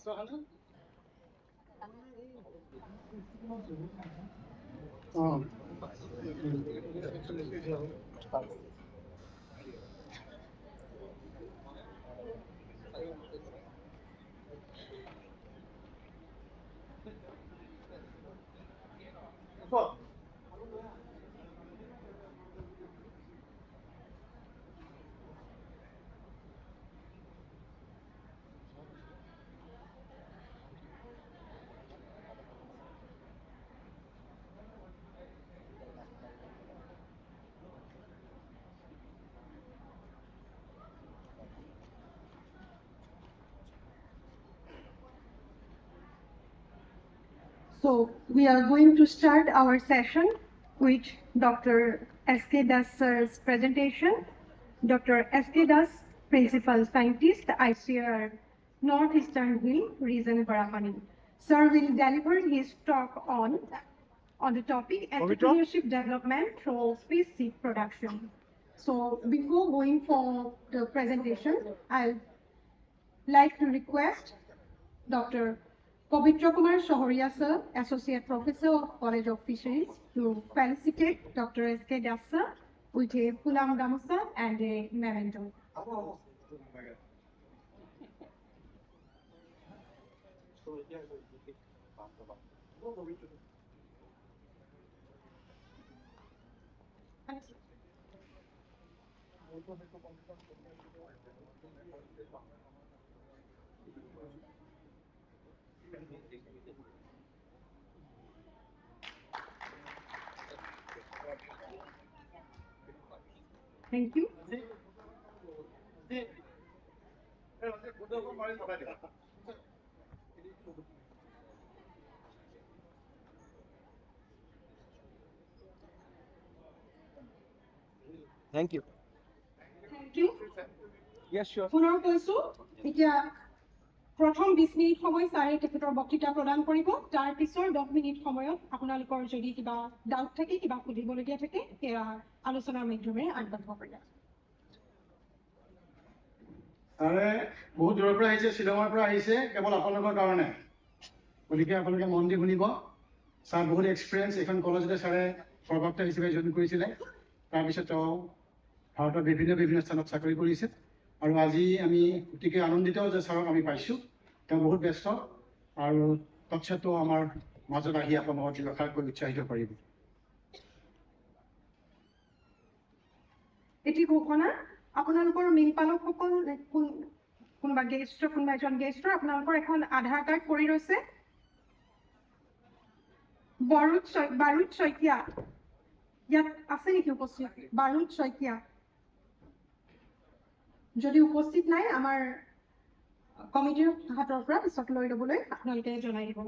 So we are going to start our session with Dr. S.K. Das's presentation. Dr. S.K. Das, Principal Scientist, ICR Northeastern Hill Region, Barapani. Sir will deliver his talk on the topic entrepreneurship development through space seed production. So before going for the presentation, I'd like to request Dr. Pavitra Kumar Shohoria sir, Associate Professor of College of Fisheries, to felicitate Dr. S.K. Das sir with a Pulam Gamusa and a memento. Thank you. Thank you. Thank you. Yes, sure. পুনৰ কৈছো এতিয়া প্ৰথম 20 minute সময় ছাৰে তেখেতৰ বক্তৃতা প্ৰদান কৰিব তাৰ পিছৰ 10 মিনিট সময়ত আপোনালোকৰ যদি কিবা ডাউট থাকে কিবা সুধিবলগীয়া থাকে সেয়া আলোচনাৰ মাধ্যমেৰে আগবঢ়াব পাৰিব ছাৰে বহুত দূৰৰ পৰা আহিছে শ্বিলঙৰ পৰা আহিছে কেৱল আপোনালোকৰ কাৰণে গতিকে আপোনালোকে মন দি শুনিব ছাৰ বহুত এক্সপিৰিয়েঞ্চ এখন কলেজতে ছাৰে প্ৰভাৱতা হিচাপে জইন কৰিছিলে তাৰপিছত তেওঁ ভাৰতৰ বিভিন্ন স্থানত চাকৰি কৰিছে আৰু আজি আমি অতিকে আনন্দিত যে ছাৰক আমি পাইছোঁ তেওঁ বহুত ব্যস্ত আৰু তৎসত্ত্বেও আমাৰ মাজত আহি আপোনালোকক দুআষাৰকৈ উৎসাহিত কৰিব এটি ঘোষণা আপোনালোকৰ মীনপালকসকল কোনোবা এজন গেষ্টৰ আপোনালোকৰ এখন আধাৰ কাৰ্ড পৰি ৰৈছে বাৰুদ শইকীয়া ইয়াত আছে নেকি উপস্থিত বাৰুদ শইকীয়া যদি উপস্থিত নাই আমাৰ কমিটিৰ হাতৰ পৰা পিছত লৈ ল'বলৈ আপোনালোকে জনাই দিব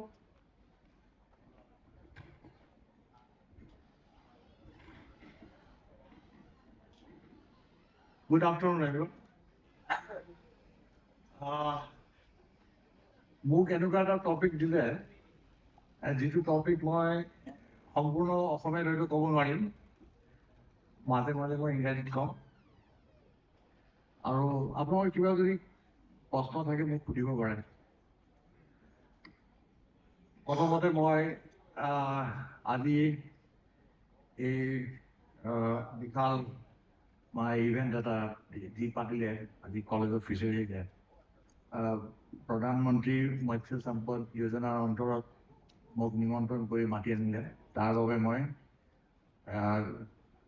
Good afternoon, everyone. মোক এনেকুৱা এটা টপিক দিলে যিটো টপিক মই সম্পূৰ্ণ অসমীয়াত হয়তো ক'ব নোৱাৰিম মাজে মাজে মই ইংৰাজীত কম আৰু আপোনাৰ কিবা যদি প্ৰশ্ন থাকে মোক সুধিব পাৰে প্ৰথমতে মই আজি এই বিশাল my event at the Patile at the College of Fisheries there. Pradhan Mantri Matsya Sampad Yojana অন্তৰত মোক নিমন্ত্ৰণ কৰি মাতি আনিলে তাৰ বাবে মই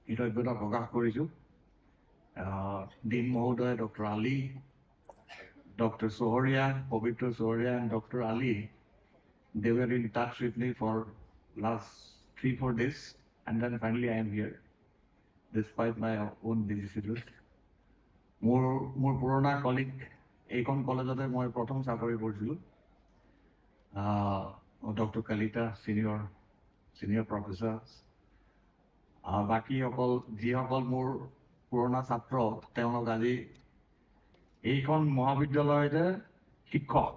কৃতজ্ঞতা প্ৰকাশ কৰিছোঁ ডিন মহোদয় doctor Ali doctor Sohoria, Pavitra Sohoria and Dr. Ali, they were in touch with me for last 3-4 days and then finally I am here. Despite my own busy schedule. More পুৰণা কলিগ এইখন কলেজতে মই প্ৰথম চাকৰি কৰিছিলোঁ doctor Kalita senior professor বাকীসকল যিসকল মোৰ পুৰণা ছাত্ৰ তেওঁলোক আজি এইখন মহাবিদ্যালয়তে শিক্ষক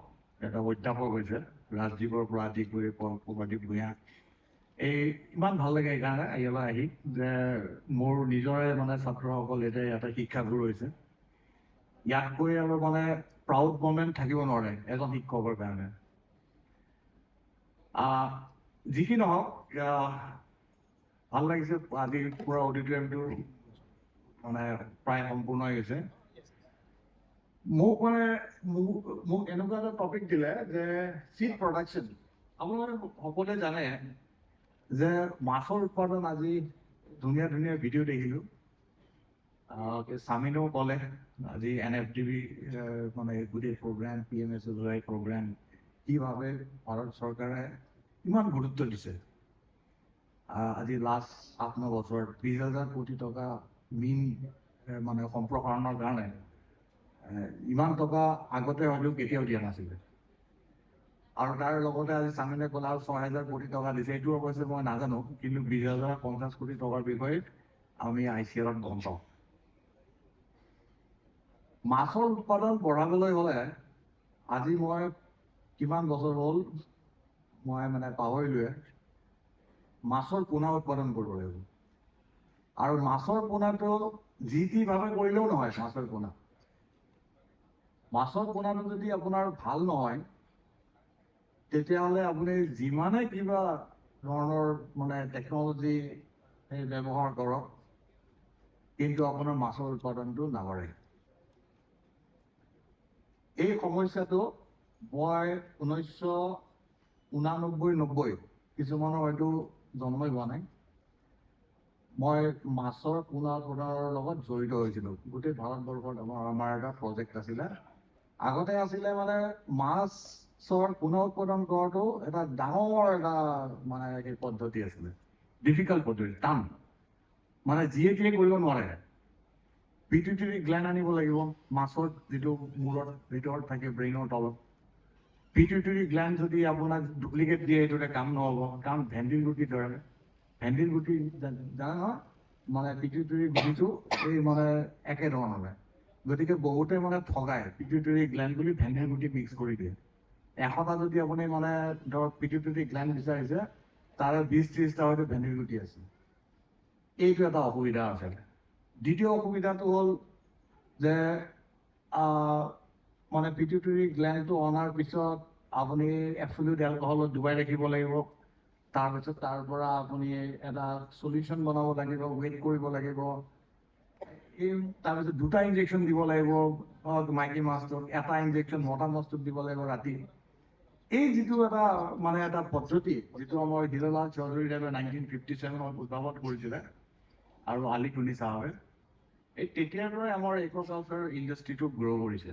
এটা অধ্যাপক হৈছে ৰাজদ্বীপৰ পৰা আদি কৰি প্ৰদীপ ভূঞা এই ইমান ভাল লাগে এইকাৰণে ইয়ালৈ আহি যে মোৰ নিজৰে মানে ছাত্ৰসকল এতিয়া ইয়াতে শিক্ষাগুৰু হৈছে ইয়াতকৈ আৰু মানে প্ৰাউড মমেণ্ট থাকিব নোৱাৰে এজন শিক্ষকৰ কাৰণে। যি কি নহওক, ভাল লাগিছে আজি পুৰা অডিটৰিয়ামটো মানে প্ৰায় সম্পূৰ্ণ হৈ গৈছে। মোক এনেকুৱা এটা টপিক দিলে যে চিড প্ৰডাকশ্যন। আপোনালোকে সকলোৱে জানে যে মাছৰ উৎপাদন আজি ধুনীয়া ধুনীয়া ভিডিঅ' দেখিলোঁ। স্বামীনেও ক'লে আজি NFDB মানে গোটেই প্ৰগ্ৰাম PMSY প্ৰগ্ৰাম কিভাৱে ভাৰত চৰকাৰে ইমান গুৰুত্ব দিছে। আজি লাষ্ট 8-9 বছৰত 20,000 কোটি টকা মীন মানে সম্প্ৰসাৰণৰ কাৰণে ইমান টকা আগতে হয়তো কেতিয়াও দিয়া নাছিলে। আৰু তাৰ লগতে আজি স্বামীনে ক'লে আৰু 6,000 কোটি টকা দিছে। এইটো অৱশ্যে মই নাজানো, কিন্তু 20,050 কোটি টকাৰ বিষয়ে আমি ICRত গম পাওঁ। মাছৰ উৎপাদন বঢ়াবলৈ হ'লে আজি মই কিমান বছৰ হ'ল মই মানে পাহৰিলোৱে, মাছৰ পোনা উৎপাদন কৰিব লাগিব। আৰু মাছৰ পোনাটো যি টিভাৱে কৰিলেও নহয়। মাছৰ পোনাটো যদি আপোনাৰ ভাল নহয়, তেতিয়াহ'লে আপুনি যিমানে কিবা ধৰণৰ মানে টেকন'লজি ব্যৱহাৰ কৰক, কিন্তু আপোনাৰ মাছৰ উৎপাদনটো নাবাঢ়ে। এই সমস্যাটো মই 1989-90 কিছুমানৰ হয়তো জন্মই হোৱা নাই, মই মাছৰ পোনা উৎপাদনৰ লগত জড়িত হৈছিলোঁ। গোটেই ভাৰতবৰ্ষত আমাৰ এটা প্ৰজেক্ট আছিলে। আগতে আছিলে মানে মাছৰ পোনা উৎপাদন কৰাটো এটা ডাঙৰ এটা মানে পদ্ধতি আছিলে, ডিফিকাল্ট পদ্ধতি, টান, মানে যিয়ে তিয়ে কৰিব নোৱাৰে। পিটুইটাৰী গ্লেণ্ড আনিব লাগিব, মাছৰ যিটো মূৰৰ ভিতৰত থাকে ব্ৰেইনৰ তলত। পিটুইটাৰী গ্লেণ্ড যদি আপোনাক ডুপ্লিকেট দিয়ে, এইটোতে কাম নহ'ব, কাৰণ ভেন্দিৰ গুটি ধৰে। ভেন্দিৰ গুটি জানে নহয়, মানে পিটুইটাৰী গুটিটো এই মানে একে ধৰণৰ। গতিকে বহুতে মানে ঠগায়, পিটুইটাৰী গ্লেণ্ড বুলি ভেন্দিৰ গুটি মিক্স কৰি দিয়ে। 100টা যদি আপুনি মানে ধৰক পিটুইটাৰী গ্লেণ্ড বিচাৰিছে, তাৰে 20-30টা হয়তো ভেন্দিৰ গুটি আছে। এইটো এটা অসুবিধা আছে। দ্বিতীয় অসুবিধাটো হ'ল যে মানে পিটুইটাৰী গ্লেণ্ডটো অনাৰ পিছত আপুনি এবছলিউট এলকহলত ডুবাই ৰাখিব লাগিব। তাৰপিছত তাৰ পৰা আপুনি এটা চলিউশ্যন বনাব লাগিব, ৱেইট কৰিব লাগিব। তাৰপিছত 2টা ইনজেকশ্যন দিব লাগিব মাইকী মাছটোক, এটা ইনজেকশ্যন মতা মাছটোক দিব লাগিব ৰাতি। এই যিটো এটা মানে এটা পদ্ধতি, যিটো আমাৰ হিৰলাল চৌধুৰীদেৱে 1957 উদ্ভাৱন কৰিছিলে আৰু আলী কুলি চাহাবে, এই তেতিয়াৰ পৰাই আমাৰ এগ্ৰিকালচাৰ ইণ্ডাষ্ট্ৰিটো গ্ৰ' কৰিছে।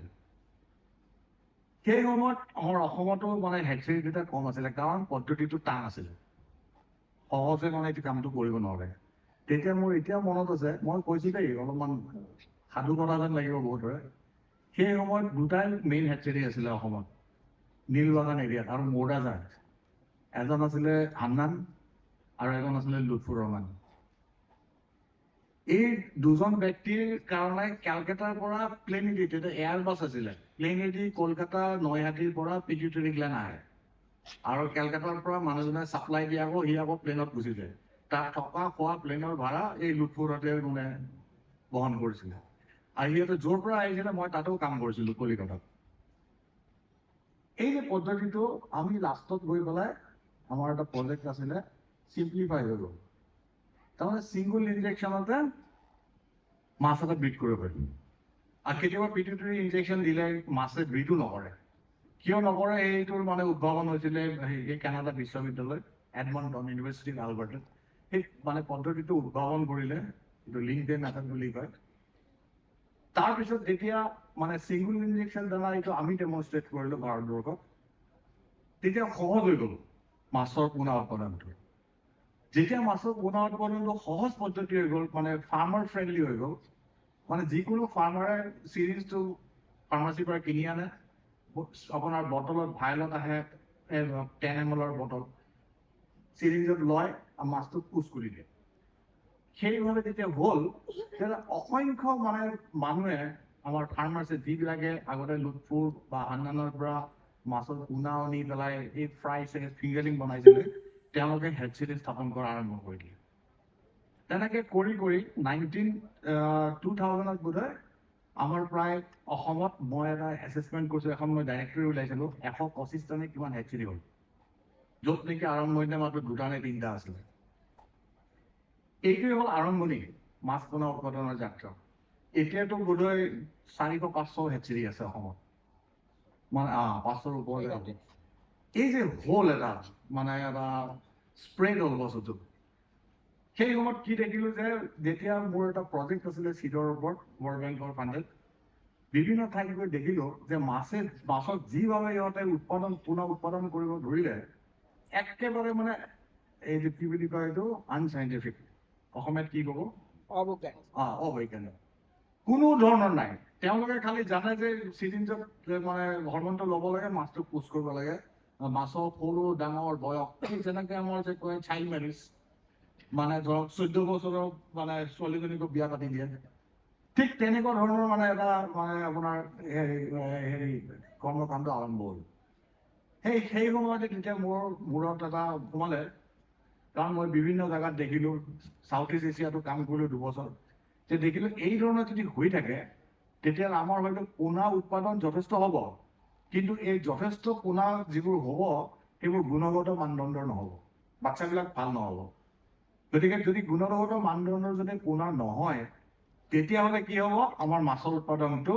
সেই সময়ত আমাৰ অসমতো মানে হেচেৰী দুটা কম আছিলে, কাৰণ পদ্ধতিটো টান আছিলে, সহজে মানে এইটো কামটো কৰিব নোৱাৰে। তেতিয়া মোৰ এতিয়া মনত আছে, মই কৈছোঁ দেই, অলপমান সাধু কথা যেন লাগিব বহুতৰে। সেই সময়ত 2টাই মেইন হেচেৰী আছিলে অসমত, নীলবাগান এৰিয়াত আৰু মৌৰাজাত। এজন আছিলে হান্নান আৰু এজন আছিলে লুৎফুৰ ৰহমান। এই দুজন ব্যক্তিৰ কাৰণে কেলকাতাৰ পৰা প্লেন এডি, তেতিয়া এয়াৰবাছ আছিলে, প্লেন এডি কলকাতা নৈহাটীৰ পৰা পিটুইটাৰী গ্লেণ্ড আহে। আৰু কেলকাতাৰ পৰা মানুহজনে ছাপ্লাই দি আকৌ সি আকৌ প্লেনত গুচি যায়। তাত থকা খোৱা প্লেনৰ ভাড়া এই লুৎফুৰহঁতে মানে বহন কৰিছিলে। আৰু সিহঁতে য'ৰ পৰা আহিছিলে মই তাতেও কাম কৰিছিলোঁ, কলিকতাত। এই যে পদ্ধতিটো আমি লাষ্টত গৈ পেলাই আমাৰ এটা প্ৰজেক্ট আছিলে, চিম্পলিফাই হৈ গ'ল। তাৰমানে ছিংগল ইনজেকশ্যনতে মাছ এটা ব্ৰিড কৰিব পাৰি। আৰু কেতিয়াবা পিটুইটাৰী ইনজেকশ্যন দিলে মাছে ব্ৰিডো নকৰে। কিয় নকৰে, এইটোৰ মানে উদ্ভাৱন হৈছিলে এই কানাডা বিশ্ববিদ্যালয়, এডমণ্টন ইউনিভাৰ্চিটি আলবাৰ্টাত। সেই মানে পদ্ধতিটো উদ্ভাৱন কৰিলে, এইটো লিংকডেন মেথড বুলি কয়। তাৰপিছত যেতিয়া মানে ছিংগল ইনজেকশ্যন দ্বাৰা এইটো আমি ডেমনষ্ট্ৰেট কৰিলোঁ ভাৰতবৰ্ষত, তেতিয়া সহজ হৈ গ'ল মাছৰ পোনা উৎপাদনটো। যেতিয়া মাছৰ পোনা উৎপাদনটো সহজ পদ্ধতি হৈ গ'ল, মানে ফাৰ্মাৰ ফ্ৰেণ্ডলি হৈ গ'ল, মানে যিকোনো ফাৰ্মাৰে চিৰিজটো ফাৰ্মাচীৰ পৰা কিনি আনে, আপোনাৰ বটলত ভাইলত আহে 10 ml বটল, চিৰিজত লয় আৰু মাছটোক পুচ কৰি দিয়ে। সেইভাবে যেতিয়া হ'ল, তেতিয়া অসংখ্য মানে মানুহে আমাৰ ফাৰ্মাচী যিবিলাকে আগতে লুৎফুৰ বা হান্নানৰ পৰা মাছৰ পোনা আনি পেলাই এই ফ্ৰাই ফিংগাৰিং বনাইছিলে, তেওঁলোকে হেচেৰী স্থাপন কৰা আৰম্ভ কৰি দিলে। তেনেকৈ কৰি 2000ত বোধহয় আমাৰ প্ৰায় অসমত মই এটা এছেছমেণ্ট কৰিছোঁ, এখন মই ডাইৰেক্টৰী ওলাইছিলোঁ, 125টা নে কিমান হেচেৰী হ'ল, য'ত নেকি আৰম্ভণিতে মাত্ৰ 2টা নে 3টা আছিলে। এইটোৱে হ'ল আৰম্ভণি মাছ পোনা উৎপাদনৰ যাত্ৰা। এতিয়াতো বোধহয় 400-500 হেচেৰী আছে অসমত, মানে 500ৰ ওপৰতে। এই যে হ'ল এটা মানে এটা স্প্ৰেড হ'ল বস্তুটো, সেই সময়ত কি দেখিলোঁ যে যেতিয়া মোৰ এটা প্ৰজেক্ট আছিলে চিডৰ ওপৰত ৱৰ্ল্ড বেংকৰ ফাণ্ডেড, বিভিন্ন ঠাইত গৈ দেখিলোঁ যে মাছক যিভাৱে ইহঁতে পোনা উৎপাদন কৰিব ধৰিলে, একেবাৰে মানে এই যে কি বুলি কয় এইটো আনচাইণ্টিফিক, অসমীয়াত কি ক'ব, অবৈজ্ঞানিক, কোনো ধৰণৰ নাই। তেওঁলোকে খালি জানে যে চিৰিঞ্জত মানে হৰমনটো ল'ব লাগে, মাছটো পুছ কৰিব লাগে, মাছৰ সৰু ডাঙৰ বয়স, যেনেকৈ আমাৰ যে কয় চাইল্ড মেৰেজ, মানে ধৰক 14 বছৰৰ মানে ছোৱালীজনীকো বিয়া পাতি দিয়ে, ঠিক তেনেকুৱা ধৰণৰ মানে এটা মানে আপোনাৰ হেৰি কৰ্মকাণ্ড আৰম্ভ হ'ল। সেই সময়তে তেতিয়া মোৰ মূৰত এটা সোমালে, কাৰণ মই বিভিন্ন জেগাত দেখিলোঁ, চাউথ ইষ্ট এছিয়াতো কাম কৰিলোঁ 2 বছৰ, যে দেখিলোঁ এই ধৰণৰ যদি হৈ থাকে তেতিয়া আমাৰ হয়তো পোনা উৎপাদন যথেষ্ট হ'ব, কিন্তু এই যথেষ্ট পোনা যিবোৰ হ'ব সেইবোৰ গুণগত মানদণ্ডৰ নহ'ব, বাচ্চাবিলাক ভাল নহ'ব। গতিকে যদি গুণগত মানদণ্ডৰ যদি পোনা নহয়, তেতিয়াহ'লে কি হ'ব, আমাৰ মাছৰ উৎপাদনটো,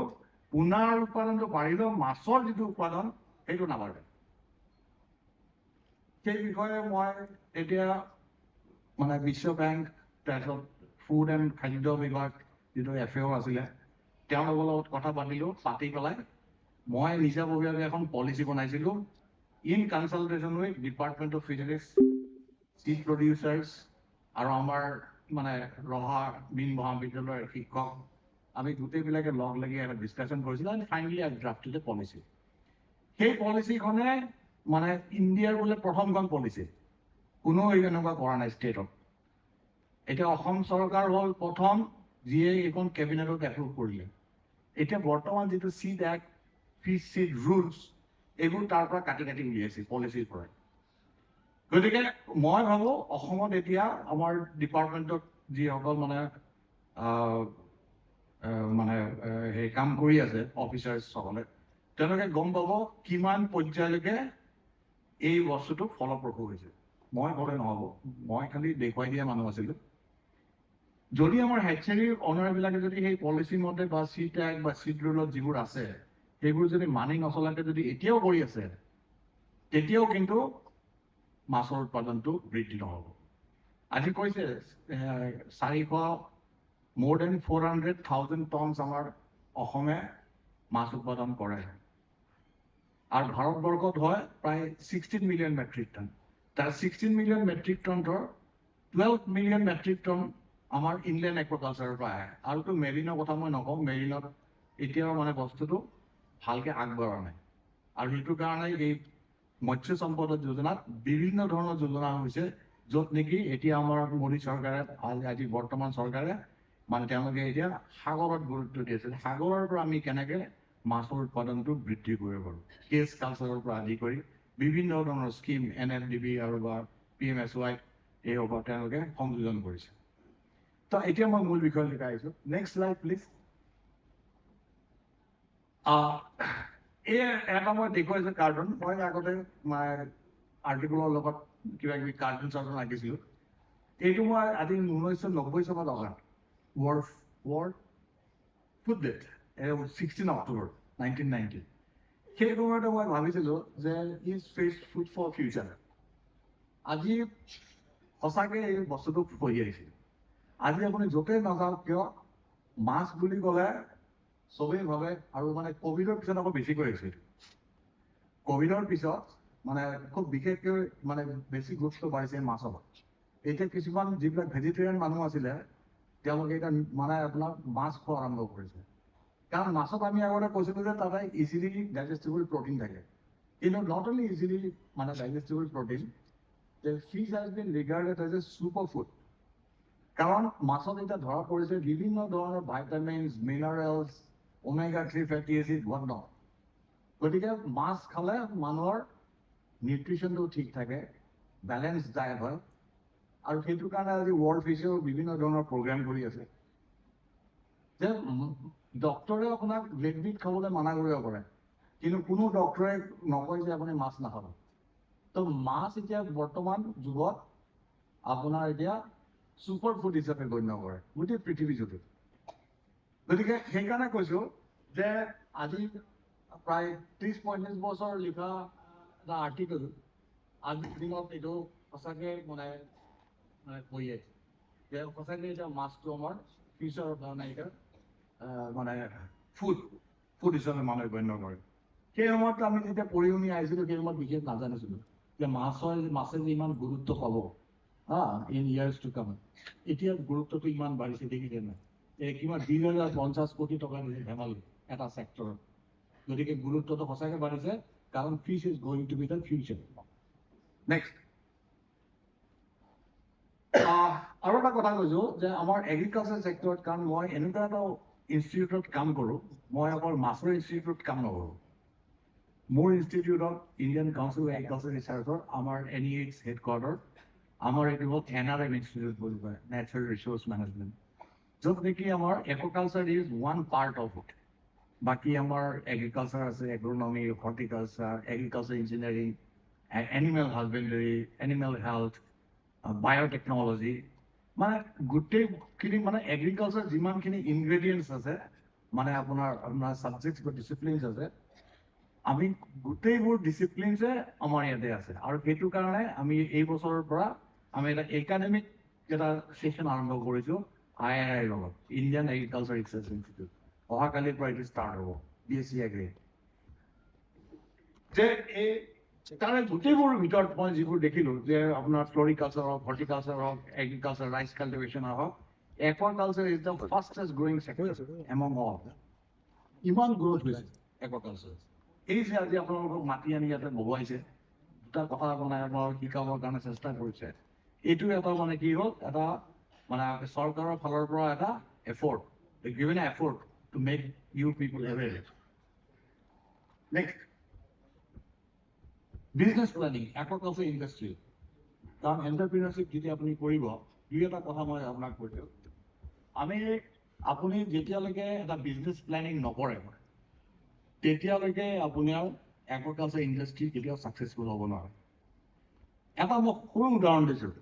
পোনাৰ উৎপাদনটো বাঢ়িলেও মাছৰ যিটো উৎপাদন সেইটো নাবাঢ়ে। সেই বিষয়ে মই এতিয়া মানে বিশ্ব বেংক, তাৰপিছত ফুড এণ্ড খাদ্য বিভাগ যিটো FAO আছিলে, তেওঁলোকৰ লগত কথা পাতিলোঁ, পাতি পেলাই মই নিজাববীয়াকৈ এখন পলিচি বনাইছিলোঁ, in consultation with department of fisheries, seed producers আৰু আমাৰ মানে ৰহা মীন মহাবিদ্যালয়ৰ শিক্ষক, আমি গোটেইবিলাকে লগ লাগি এটা ডিছকাশ্যন কৰিছিলোঁ, and finally I drafted a policy. সেই পলিচিখনে মানে ইণ্ডিয়াৰ বোলে প্ৰথমখন পলিচি, কোনো এনেকুৱা কৰা নাই ষ্টেটত। এতিয়া অসম চৰকাৰ হ'ল প্ৰথম যিয়ে এইখন কেবিনেটত এপ্ৰুভ কৰিলে। এতিয়া বৰ্তমান যিটো seed act, fish seed rules, এইবোৰ তাৰ পৰা কাটি উলিয়াইছে পলিচিৰ পৰা। গতিকে মই ভাবোঁ অসমত এতিয়া আমাৰ ডিপাৰ্টমেণ্টত যিসকল মানে সেই কাম কৰি আছে অফিচাৰ্ছসকলে, তেওঁলোকে গম পাব কিমান পৰ্যায়লৈকে এই বস্তুটো ফলপ্ৰসূ হৈছে। মই ক'লে নহ'ব, মই খালি দেখুৱাই দিয়া মানুহ আছিলোঁ। যদি আমাৰ হেচেৰীৰ অনাৰবিলাকে যদি সেই পলিচি মতে বা চিড এক্ট বা চিড ৰুলত যিবোৰ আছে সেইবোৰ যদি মানি নচলাকে যদি এতিয়াও কৰি আছে, তেতিয়াও কিন্তু মাছৰ উৎপাদনটো বৃদ্ধি নহ'ব। আজি কৈছে more than 400,000 টনছ আমাৰ অসমে মাছ উৎপাদন কৰে, আৰু ভাৰতবৰ্ষত হয় প্ৰায় 16 মিলিয়ন মেট্ৰিক টন। তাৰ 16 মিলিয়ন মেট্ৰিক টনৰ 12 মিলিয়ন মেট্ৰিক টন আমাৰ ইনলেণ্ড এগ্ৰিকালচাৰৰ পৰা আহে। আৰুতো মেৰিনৰ কথা মই নকওঁ, মেৰিনত এতিয়াও মানে বস্তুটো ভালকৈ আগবঢ়া নাই, আৰু সেইটো কাৰণে এই মৎস্য সম্পদ যোজনাত বিভিন্ন ধৰণৰ যোজনা হৈছে, য'ত নেকি এতিয়া আমাৰ মোদী চৰকাৰে, আজি বৰ্তমান চৰকাৰে মানে তেওঁলোকে এতিয়া সাগৰত গুৰুত্ব দি আছে, সাগৰৰ পৰা আমি কেনেকৈ মাছৰ উৎপাদনটো বৃদ্ধি কৰিব পাৰোঁ। কেছ কালচাৰৰ পৰা আদি কৰি বিভিন্ন ধৰণৰ স্কিম NFDB আৰু বা PMSY এই ওপৰত তেওঁলোকে সংযোজন কৰিছে। তো এতিয়া মই মূল বিষয়লৈকে আহিছোঁ। Next slide please. এই এটা মই দেখুৱাইছোঁ কাৰ্টুন, মই আগতে আৰ্টিকুলৰ লগত কিবা কিবি কাৰ্টুন আঁকিছিলোঁ। এইটো মই আজি 1990 চনত অহা ৱৰ্ল্ড ফুড ডে, 16 অক্টোবৰ 1990। সেই সময়তে মই ভাবিছিলোঁ যে is fast food for future. আজি সঁচাকৈ এই বস্তুটো হৈ আহিছিল। আজি আপুনি য'তেই নাযাওক কিয়, মাছ বুলি ক'লে চবেই ভাবে, আৰু মানে ক'ভিডৰ পিছত আকৌ বেছিকৈ হৈছে। ক'ভিডৰ পিছত মানে খুব বিশেষকৈ মানে বেছি গুৰুত্ব বাঢ়িছে মাছৰ। এতিয়া কিছুমান যিবিলাক ভেজিটেৰিয়ান মানুহ আছিলে, তেওঁলোকে এতিয়া মানে আপোনাৰ মাছ খোৱা আৰম্ভ কৰিছে। কাৰণ মাছত আমি আগতে কৈছিলোঁ যে তাতে ইজিলি ডাইজেষ্টিবল প্ৰটিন থাকে, কিন্তু নট অনলি ইজিলি মানে digestible protein, fish has been regarded as a super food. কাৰণ মাছত এতিয়া ধৰা পৰিছে বিভিন্ন ধৰণৰ vitamins, minerals, omega three fatty acid, what not. গতিকে মাছ খালে মানুহৰ নিউট্ৰিশ্যনটো ঠিক থাকে, বেলেঞ্চ ডায়েট হয়, আৰু সেইটো কাৰণে আজি ৱৰ্ল্ড ফিছেও বিভিন্ন ধৰণৰ প্ৰগ্ৰাম কৰি আছে। যে ডক্টৰে আপোনাক ৰেড মিট খাবলৈ মানা কৰিব পাৰে, কিন্তু কোনো ডক্টৰে নকয় যে আপুনি মাছ নাখাব। তো মাছ এতিয়া বৰ্তমান যুগত আপোনাৰ এতিয়া ছুপাৰ ফুড হিচাপে গণ্য কৰে গোটেই পৃথিৱীজুৰি। গতিকে সেইকাৰণে কৈছোঁ যে আজি প্ৰায় 30-35 বছৰ লিখা এটা আৰ্টিকেল আজিৰ দিনত এইটো সঁচাকৈ মানে কৈ আছে যে সঁচাকৈ এতিয়া মাছটো আমাৰ ফিউচাৰৰ কাৰণে এতিয়া মানে ফুড হিচাপে মানুহে গণ্য কৰে। সেই সময়ত আমি যেতিয়া পঢ়ি শুনি আহিছিলোঁ সেই সময়ত বিশেষ নাজানিছিলোঁ যে মাছে যে ইমান গুৰুত্ব পাব ইন ইয়াৰ্ছ টু কাম। এতিয়া গুৰুত্বটো ইমান বাঢ়িছে দেখিছে নাই? কিমান 2050 কোটি টকা দিছে ধেমালি এটা ছেক্টৰত। গতিকে গুৰুত্বটো সঁচাকৈ বাঢ়িছে, কাৰণ fish is going to be the future. Next আৰু এটা কথা কৈছোঁ যে আমাৰ এগ্ৰিকালচাৰ ছেক্টৰত, কাৰণ মই এনেকুৱা এটা ইনষ্টিটিউটত কাম কৰোঁ, মই অকল মাছৰ ইনষ্টিটিউটত কাম নকৰোঁ। মোৰ ইনষ্টিটিউটত ইণ্ডিয়ান কাউন্সিল অফ এগ্ৰিকালচাৰ ৰিচাৰ্চৰ আমাৰ NEH হেডকোৱাৰ্টাৰ, আমাৰ এইটো হ'ল NRM ইনষ্টিটিউট বুলি কয়, নেচাৰেল ৰিচোৰ্চ মেনেজমেণ্ট, য'ত নেকি আমাৰ agriculture is one part of it. বাকী আমাৰ এগ্ৰিকালচাৰ আছে, agronomy, horticulture, agriculture engineering, animal husbandry, animal health, biotechnology, মানে গোটেইখিনি মানে এগ্ৰিকালচাৰ যিমানখিনি ইনগ্ৰেডিয়েণ্টছ আছে, মানে আপোনাৰ ছাবজেক্টছ বা ডিচিপ্লিনছ আছে, আমি গোটেইবোৰ ডিচিপ্লিনছে আমাৰ ইয়াতে আছে। আৰু সেইটো কাৰণে আমি এই বছৰৰ পৰা আমি এটা একাডেমিক এটা ছেশ্যন আৰম্ভ কৰিছোঁ IRI লগত, ইণ্ডিয়ান এগ্ৰিকালচাৰ ৰিচাৰ্চ ইনষ্টিটিউট। অহাকালিৰ পৰা এইটো ষ্টাৰ্ট হ'ব, BSc এগ্ৰি। যে এই তাৰে গোটেইবোৰ ভিতৰত মই যিবোৰ দেখিলোঁ যে আপোনাৰ ফ্লৰিকালচাৰ হওক, হৰ্টিকালচাৰ হওক, এগ্ৰিকালচাৰ, ৰাইচ কাল্টিভেশ্যন হওক, aquaculture is the fastest growing sector among all. ইমান গ্ৰ'থ হৈছে একুৱাকালচাৰ। এই যে আজি আপোনালোকক মাতি আনি ইয়াতে বহুৱাইছে, দুটা কথা মানে আপোনালোকক শিকাবৰ কাৰণে চেষ্টা কৰিছে, এইটো এটা মানে কি হ'ল, এটা মানে চৰকাৰৰ ফালৰ পৰা এটা effort, given effort to make you people aware. Next business planning, aquaculture industry. কাৰণ এণ্টাৰপ্ৰিনাৰশ্বিপ যেতিয়া আপুনি কৰিব, দুই এটা কথা মই আপোনাক কৈছোঁ, আপুনি যেতিয়ালৈকে এটা বিজনেছ প্লেনিং নকৰে তেতিয়ালৈকে আপোনাৰ একুৱাকালচাৰ ইণ্ডাষ্ট্ৰী কেতিয়াও ছাকচেছফুল হ'ব নোৱাৰে। এটা মই সৰু উদাহৰণ দিছোঁ,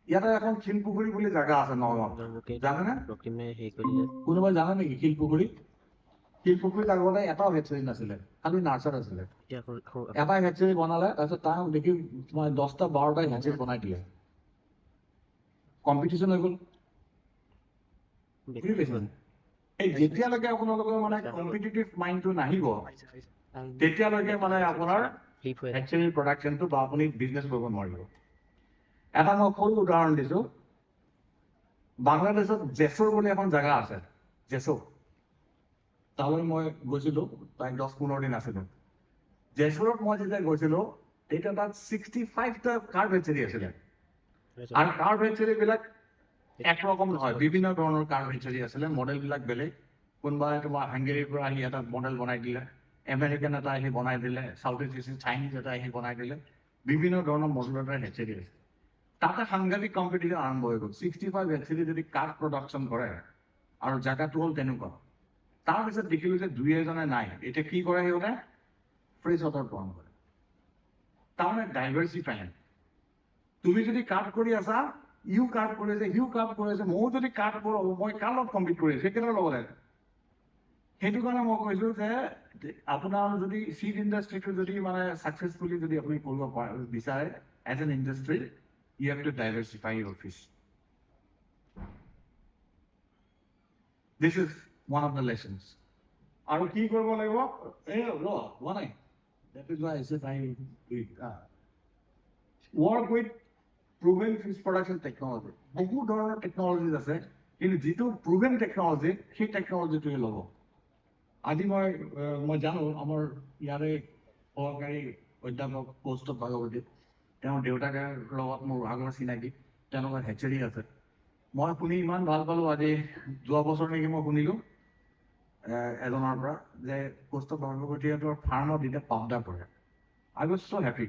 ইয়াতে এখন শিলপুখুৰী বুলি জেগা আছে নগাঁৱত, জানেনে? কোনোবাই জানে নেকি শিলপুখুৰী? শিলপুখুৰীত আগতে এটাও হেচেৰী নাছিলে, খালি নাৰ্চাৰ আছিলে। এটাই হেচেৰী বনালে, তাৰপিছত তাক দেখি 10টা-12টাই হেচেৰী বনাই দিলে, কম্পিটিশ্যন হৈ গ'ল। বুজি পাইছে? এই যেতিয়ালৈকে আপোনালোকৰ মানে কম্পিটিটিভ মাইণ্ডটো নাহিব, তেতিয়ালৈকে মানে আপোনাৰ হেচেৰীৰ প্ৰডাকশ্যনটো বা আপুনি বিজনেছ কৰিব নোৱাৰিব। এটা মই সৰু উদাহৰণ দিছোঁ, বাংলাদেশত জেছুৰ বুলি এখন জেগা আছে, জেছুৰ। তালৈ মই গৈছিলোঁ, প্ৰায় 10-15 দিন আছিলোঁ। জেছুৰত মই যেতিয়া গৈছিলোঁ, তেতিয়া তাত 65টা কাৰ্ভ হেচেৰী আছিলে। আৰু কাৰ্ভ হেচেৰীবিলাক একৰকম নহয়, বিভিন্ন ধৰণৰ কাৰ্ভ হেচেৰী আছিলে, মডেলবিলাক বেলেগ। কোনোবাই তোমাৰ হাংগেৰীৰ পৰা আহি এটা মডেল বনাই দিলে, আমেৰিকান এটা আহি বনাই দিলে, চাউথ ইষ্ট এছিয়ান চাইনিজ এটা আহি বনাই দিলে, বিভিন্ন ধৰণৰ মডেলৰ হেচেৰী আছে। তাতে সাংঘাতিক কম্পিটিশ্যন আৰম্ভ হৈ গ'ল। 65 হেচেৰী যদি কাঠ প্ৰডাকশ্যন কৰে আৰু জেগাটো হ'ল তেনেকুৱা, তাৰপিছত দেখিলোঁ যে 2-এজনে নাই। এতিয়া কি কৰে সিহঁতে? ফ্ৰেছ ৱাটাৰ গ্ৰহণ কৰে। তাৰমানে ডাইভাৰ্চিফাই। তুমি যদি কাঠ কৰি আছা, ইউ কাঠ কৰি আছে, সিও কাঠ কৰি আছে, ময়ো যদি কাঠ কৰোঁ, মই কাৰ লগত কম্পিট কৰি আছোঁ? সেইকেইটাৰ লগত। সেইটো কাৰণে মই কৈছোঁ যে আপোনাৰ যদি চিড ইণ্ডাষ্ট্ৰিটো যদি মানে ছাকচেছফুলি যদি আপুনি কৰিব বিচাৰে as an industry, you have to diversify your fish. This is one of the lessons. আৰু কি কৰিব লাগিব? হোৱা নাই। That is why I said I work with proven fish production technology. বহুত ধৰণৰ টেকনলজিজ আছে, কিন্তু যিটো proven টেকনলজি, সেই টেকনলজিটোৱে ল'ব। আজি মই জানো আমাৰ ইয়াৰে সহকাৰী অধ্যাপক কৌস্তভ ভাগৱতী, তেওঁৰ দেউতাকৰ লগত মোৰ আগৰ চিনাকি, তেওঁলোকৰ হেচেৰী আছে। মই শুনি ইমান ভাল পালোঁ, আজি যোৱা বছৰ নেকি মই শুনিলোঁ এজনৰ পৰা যে কৌস্তভ ভাগৱতীহঁতৰ ফাৰ্মত এতিয়া পাউডাৰ কৰে। আই ৱাজ ছ' হেপী।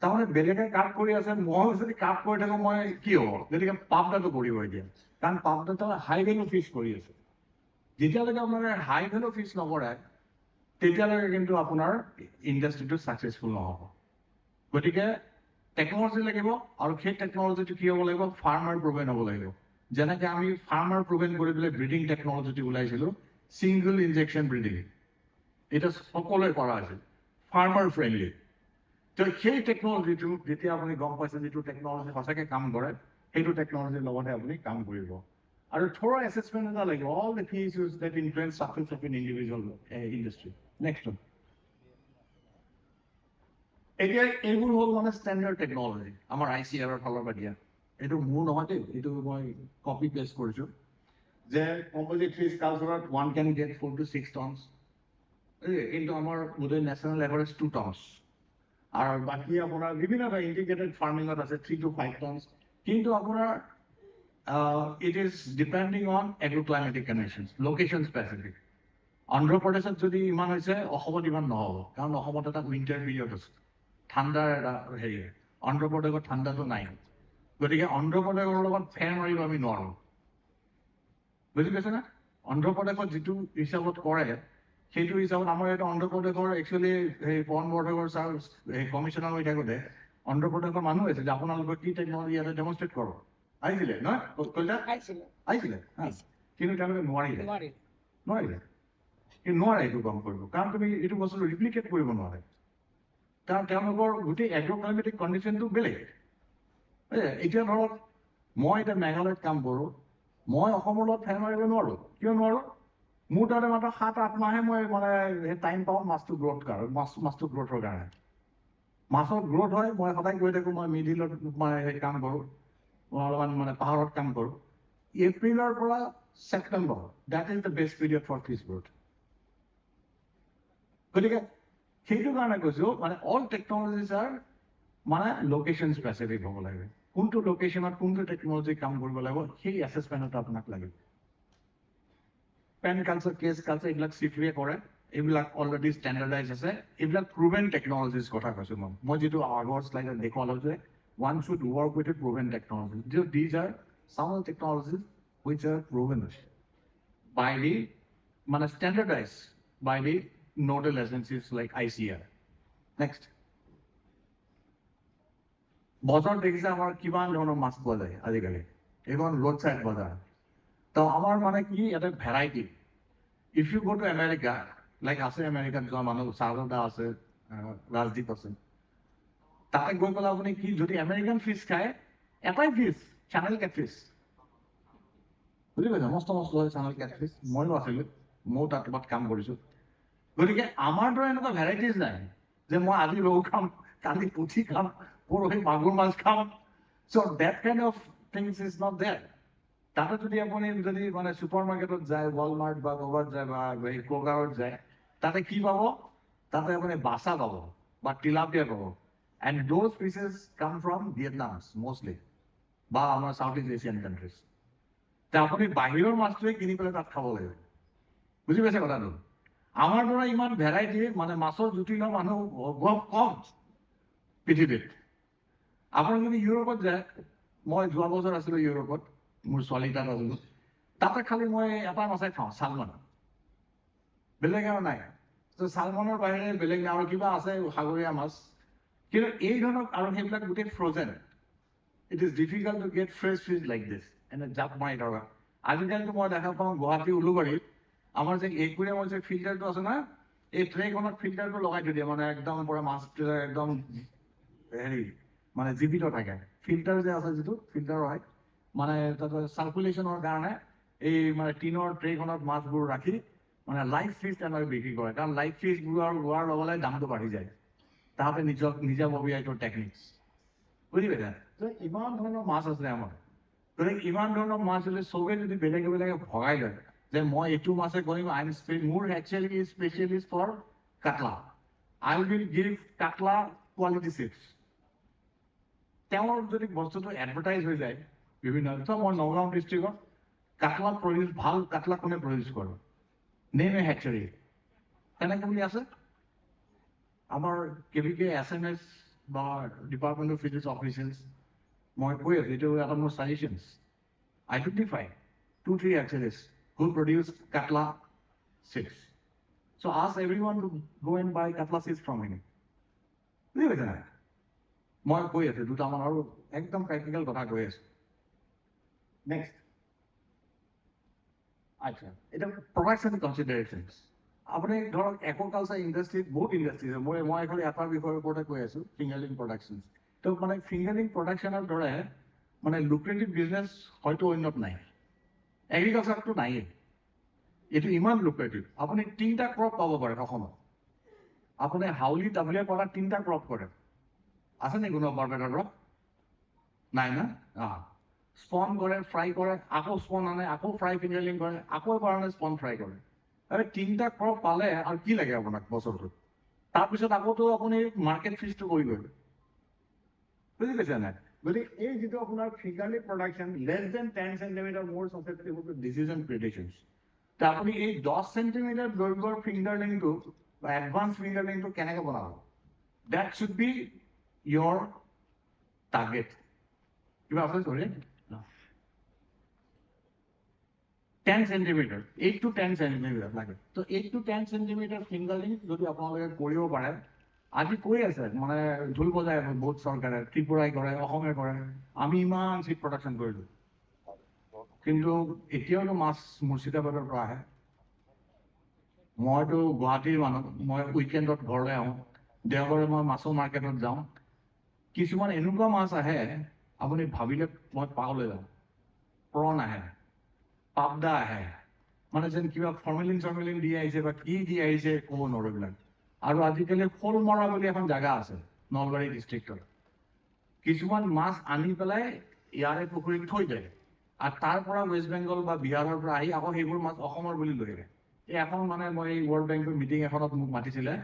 তাৰমানে বেলেগে কাপ কৰি আছে, মই যদি কাপ কৰি থাকোঁ মই কি হ'ব? গতিকে পাউডাৰটো কৰিব এতিয়া, কাৰণ পাউডাৰটো হাই ভেলু ফিছ কৰি আছে। যেতিয়ালৈকে আপোনালোকে হাই ভেলু ফিছ নকৰে তেতিয়ালৈকে কিন্তু আপোনাৰ ইণ্ডাষ্ট্ৰিটো ছাকচেছফুল নহ'ব গতিকে টেকন'লজি লাগিব আৰু সেই টেকন'লজিটো কি হ'ব লাগিব ফাৰ্মাৰ প্ৰুভেন হ'ব লাগিব যেনেকৈ আমি ফাৰ্মাৰ প্ৰুভেন কৰি পেলাই ব্ৰিডিং টেকন'লজিটো ওলাইছিলোঁ ছিংগল ইনজেকশ্যন ব্ৰিডিং এটা সকলোৱে কৰা আছিল ফাৰ্মাৰ ফ্ৰেণ্ডলি তো সেই টেকন'লজিটো যেতিয়া আপুনি গম পাইছে যিটো টেকন'লজি সঁচাকৈ কাম কৰে সেইটো টেকন'লজিৰ লগতে আপুনি কাম কৰিব আৰু থৰ এছেছমেণ্ট এটা লাগিব all the key issues that influence success of in individual industry next এতিয়া এইবোৰ হ'ল মানে ষ্টেণ্ডাৰ্ড টেকন'লজি আমাৰ ICAR ফালৰ পৰা দিয়া এইটো মোৰ নহয় দেই এইটো মই কপি পেষ্ট কৰিছোঁ যে composite fish কালচাৰত 1 can get 4 to 6 tons কিন্তু আমাৰ গোটেই নেশ্যনেল এভাৰেজ 2 tons আৰু বাকী আপোনাৰ বিভিন্ন ইণ্টিগ্ৰেটেড ফাৰ্মিঙত আছে 3 to 5 tons কিন্তু আপোনাৰ it is depending on agroclimatic conditions location specific অন্ধ্ৰপ্ৰদেশত যদি ইমান হৈছে অসমত ইমান নহ'ব কাৰণ অসমত এটা উইণ্টাৰ পিৰিয়ড আছে ঠাণ্ডাৰ এটা হেৰি অন্ধ্ৰপ্ৰদেশত ঠাণ্ডাটো নাই গতিকে অন্ধ্ৰপ্ৰদেশৰ লগত ফেৰ মাৰিব আমি নোৱাৰোঁ বুজি পাইছেনে অন্ধ্ৰপ্ৰদেশত যিটো হিচাপত কৰে সেইটো হিচাপত আমাৰ ইয়াতে অন্ধ্ৰপ্ৰদেশৰ একচুৱেলি সেই বন বৰ্ডৰ ছাৰ কমিশ্যনাৰ হৈ থাকোঁতে অন্ধ্ৰপ্ৰদেশৰ মানুহ আছে যে আপোনালোকৰ কি টেকন'লজি ইয়াতে ডেমনষ্ট্ৰেট কৰক আহিছিলে নহয় আহিছিলে কিন্তু তেওঁলোকে নোৱাৰিলে কিন্তু নোৱাৰে এইটো কাম কৰিব কাৰণ তুমি এইটো বস্তুটো ৰিপ্লিকেট কৰিব নোৱাৰে কাৰণ তেওঁলোকৰ গোটেই এগ্ৰ'ক্লাইমেটিক কণ্ডিশ্যনটো বেলেগ এতিয়া ধৰক মই এতিয়া মেঘালয়ত কাম কৰোঁ মই অসমৰ লগত ফেৰ মাৰিব নোৱাৰোঁ কিয় নোৱাৰোঁ মোৰ তাতে মাত্ৰ 7-8 মাহে মই মানে টাইম পাওঁ মাছটো গ্ৰ'থ মাছটো গ্ৰ'থৰ কাৰণে মাছৰ গ্ৰ'থ হয় মই সদায় গৈ থাকোঁ মই মিডিলত মই কাম কৰোঁ মই অলপমান মানে পাহাৰত কাম কৰোঁ এপ্ৰিলৰ পৰা September that is the best period for fish growth গতিকে সেইটো কাৰণে কৈছোঁ মানে অল টেকন'লজিজ আৰ মানে লোকেশ্যন স্পেচিফিক হ'ব লাগে কোনটো লোকেশ্যনত কোনটো টেকন'লজি কাম কৰিব লাগিব সেই এছেছমেণ্টত আপোনাক লাগিব পেন কালচাৰ কেছ কালচাৰ এইবিলাক চিফিয়ে কৰে এইবিলাক অলৰেডি ষ্টেণ্ডাৰ্ডাইজ আছে এইবিলাক প্ৰুভেন টেকন'লজিজ কথা কৈছোঁ মই যিটো আগৰ শ্লাইডত দেখুৱালোঁ যে one should work with a proven technology. These are some of the technologies which are proven by the standardized by the nodal agencies like ICAR. Next. বজাৰ দেখিছে আমাৰ কিমান ধৰণৰ মাছ পোৱা যায় আজিকালি এইখন ৰোড ছাইড বজাৰ তো আমাৰ মানে কি এটা ভেৰাইটি ইফ ইউ গ' টু আমেৰিকা লাইক আছে আমেৰিকাত যোৱা মানুহ চাৰদা আছে ৰাজদ্বীপ আছে তাতে গৈ পেলাই আপুনি কি যদি আমেৰিকান ফিছ খায় এটাই ফিছ চেনেল কেটফিছ বুজি পাইছে মস্ত মস্ত হয় চেনেল কেটফিছ ময়ো আছিলোঁ ময়ো তাত ক'ৰবাত কাম কৰিছোঁ গতিকে আমাৰ দৰে এনেকুৱা ভেৰাইটিজ নাই যে মই আজি ৰৌ খাম কালি পুঠি খাম পৰহি মাগুৰ মাছ খাম so' that kind of things is not that তাতে যদি আপুনি যদি মানে ছুপাৰ মাৰ্কেটত যায় ৱালমাৰ্ট বা ক'ৰবাত যায় বা ক্ৰ'গাৰত যায় তাতে কি পাব তাতে আপুনি বাচা পাব বা টিলাপিয়া পাব এণ্ড দ'জ ফিচেছ কাম ফ্ৰম ভিয়েটনাম মষ্টলি বা আমাৰ চাউথ ইষ্ট এছিয়ান কাণ্ট্ৰিজ তে আপুনি বাহিৰৰ মাছটোৱে কিনি পেলাই তাত খাব লাগিব বুজি পাইছে কথাটো আমাৰ পৰা ইমান ভেৰাইটি মানে মাছৰ জুতি লোৱা মানুহ বৰ কম পৃথিৱীত আপুনি যদি ইউৰোপত যায় মই যোৱা বছৰ আছিলোঁ ইউৰোপত মোৰ ছোৱালী তাত আছিলোঁ তাতে খালি মই এটা মাছেই খাওঁ চালমন বেলেগ আৰু নাই ত' চালমনৰ বাহিৰে বেলেগ নাই আৰু কিবা আছে সাগৰীয়া মাছ কিন্তু এই ধৰণৰ আৰু সেইবিলাক গোটেই frozen it is difficult to get fresh fish like this এনে জাপ মাৰি থকা আজিকালিতো মই দেখা পাওঁ গুৱাহাটী উলুবাৰীত আমাৰ যে একুৰিয়ামৰ যে ফিল্টাৰটো আছে না এই ট্ৰেখনত ফিল্টাৰটো লগাই থৈ দিয়ে মানে একদম পৰা মাছ একদম হেৰি মানে জীৱিত থাকে ফিল্টাৰ যে আছে যিটো ফিল্টাৰ হয় মানে তাতে চাৰ্কুলেশ্যনৰ কাৰণে এই মানে টিনৰ ট্ৰেখনত মাছবোৰ ৰাখি মানে লাইভ ফিছ তেনেকৈ বিক্ৰী কৰে কাৰণ লাইভ ফিছবোৰ হোৱাৰ লগে লগে দামটো বাঢ়ি যায় তাহাঁতে নিজাববীয়া এইটো টেকনিক্স বুজি পাইছা ইমান ধৰণৰ মাছ আছে আমাৰ গতিকে ইমান ধৰণৰ মাছ যদি চবেই যদি বেলেগে বেলেগে ভগাই লয় যে মই এইটো মাছে কৰিম মোৰ actually specialist for catla I will give catla quality chips তেওঁৰ যদি বস্তুটো এডভাৰটাইজ হৈ যায় বিভিন্ন মই নগাঁও ডিষ্ট্ৰিক্টত কাটলা প্ৰডিউচ ভাল কাটলা কোনে প্ৰডিউচ কৰে নেম এ হেচাৰী তেনেকৈ বুলি আছে আমাৰ KVK SMS বা ডিপাৰ্টমেণ্ট অফ ফিচাৰিজ অফিচিয়েলছ মই কৈ আছোঁ এইটো এটা মোৰ ছাজেশ্যনছ identify 2-3 হেচাৰিজ who produce Katla seeds. So ask everyone to go and buy Katla seeds from him. বুজি পাইছে নাই? মই কৈ আছো দুটামান আৰু একদম প্ৰেক্টিকেল কথা কৈ আছো। নেক্সট, আচ্ছা, এটা প্ৰডাকশ্যন কনচিডাৰেশ্যনছ। আপুনি ধৰক এগ্ৰিকালচাৰ ইণ্ডাষ্ট্ৰীত বহুত ইণ্ডাষ্ট্ৰী আছে। মই খালি এটাৰ বিষয়ৰ ওপৰতে কৈ আছো, ফিংগাৰিং প্ৰডাকশ্যনছ। তো মানে ফিংগাৰিং প্ৰডাকশ্যনৰ দৰে মানে লুক্ৰেটিভ বিজনেছ হয়তো অন্যত নাই। এগ্ৰিকালচাৰটো নায়েই, এইটো ইমান লুক্ৰেটিভ। আপুনি 3টা ক্ৰপ পাব পাৰে অসমত। আপুনি হাউলি দাবলিয়ে পৰা 3টা ক্ৰপ কৰে, আছে নেকি কোনো বাৰবেটাৰ ক্ৰপ? নাই না? স্পন কৰে, ফ্ৰাই কৰে, আকৌ স্পন আনে, আকৌ ফ্ৰাই ফিংগাৰিং কৰে, আকৌ এবাৰ আনে স্পন ফ্ৰাই কৰে। আৰে 3টা ক্ৰপ পালে আৰু কি লাগে আপোনাক বছৰটোত? তাৰপিছত আকৌতো আপুনি মাৰ্কেট ফিজটো কৰিবই। বুজি পাইছে নাই? গতিকে এই যিটো আপোনাৰ fingering production less than 10 centimetre মোৰ ছাসেপ্টেবল টু ডিজিজ এণ্ড প্ৰিডেশ্যনছ। তে আপুনি এই 10 চেণ্টিমিটাৰ দৈৰ্ঘ্যৰ ফিংগাৰিংটো বা এডভান্স ফিংগাৰিংটো কেনেকৈ বনাব? That should be your target. কিবা আছে ধৰি? 10 centimeter, 8 to 10 centimeter লাগে। তো 8 to 10 centimeter ফিংগাৰিং যদি আপোনালোকে কৰিব পাৰে, আজি কৰি আছে মানে ঢোল বজাই আছে বহুত চৰকাৰে, ত্ৰিপুৰাই কৰে, অসমে কৰে। আমি ইমান চিড প্ৰডাকশ্যন কৰিলোঁ, কিন্তু এতিয়াওতো মাছ মুৰ্ছিদাবাদৰ পৰা আহে। মইতো গুৱাহাটীৰ মানুহ, মই উইকেণ্ডত ঘৰলৈ আহোঁ, দেওবাৰে মই মাছৰ মাৰ্কেটত যাওঁ। কিছুমান এনেকুৱা মাছ আহে আপুনি ভাবিলে মই পাগল হৈ যাওঁ। প্ৰন আহে, পাবদা আহে, মানে যেন কিবা ফৰ্মেলিন দি আহিছে বা কি দি আহিছে ক'ব নোৱাৰো এইবিলাক। আৰু আজিকালি শ'লমৰা বুলি এখন জেগা আছে নলবাৰী ডিষ্ট্ৰিক্টত। কিছুমান মাছ আনি পেলাই ইয়াৰে পুখুৰীত থৈ যায়, আৰু তাৰ পৰা ৱেষ্ট বেংগল বা বিহাৰৰ পৰা আহি আকৌ সেইবোৰ মাছ অসমৰ বুলি লৈ আহে। এই এখন মানে মই ৱৰ্ল্ড বেংকৰ মিটিং এখনত মোক মাতিছিলে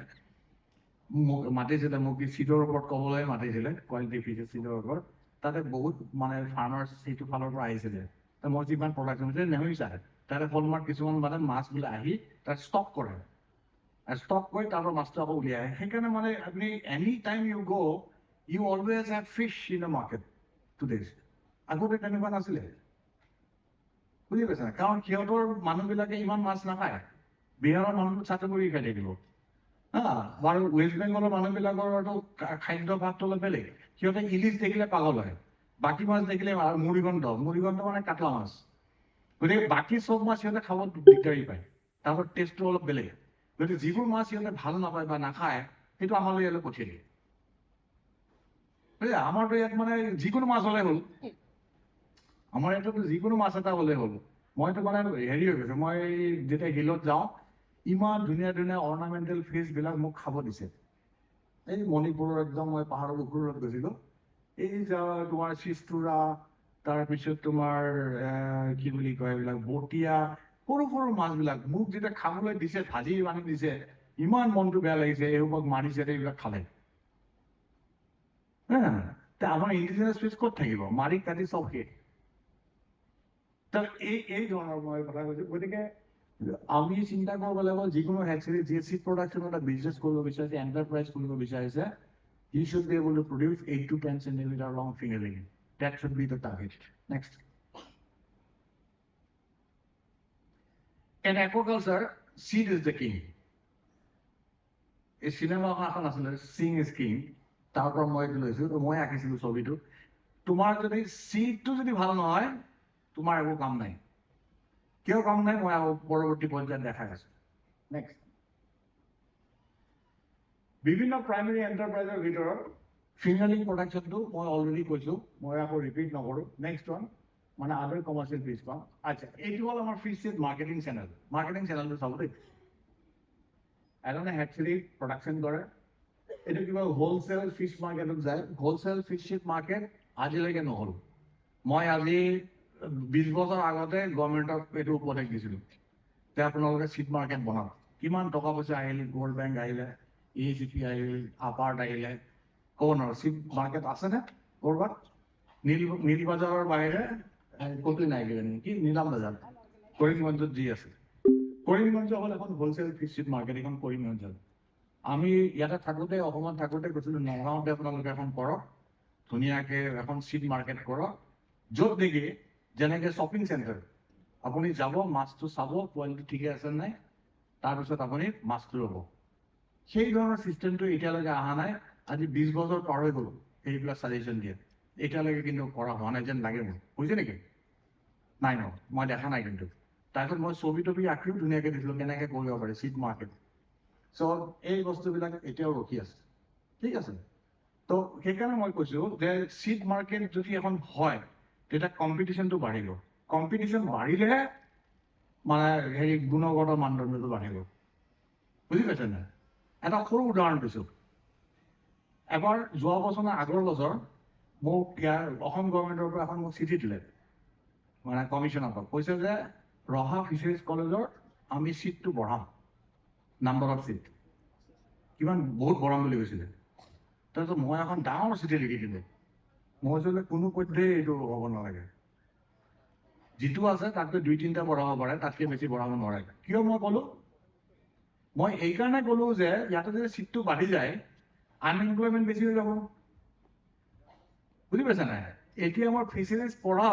মোক চিডৰ ওপৰত ক'বলৈ মাতিছিলে, কোৱালিটি ফিছৰ চিডৰ ওপৰত। তাতে বহুত মানে ফাৰ্মাৰ্ছ সেইটো ফালৰ পৰা আহিছিলে। মই যিমান প্ৰডাকশ্যন হৈছে নেহৰিছা, তাতে হলমাৰ্ক কিছুমান মানে মাছ বোলে আহি তাত ষ্টক কৰে, ষ্টক কৰি তাৰ পৰা মাছটো আকৌ উলিয়াই আহে। সেইকাৰণে মানে আপুনি any time you go' you always have fish in the market today. আগতে তেনেকুৱা নাছিলে, বুজি পাইছে? কাৰণ সিহঁতৰ মানুহবিলাকে ইমান মাছ নাখায়। বিহাৰৰ মানুহটো চাটুগুৰি খাই থাকিব, বাৰু ৱেষ্ট বেংগলৰ মানুহবিলাকৰতো খাদ্যভাসটো অলপ বেলেগ। সিহঁতে ইলিচ দেখিলে পাগল হয়, বাকী মাছ দেখিলে মুড়িগণ্ড মানে কাটলা মাছ। গতিকে বাকী চব মাছ সিহঁতে খাব দিগদাৰি পায়, তাৰপৰা টেষ্টটো অলপ বেলেগ। গতিকে যিবোৰ মাছ সিহঁতে ভাল নাপায় বা নাখায় সেইটো আমালৈ ইয়ালৈ পঠিয়াই দিয়ে। বুজিছে? আমাৰতো ইয়াত মানে যিকোনো মাছ হ'লে হ'ল, আমাৰ ইয়াততো যিকোনো মাছ এটা হ'লে হ'ল। মইতো মানে হেৰি হৈ গৈছে, মই যেতিয়া হিলত যাওঁ ইমান ধুনীয়া ধুনীয়া অৰ্নামেণ্টেল ফিছবিলাক মোক খাব দিছে। এই মণিপুৰৰ একদম মই পাহাৰৰ ওপৰত গৈছিলোঁ, এই তোমাৰ চিষ্টুৰা, তাৰপিছত তোমাৰ কি বুলি কয় এইবিলাক বটিয়া, সৰু সৰু মাছবিলাক মোক যেতিয়া খাবলৈ দিছে, ভাজি আনি দিছে, ইমান মনটো বেয়া লাগিছে। এইসোপাক মাৰিছে, এইবিলাক খালে। আমাৰ ইণ্ডিজিনাছ ফিছ ক'ত থাকিব? মাৰি কাটি চব শেষ। এই ধৰণৰ মই কথা কৈছোঁ। গতিকে আমি চিন্তা কৰিব লাগিব, যিকোনো হেচেৰী যি চিড প্ৰডাকশ্যন এটা বিজনেছ কৰিব বিচাৰিছে, এণ্টাৰপ্ৰাইজ কৰিব বিচাৰিছে, he should be able to produce 8 to 10 centimeter long fingering. That should be the target. Next. In aquaculture, seed is the king. এই চিনেমা এখন আছিলে সিং ইজ কিং, তাৰ পৰা মই এইটো লৈছোঁ, মই আঁকিছিলোঁ ছবিটো। তোমাৰ যদি চিডটো যদি ভাল নহয়, তোমাৰ একো কাম নাই। কিয় কাম নাই মই পৰৱৰ্তী পৰ্যায়ত দেখাই আছো। নেক্সট, বিভিন্ন প্ৰাইমেৰী এণ্টাৰপ্ৰাইজৰ ভিতৰত ফিংগাৰিং প্ৰডাকশ্যনটো মই অলৰেডি কৈছোঁ, মই আকৌ ৰিপিট নকৰোঁ। নেক্সট ওৱান মানে আদাৰ কমাৰ্চিয়েল ফিছ পাম। আচ্ছা, এইটো হ'ল আমাৰ fish seed marketing channel. Marketing চেনেলটো চাব দেই। এজনে হেচেৰী প্ৰডাকশ্যন কৰে, এইটো কিবা হ'লচেল ফিছ মাৰ্কেটত যায়। হ'লচেল ফিছ চিড মাৰ্কেট আজিলৈকে নহ'ল। মই আজি 20 বছৰ আগতে গভৰ্ণমেণ্টক এইটো উপদেশ দিছিলোঁ যে আপোনালোকে চিড মাৰ্কেট বনাওক। কিমান টকা পইচা আহিল, ৱৰ্ল্ড বেংক আহিলে, ECP আহিল, আপাৰ্ট আহিলে, ক'ব নোৱাৰোঁ। চিড মাৰ্কেট আছেনে ক'ৰবাত? নীল বজাৰৰ বাহিৰে ক'তো নাই কিজানি, কি নীলাম বজাৰ কৰিমগঞ্জত যি আছে। কৰিমগঞ্জ হ'ল এখন হ'লচেল ফিছ চিড মাৰ্কেট, এখন কৰিমগঞ্জত। আমি ইয়াতে থাকোঁতে, অসমত থাকোঁতে কৈছিলোঁ নগাঁৱতে আপোনালোকে এখন কৰক, ধুনীয়াকৈ এখন চিড মাৰ্কেট কৰক, য'ত নেকি যেনেকৈ শ্বপিং চেণ্টাৰ আপুনি যাব মাছটো চাব কোৱালিটি ঠিকে আছে নাই তাৰপিছত আপুনি মাছটো ল'ব সেই ধৰণৰ চিষ্টেমটো এতিয়ালৈকে অহা নাই আজি 20 বছৰ পাৰ হৈ গ'ল সেইবিলাক ছাজেশ্যন দিয়ে এতিয়ালৈকে কিন্তু কৰা হোৱা নাই যেন লাগে মোৰ বুজিছে নেকি নাই ন মই দেখা নাই কিন্তু তাৰপিছত মই ছবি তবি আঁকিও ধুনীয়াকৈ দিছিলোঁ কেনেকৈ কৰিব পাৰি চিট মাৰ্কেট চ' এই বস্তুবিলাক এতিয়াও ৰখি আছে ঠিক আছে তো সেইকাৰণে মই কৈছোঁ যে চিট মাৰ্কেট যদি এখন হয় তেতিয়া কম্পিটিশ্যনটো বাঢ়িব কম্পিটিশ্যন বাঢ়িলেহে মানে হেৰি গুণগত মানদণ্ডটো বাঢ়িব বুজি পাইছে নাই এটা সৰু উদাহৰণ দিছোঁ এবাৰ যোৱা বছৰ নে আগৰ বছৰ মোক ইয়াৰ অসম গভৰ্ণমেণ্টৰ পৰা এখন মোক চিঠি দিলে মানে কমিশ্যনৰ পৰা কৈছে যে ৰহা ফিচাৰিজ কলেজৰ আমি চিটটো বঢ়াম নাম্বাৰ অফ চিট কিমান বহুত বঢ়াম বুলি কৈছিলে তাৰপিছত মই এখন ডাঙৰ চিঠি লিখি দিলে মই কৈছিলোঁ কোনো পধ্যেই এইটো হ'ব নালাগে যিটো আছে তাতকৈ 2-3টা বঢ়াব পাৰে তাতকৈ বেছি বঢ়াব নোৱাৰে কিয় মই ক'লোঁ মই এইকাৰণে ক'লোঁ যে ইয়াতে যদি চিটটো বাঢ়ি যায় আনএমপ্লয়মেণ্ট বেছি হৈ যাব বুজি পাইছে নাই এতিয়া আমাৰ ফিচাৰিজ পঢ়া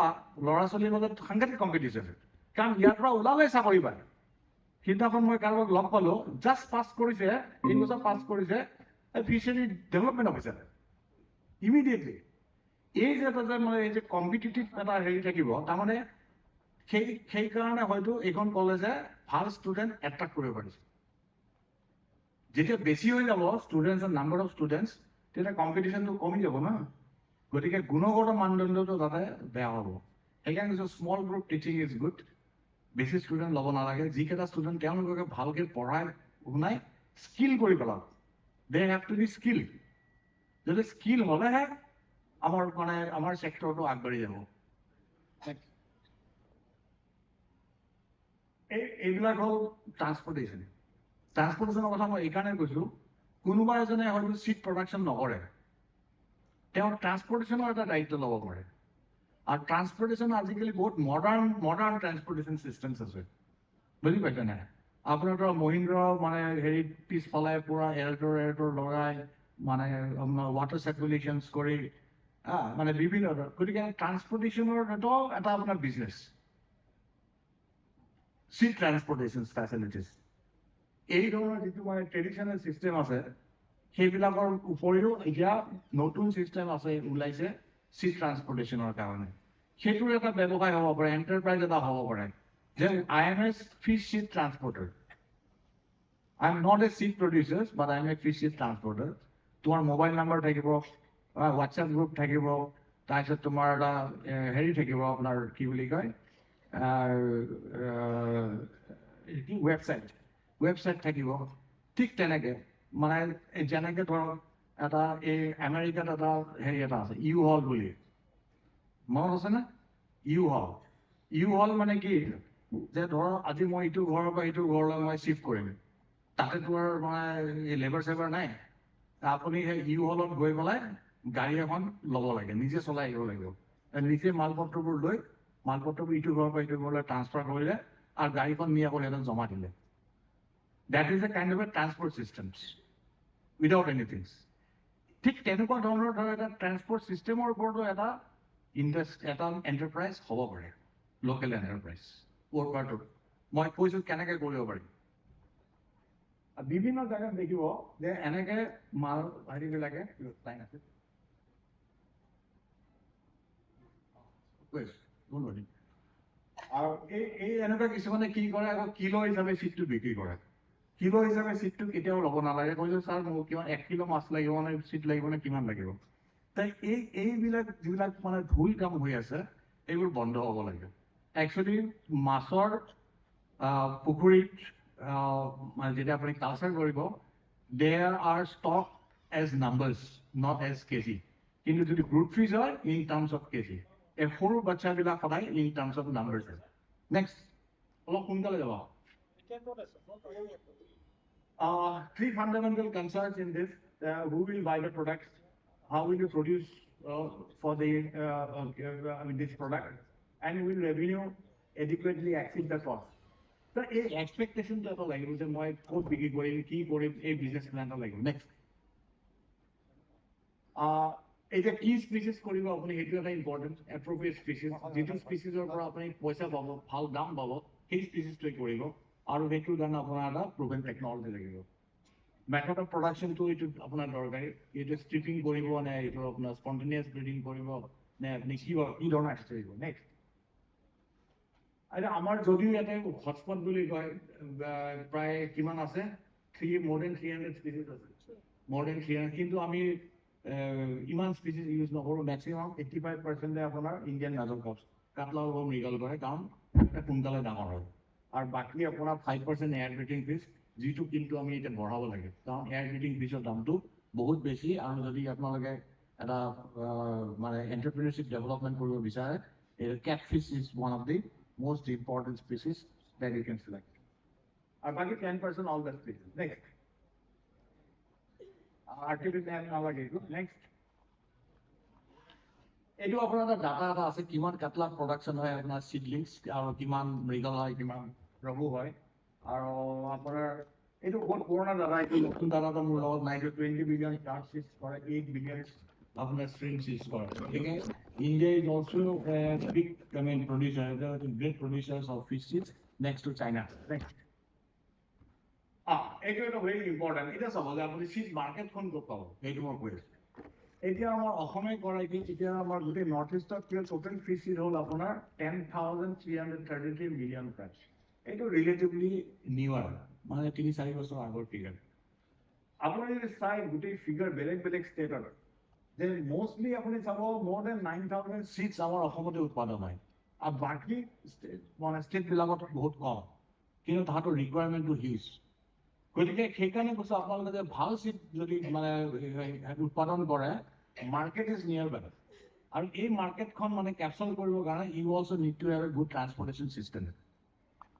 ল'ৰা ছোৱালীৰ মাজত সাংঘাতিক কম্পিটিশ্যন কাৰণ ইয়াৰ পৰা ওলালে চাকৰি পায় সিদিনাখন মই কাৰোবাক লগ পালোঁ জাষ্ট পাছ কৰিছে এই বছৰ পাছ কৰিছে ফিচাৰী ডেভেলপমেণ্ট অফিচাৰ ইমিডিয়েটলি এই যে এটা যে মানে এই যে কম্পিটিটিভ এটা হেৰি থাকিব তাৰমানে সেইকাৰণে হয়তো এইখন কলেজে ভাল ষ্টুডেণ্ট এট্ৰেক্ট কৰিব পাৰিছে যেতিয়া বেছি হৈ যাব ষ্টুডেণ্টছৰ নাম্বাৰ অফ ষ্টুডেণ্টছ তেতিয়া কম্পিটিশ্যনটো কমি যাব না গতিকে গুণগত মানদণ্ডটো তাতে বেয়া হ'ব সেইকাৰণে কৈছোঁ small group teaching is good বেছি ষ্টুডেণ্ট ল'ব নালাগে যিকেইটা ষ্টুডেণ্ট তেওঁলোকে ভালকৈ পঢ়াই শুনাই স্কিল কৰি পেলাওক they have to be skill যদি স্কিল হ'লেহে আমাৰ ছেক্টৰটো আগবাঢ়ি যাব এইবিলাক হ'ল ট্ৰান্সপৰ্টেশ্যনৰ কথা মই এইকাৰণে কৈছোঁ কোনোবা এজনে হয়তো চিট প্ৰডাকশ্যন নকৰে তেওঁ ট্ৰান্সপৰ্টেশ্যনৰ এটা দায়িত্ব ল'ব পাৰে আৰু ট্ৰান্সপৰ্টেশ্যন আজিকালি বহুত মডাৰ্ণ ট্ৰান্সপৰ্টেশ্যন চিষ্টেমছ আছে বুজি পাইছে নাই আপোনাৰ ধৰক মহিন্দ্ৰ মানে হেৰিত পিছফালে পূৰা এয়াৰটৰ লগাই মানে ৱাটাৰ চাৰ্কুলেশ্যনছ কৰি মানে বিভিন্ন গতিকে ট্ৰান্সপৰ্টেশ্যনৰ এটা আপোনাৰ বিজনেছ চিট ট্ৰান্সপৰ্টেশ্যন ফেচিলিটিছ এই ধৰণৰ যিটো মানে ট্ৰেডিশ্যনেল চিষ্টেম আছে সেইবিলাকৰ উপৰিও এতিয়া নতুন চিষ্টেম আছে ওলাইছে চিট ট্ৰান্সপৰ্টেশ্যনৰ কাৰণে সেইটোৰ এটা ব্যৱসায় হ'ব পাৰে এণ্টাৰপ্ৰাইজ এটা হ'ব পাৰে যে I am a fish seed transporter I am not a seed producer but I am a fish seed transporter তোমাৰ মোবাইল নাম্বাৰ থাকিব হোৱাটছএপ গ্ৰুপ থাকিব তাৰপিছত তোমাৰ এটা হেৰি থাকিব আপোনাৰ কি বুলি কয় ৱেবছাইট থাকিব ঠিক তেনেকৈ মানে যেনেকৈ ধৰক এটা এই আমেৰিকাত এটা হেৰি এটা আছে ইউ হল বুলি মনত আছেনে ইউ হল মানে কি যে ধৰক আজি মই ইটো ঘৰৰ পৰা ইটো ঘৰলৈ মই শ্বিফ্ট কৰিম তাতে তোমাৰ মানে লেবাৰ চেবাৰ নাই আপুনি সেই ইউ হলত গৈ পেলাই গাড়ী এখন ল'ব লাগে নিজে চলাই আহিব লাগিব নিজে মালপত্ৰবোৰ লৈ মালপত্ৰবোৰ ইটো ঘৰৰ পৰা ইটো ঘৰলৈ ট্ৰান্সফাৰ কৰিলে আৰু গাড়ীখন নি আকৌ সিহঁতক জমা দিলে that is a kind of a transport systems without anythings ঠিক তেনেকুৱা ধৰণৰ ধৰ এটা ট্ৰান্সপৰ্ট চিষ্টেমৰ ওপৰতো এটা এণ্টাৰপ্ৰাইজ হ'ব পাৰে লোকেল এণ্টাৰপ্ৰাইজ ৱৰ্কাৰটোত মই কৈছোঁ কেনেকৈ কৰিব পাৰিম বিভিন্ন জেগাত দেখিব যে এনেকৈ মাল হেৰিবিলাকে লাইন আছে আৰু এই এনেকুৱা কিছুমানে কি কৰে আকৌ কিলো হিচাপে চিটটো বিক্ৰী কৰে কিলো হিচাপে চিটটো কেতিয়াও ল'ব নালাগে কৈছোঁ ছাৰ মোক কিমান 1 কিলো মাছ লাগিব নে চিট লাগিব নে কিমান লাগিব তাই এইবিলাক যিবিলাক মানে ভুল কাম হৈ আছে এইবোৰ বন্ধ হ'ব লাগে একচুৱেলি মাছৰ পুখুৰীত মানে যেতিয়া আপুনি কালচাৰ কৰিব there are stock as numbers not as KG কিন্তু যদি গ্ৰুপ ফিজ হয় ইন টাৰ্মছ অফ কেজি এই সৰু বাচ্চাবিলাক সদায় ইন টাৰ্মছ অফ নাম্বাৰ্ছ আছে নেক্সট অলপ সোনকালে যাব three fundamental concerns in this who will buy the products how will you produce for the this product and will revenue adequately exceed the cost so এই এক্সপেক্টেশ্যনটো এটা লাগিব যে মই ক'ত বিক্ৰী কৰিম কি কৰিম এই বিজনেছ প্লেন এটা লাগিব নেক্সট এতিয়া কি স্পিচিছ কৰিব আপুনি সেইটো এটা ইম্পৰ্টেণ্ট এপ্ৰপ্ৰিয়েট স্পিচিছ যিটো স্পিচিছৰ পৰা আপুনি পইচা পাব ভাল দাম পাব সেই স্পিচিছটোৱে কৰিব আৰু সেইটোৰ কাৰণে আপোনাৰ এটা প্ৰুভেন টেকনলজি লাগিব মেথড অফ প্ৰডাকশ্যনটো এইটো আপোনাৰ দৰকাৰী এইটো ষ্ট্ৰিপিং কৰিব নে এইটো আপোনাৰ স্পণ্টেনিয়াছ ব্ৰিডিং কৰিব নে আপুনি কি ধৰণৰ এক্সেছ কৰিব নেক্সট এতিয়া আমাৰ যদিও ইয়াতে হটস্পট বুলি কয় প্ৰায় কিমান আছে more than 300 স্পিচিছ আছে more than 300 কিন্তু আমি ইমান স্পিচিছ ইউজ নকৰোঁ মেক্সিমাম 85% আপোনাৰ ইণ্ডিয়ান নাজল কাটলা ৰৌ মৃগল কৰে কাৰণ সোনকালে ডাঙৰ হয় আৰু বাকী আপোনাৰ 5% এয়াৰ ব্ৰিডিং ফিছ যিটো কিন্তু আমি এতিয়া বঢ়াব লাগে কাৰণ এয়াৰ ব্ৰিডিং ফিছৰ দামটো বহুত বেছি আৰু যদি আপোনালোকে এটা মানে এণ্টাৰপ্ৰিনাৰশ্বিপ ডেভেলপমেণ্ট কৰিব বিচাৰে catfish is one of the most important species that you can select. And back 10% all the species. Next. Artificial next. এইটো আপোনাৰ এটা ডাটা এটা আছে কিমান কাটলা প্ৰডাকশ্যন হয় আপোনাৰ সিডলিংছ আৰু কিমান মৃগল হয় কিমান ৰঘু হয় আৰু আপোনাৰ এইটো বহুত পুৰণা ডাটা এইটো নতুন ডাটাটো মোৰ লগত নাই 20 বিলিয়ন চাৰ্জ চিজ কৰে 8 বিলিয়ন আপোনাৰ স্ট্ৰিং চিজ কৰে গতিকে India is also big producer great producers of fish seeds next to China. Next. এইটো এটা ভেৰি ইম্পৰ্টেণ্ট এতিয়া চাব যে আপুনি চিড মাৰ্কেটখন ক'ত পাব সেইটো মই কৈ আছোঁ এতিয়া আমাৰ অসমে কৰাই কি এতিয়া আমাৰ গোটেই নৰ্থ ইষ্টত টোটেল ফিছ চিড হ'ল আপোনাৰ 10,333 মিলিয়ন প্ৰাইচ এইটো ৰিলেটিভলি নিউৱাৰ মানে 3-4 বছৰ আগৰ ফিগাৰ আপুনি যদি চাই গোটেই ফিগাৰ বেলেগ বেলেগ ষ্টেটৰ যে মষ্টলি আপুনি চাব more than 9,000 চিডছ আমাৰ অসমতে উৎপাদন হয় আৰু বাকী মানে ষ্টেটবিলাকত বহুত কম কিন্তু তাহাঁতৰ ৰিকুৱাৰমেণ্টটো হিউজ গতিকে সেইকাৰণে কৈছোঁ আপোনালোকে যে ভাল চিড যদি মানে উৎপাদন কৰে মাৰ্কেট ইজ নিয়াৰ বাই আৰু এই মাৰ্কেটখন মানে কেপচাৰ কৰিবৰ কাৰণে you also' need to have a good transportation system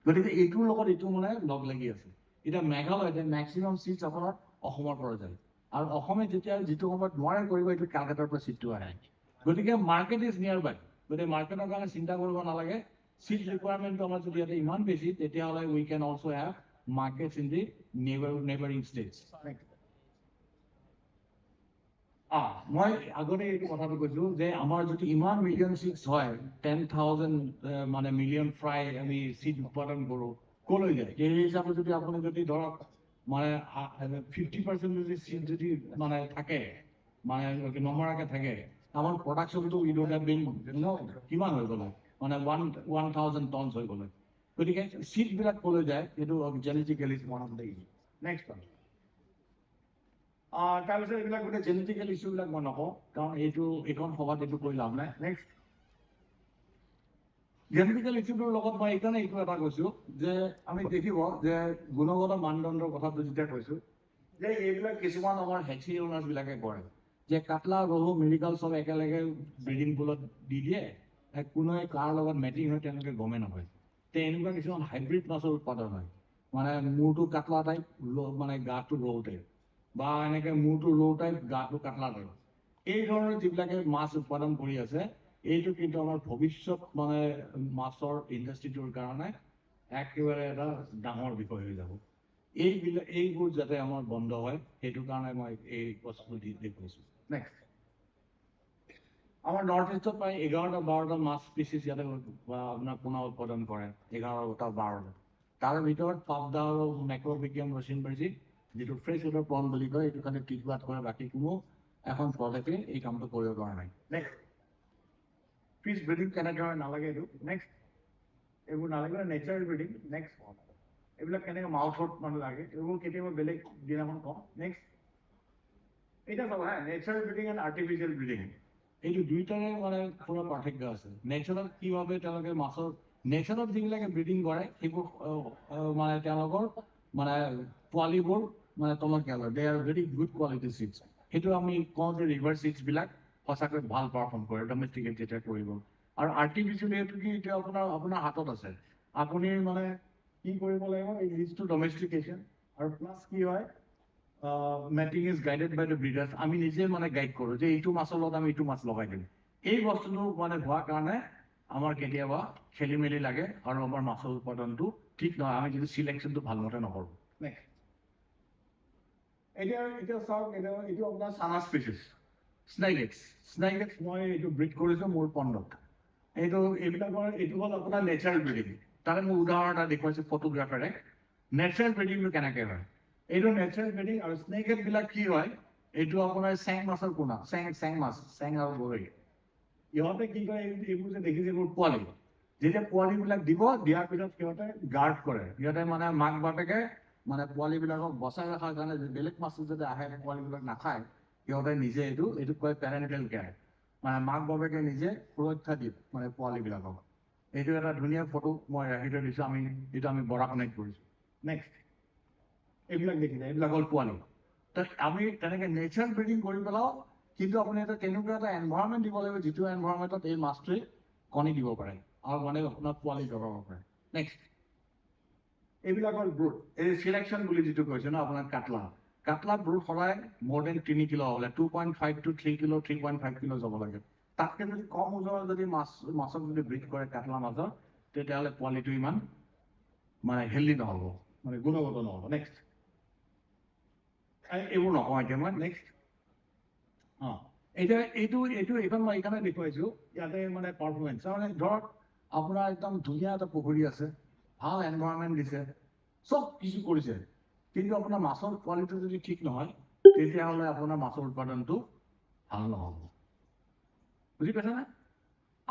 গতিকে এইটোৰ লগত এইটো মানে লগ লাগি আছে এতিয়া মেঘালয়তে মেক্সিমাম চিডছ আপোনাৰ অসমৰ পৰা যায় আৰু অসমে যেতিয়া যিটো সময়ত নোৱাৰে কৰিব এইটো কালকাতাৰ পৰা চিডটো আহে গতিকে মাৰ্কেট ইজ নিয়াৰ বাই গতিকে মাৰ্কেটৰ কাৰণে চিন্তা কৰিব নালাগে চিড ৰিকুৱাৰমেণ্টটো আমাৰ যদি ইয়াতে ইমান বেছি তেতিয়াহ'লে we can also' have markets in the neighbouring states মই আগতে এইটো কথাটো কৈছোঁ যে আমাৰ যদি ইমান মিলিয়ন চিডছ হয় 10,000 মানে মিলিয়ন ফ্ৰাই আমি চিড উৎপাদন কৰোঁ ক'লৈ যায় সেই হিচাপে যদি আপুনি যদি ধৰক মানে 50% যদি চিড যদি মানে থাকে মানে নমৰাকৈ থাকে আমাৰ প্ৰডাকশ্যনটো কিমান হৈ গ'ল মানে 1,000 টনছ হৈ গ'ল গতিকে চিডবিলাক ক'লৈ যায় সেইটো জেনেটিকেলি নেক্সট তাৰপিছত এইবিলাক গোটেই জেনেটিকেল ইছ্যুবিলাক মই নকওঁ কাৰণ এইখন সভাত এইটো কৈ লাভ নাই নেক্সট জেনেটিকেল ইছ্যুটোৰ লগত মই এইকাৰণে এইটো এটা কৈছোঁ যে আমি দেখিব যে গুণগত মানদণ্ডৰ কথাটো যেতিয়া কৈছোঁ যে এইবিলাক কিছুমান আমাৰ হেচি অ'নাৰ্ছবিলাকে কৰে যে কাটলা ৰহু মিৰিকাল চব একেলগে ব্ৰিডিং পুলত দি দিয়ে কোনোৱে কাৰ লগত মেটিং হয় তেওঁলোকে গমেই নাপায় তে এনেকুৱা কিছুমান হাইব্ৰিড মাছৰ উৎপাদন হয় মানে মূৰটো কাটলা টাইপ মানে গাটো ৰৌ টাইপ বা এনেকৈ মূৰটো ৰৌ টাইপ গাটো কাটলা টাইপ এই ধৰণৰ যিবিলাকে মাছ উৎপাদন কৰি আছে এইটো কিন্তু আমাৰ ভৱিষ্যত মানে মাছৰ ইণ্ডাষ্ট্ৰিটোৰ কাৰণে একেবাৰে এটা ডাঙৰ বিষয় হৈ যাব এইবোৰ যাতে আমাৰ বন্ধ হয় সেইটো কাৰণে মই এই বস্তুটো দেখুৱাইছোঁ নেক্সট আমাৰ নৰ্থ ইষ্টত প্ৰায় 11-12টা মাছ স্পিচিছ ইয়াতে আপোনাৰ পোনা উৎপাদন কৰে 11-12টা তাৰ ভিতৰত পাবদা আৰু মেক্ৰ'বিকিয়াম ৰচিনবাৰ্জি যিটো ফ্ৰেছ ৱাটাৰ প্ৰন বুলি কয় এইটো কাৰণে ট্ৰিটমেণ্ট কৰে বাকী কোনো এখন প্ৰজেক্টে এই কামটো কৰিব পৰা নাই নেক্সট ফিছ ব্ৰিডিং কেনেদৰে নালাগে এইটো নেক্সট এইবোৰ নালাগে নেচাৰেল ব্ৰিডিং নেক্সট এইবিলাক কেনেকৈ মাউথত মানে লাগে এইবোৰ কেতিয়াবা বেলেগ দিনাখন কওঁ নেক্সট এতিয়া চাব হা natural breeding and artificial breeding এইটো দুইটাৰে মানে পুৰা পাৰ্থক্য আছে নেচাৰেল কিভাৱে তেওঁলোকে মাছৰ নেচাৰত যিবিলাকে ব্ৰিডিং কৰে সেইবোৰ মানে তেওঁলোকৰ মানে পোৱালিবোৰ মানে তলকীয়া লয় they are very good quality seeds সেইটো আমি কওঁ যে ৰিভাৰ চিডছবিলাক সঁচাকৈ ভাল পাৰফৰ্ম কৰে ডমেষ্টিকেট যেতিয়া কৰিব আৰু আৰ্টিফিচিয়েল এইটো কি এতিয়া আপোনাৰ হাতত আছে আপুনি মানে কি কৰিব লাগিব এই লিজ টু ডমেষ্টিকেশ্যন আৰু প্লাছ কি হয় মেটিং ইজ গাইডেড বাই দ্য ব্ৰিডাৰ্ছ আমি নিজে মানে গাইড কৰোঁ যে এইটো মাছৰ লগত আমি এইটো মাছ লগাই দিম এই বস্তুটো মানে হোৱাৰ কাৰণে আমাৰ কেতিয়াবা খেলি মেলি লাগে আৰু আমাৰ মাছৰ উৎপাদনটো ঠিক নহয় আমি যদি চিলেকশ্যনটো ভালমতে নকৰোঁ নেক্সট এতিয়া চাওক এইটো আপোনাৰ চানা স্পিচিছ স্নেক মই এইটো ব্ৰিড কৰিছোঁ মোৰ পণ্ডত। এইটো হ'ল আপোনাৰ নেচাৰেল ব্ৰিডিং। তাৰে মোৰ উদাহৰণ এটা দেখুৱাইছোঁ ফটোগ্ৰাফাৰে। নেচাৰেল ব্ৰিডিংটো কেনেকৈ হয়, এইটো নেচাৰেল ব্ৰিডিং। আৰু স্নেকবিলাক কি হয়, এইটো আপোনাৰ চেং মাছৰ পোনা, চেং মাছ, চেং আৰু গৰৈ। ইহঁতে কি কৰে, এইবোৰ যে দেখিছে এইবোৰ পোৱালি, যেতিয়া পোৱালিবিলাক দিয়াৰ পিছত সিহঁতে গাৰ্ড কৰে। সিহঁতে মানে মাক বাপেকে মানে পোৱালিবিলাকক বচাই ৰখাৰ কাৰণে বেলেগ মাছ যাতে আহে পোৱালিবিলাক নাখায়, সিহঁতে নিজে এইটোক কয় পেৰেণ্টেল কেয়াৰ। মানে মাক বাপেকে নিজে সুৰক্ষা দিয়ে মানে পোৱালিবিলাকক। এইটো এটা ধুনীয়া ফটো মই ৰাখি থৈ দিছোঁ, এইটো আমি বৰা কানেক্ট কৰিছোঁ। নেক্সট, এইবিলাক দেখিছে, এইবিলাক হ'ল পোৱালি। তো আমি তেনেকৈ নেচাৰেল ব্ৰিডিং কৰি পেলাওঁ, কিন্তু আপুনি এটা তেনেকুৱা এটা এনভাইৰনমেণ্ট দিব লাগিব যিটো এনভাইৰনমেণ্টত এই মাছটোৱে কণী দিব পাৰে আৰু মানে আপোনাৰ পোৱালি জগাব পাৰে। নেক্সট, এইবিলাক হ'ল ব্ৰুড। এই চিলেকশ্যন বুলি যিটো কৈছে ন আপোনাৰ কাটলা ব্ৰুড সদায় মোৰ দেন 3 কিলো হ'লে 2.5 to 3 কিলো, 3.5 কিলো যাব লাগে। তাতকৈ যদি কম ওজনৰ যদি মাছক যদি ব্ৰিড কৰে কাটলা মাছৰ, তেতিয়াহ'লে পোৱালিটো ইমান মানে হেল্ডি নহ'ব, মানে গুণগত নহ'ব। নেক্সট, এইবোৰ নকওঁ এতিয়া মই। নেক্সট, এতিয়া এইখন মই এইকাৰণে দেখুৱাইছোঁ, ইয়াতে মানে পাৰফৰ্মেঞ্চ মানে ধৰক আপোনাৰ একদম ধুনীয়া এটা পুখুৰী আছে, ভাল এনভাইৰনমেণ্ট দিছে, চব কিছু কৰিছে, কিন্তু আপোনাৰ মাছৰ কোৱালিটি যদি ঠিক নহয়, তেতিয়াহ'লে আপোনাৰ মাছৰ উৎপাদনটো ভাল নহ'ব। বুজি পাইছেনে?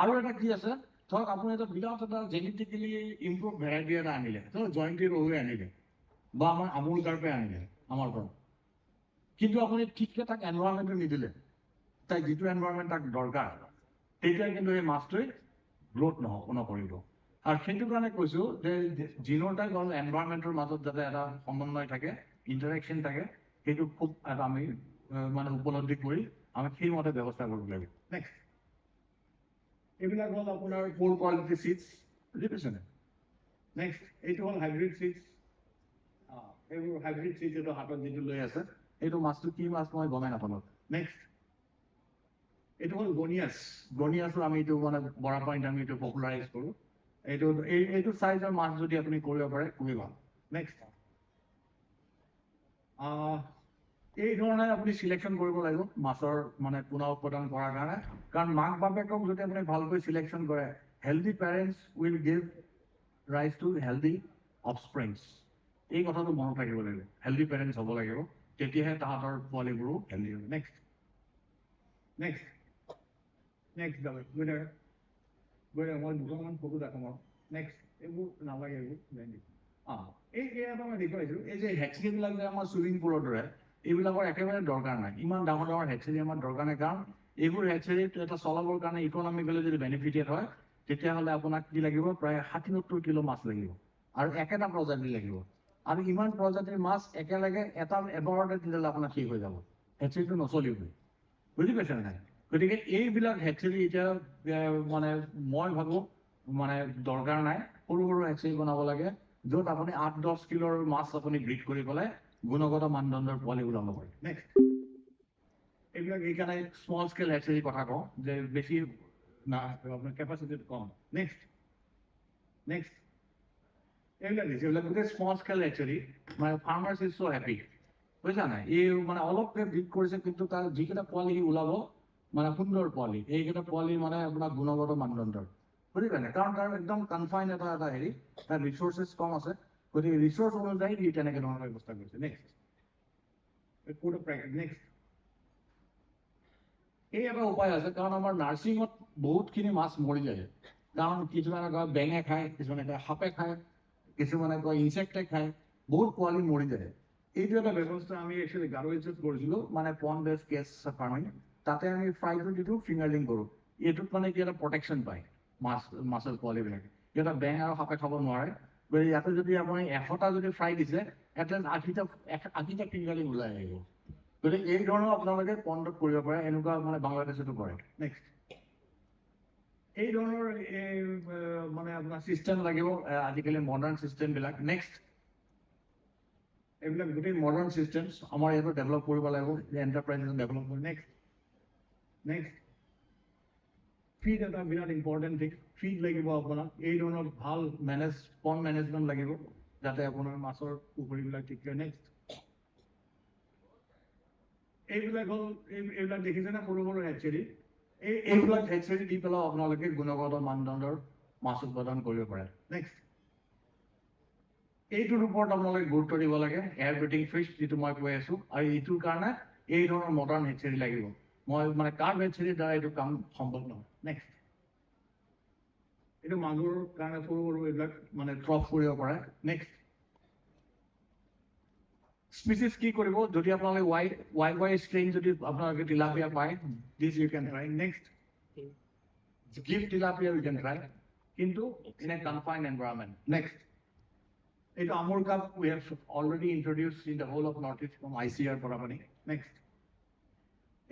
আৰু এটা কি আছে, ধৰক আপুনি এটা বিৰাট এটা জেনেটিকেলি ইম্প্ৰুভ ভেৰাইটি এটা আনিলে, ধৰক জয়ন্তী ৰহুৱে আনিলে বা আমাৰ আমুল কাৰ্পে আনিলে আমাৰ পৰা, কিন্তু আপুনি ঠিককৈ তাক এনভাইৰনমেণ্টটো নিদিলে, তাক যিটো এনভাইৰনমেণ্ট তাক দৰকাৰ, তেতিয়া কিন্তু এই মাছটোৱে গ্ৰোথ নকৰিব। আৰু সেইটো কাৰণে কৈছোঁ যে জিনোটাইপ আৰু এনভাইৰনমেণ্টৰ মাজত যাতে এটা সমন্বয় থাকে, ইণ্টাৰেকশ্যন থাকে, সেইটো খুব এটা আমি মানে উপলব্ধি কৰি আমি সেইমতে ব্যৱস্থা কৰিব লাগিব। নেক্সট, এইবিলাক হ'ল আপোনাৰ পোৰ কোৱালিটি চিডছ, বুজি পাইছেনে? নেক্সট, এইটো হ'ল হাইব্ৰিড চিডছ। এইবোৰ হাইব্ৰিড চিডছ, এইটো হাতত যিটো লৈ আছে, এইটো মাছটো কি মাছ মই গমেই নাপালোঁ। নেক্সট, এইটো হ'ল গনিয়াছো আমি এইটো মানে বৰা পানীত আমি এইটো পপুলাৰাইজ কৰোঁ। এইটো চাইজৰ মাছ যদি আপুনি কৰিব পাৰে খুবেই ভাল। নেক্সট, এই ধৰণে আপুনি চিলেকশ্যন কৰিব লাগিব মাছৰ মানে পোনা উৎপাদন কৰাৰ কাৰণে, কাৰণ মাক বাপেকক যদি আপুনি ভালকৈ চিলেকশ্যন কৰে, হেল্ডি পেৰেণ্টছ উইল গিভ ৰাইজ টু হেল্ডি অফস্প্ৰিংছ। এই কথাটো মনত ৰাখিব লাগিব, হেল্ডি পেৰেণ্টছ হ'ব লাগিব, তেতিয়াহে তাহাঁতৰ পোৱালিবোৰো হেল্ডি হ'ব। নেক্সট, মই দুজনমান ফটো দেখাম আৰু। নেক্সট, এইবোৰ নালাগে, এই এটা মই দেখুৱাইছোঁ, এই যে হেচৰিবিলাক যে আমাৰ চুইমিং পুলৰ দৰে, এইবিলাকৰ একেবাৰে দৰকাৰ নাই। ইমান ডাঙৰ ডাঙৰ হেচৰি আমাৰ দৰকাৰ নাই, কাৰণ এইবোৰ হেচৰিত এটা চলাবৰ কাৰণে ইকনমিকেলি যদি বেনিফিটেড হয়, তেতিয়াহ'লে আপোনাক কি লাগিব, প্ৰায় 60-70 কিলো মাছ লাগিব, আৰু একেটা প্ৰজাতি লাগিব। আৰু ইমান প্ৰজাতিৰ মাছ একেলগে এবাৰতে তেতিয়াহ'লে আপোনাৰ শেষ হৈ যাব, হেচৰিটো নচলিব। বুজি পাইছে নাই? গতিকে এইবিলাক হেচৰি এতিয়া মানে মই ভাবোঁ মানে দৰকাৰ নাই। সৰু সৰু হেচৰি বনাব লাগে, য'ত আপুনি 8-10 কিলোৰ মাছ আপুনি ব্ৰিড কৰি পেলাই গুণগত মানদণ্ডৰ পোৱালি ওলাব পাৰে। নেক্সট, এইবিলাক এইকাৰণে স্মল স্কেল হেচৰিৰ কথা কওঁ যে বেছি আপোনাৰ কেপাচিটিটো কম। নেক্সট, এইবিলাক দিছে, এইবিলাক গোটেই স্মল স্কেল হেচৰি, মানে ফাৰ্মাৰ্ছ ইজ চ' হেপী। বুজিছা নাই? এই মানে অলপকৈ ব্ৰিড কৰিছে, কিন্তু তাৰ যিকেইটা পোৱালি ওলাব মানে সুন্দৰ পোৱালি, এইকেইটা পোৱালি মানে আপোনাৰ গুণগত মানদণ্ডৰ। বুজি পায় নাই? কাৰণ তাৰ একদম কনফাইন এটা হেৰি, তাৰ ৰিচোৰ্চেছ কম আছে, গতিকে ৰিচোৰ্চ অনুযায়ী সি তেনেকৈ ধৰণৰ ব্যৱস্থা কৰিছে। নেক্সট, নেক্সট, এই এটা উপায় আছে, কাৰণ আমাৰ নাৰ্ছিঙত বহুতখিনি মাছ মৰি যায়, কাৰণ কিছুমানে কয় বেঙে খায়, কিছুমানে কয় সাপে খায়, কিছুমানে কয় ইনচেক্টে খায়, বহুত পোৱালি মৰি যায়। এইটো এটা ব্যৱস্থা আমি একচুৱেলি গাৰৱেজত কৰিছিলোঁ, মানে পন বেছ কেছ ফাৰ্মিং, তাতে আমি ফ্ৰাইটো দিওঁ, ফিংগাৰিং কৰোঁ। এইটোত মানে কি এটা প্ৰটেকশ্যন পায় মাছৰ পোৱালিবিলাকে, সিহঁতে বেং আৰু সাপে খাব নোৱাৰে। গতিকে ইয়াতে যদি আপুনি 100টা যদি ফ্ৰাই দিছে, এটলিষ্ট 80টা ফিংগাৰিং ওলাই আহিব। গতিকে এই ধৰণৰ আপোনালোকে পণ্ডত কৰিব পাৰে, এনেকুৱা মানে বাংলাদেশতো কৰে। নেক্সট, এই ধৰণৰ মানে আপোনাৰ ছিষ্টেম লাগিব, আজিকালি মডাৰ্ণ ছিষ্টেমবিলাক। নেক্সট, এইবিলাক গোটেই মডাৰ্ণ ছিষ্টেমছ আমাৰ ইয়াতো ডেভেলপ কৰিব লাগিব, এণ্টাৰপ্ৰাইজেছ ডেভেলপ কৰিব। নেক্সট, ফিড এটা বিৰাট ইম্পৰ্টেণ্ট থিং, ফিড লাগিব আপোনাক, এই ধৰণৰ ভাল পণ্ড মেনেজমেণ্ট লাগিব, যাতে আপোনাৰ মাছৰ পুখুৰীবিলাক ঠিক কৰে। নেক্সট, এইবিলাক হ'ল এইবিলাক দেখিছে না সৰু সৰু হেচেৰী এইবিলাক হেচেৰী দি পেলাই আপোনালোকে গুণগত মানদণ্ডৰ মাছ উৎপাদন কৰিব পাৰে নেক্সট এইটোৰ ওপৰত আপোনালোকে গুৰুত্ব দিব লাগে এয়াৰ ব্ৰিডিং ফিছ যিটো মই কৈ আছো আৰু এইটোৰ কাৰণে এই ধৰণৰ মডাৰ্ণ হেচেৰী লাগিব মই মানে কাৰ্ভ হেচেৰীৰ দ্বাৰা এইটো কাম সম্ভৱ নহয় নেক্সট এইটো মাগুৰ কাৰণে সৰু সৰু এইবিলাক মানে ট্ৰফ কৰিব পাৰে নেক্সট স্পিচিছ কি কৰিব যদি আপোনালোকে ৱাই ষ্ট্ৰেইন যদি আপোনালোকে টিলাপিয়া পায় this you can try next give tilapia you can try কিন্তু in a confined environment next এইটো Amur carp we have already introduce in the whole of North East from ICR পৰা আপুনি next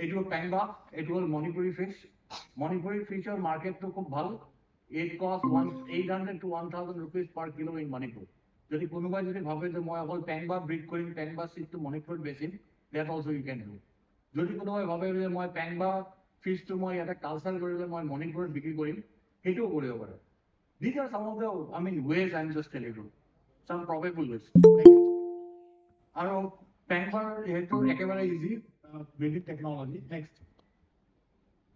এইটো পেংবা এইটো হ'ল Manipuri fish Manipuri ফিছৰ মাৰ্কেটটো খুব ভাল ইট কষ্ট 800 to 1000 rupees per kilo in Manipur যদি কোনোবাই যদি ভাবে যে মই অকল পেংবা ব্ৰিড কৰিম পেংবা চিডটো মণিপুৰত বেচিম that also you can do যদি কোনোবাই ভাবে যে মই পেংবা ফিছটো মই ইয়াতে কালচাৰ কৰিলে মই মণিপুৰত বিক্ৰী কৰিম সেইটোও কৰিব পাৰে these are some of the I mean ways I am just telling you some probable ways. আৰু পেংবাৰ সেইটো একেবাৰে ইজি বেডিক টেকনলজি নেক্সট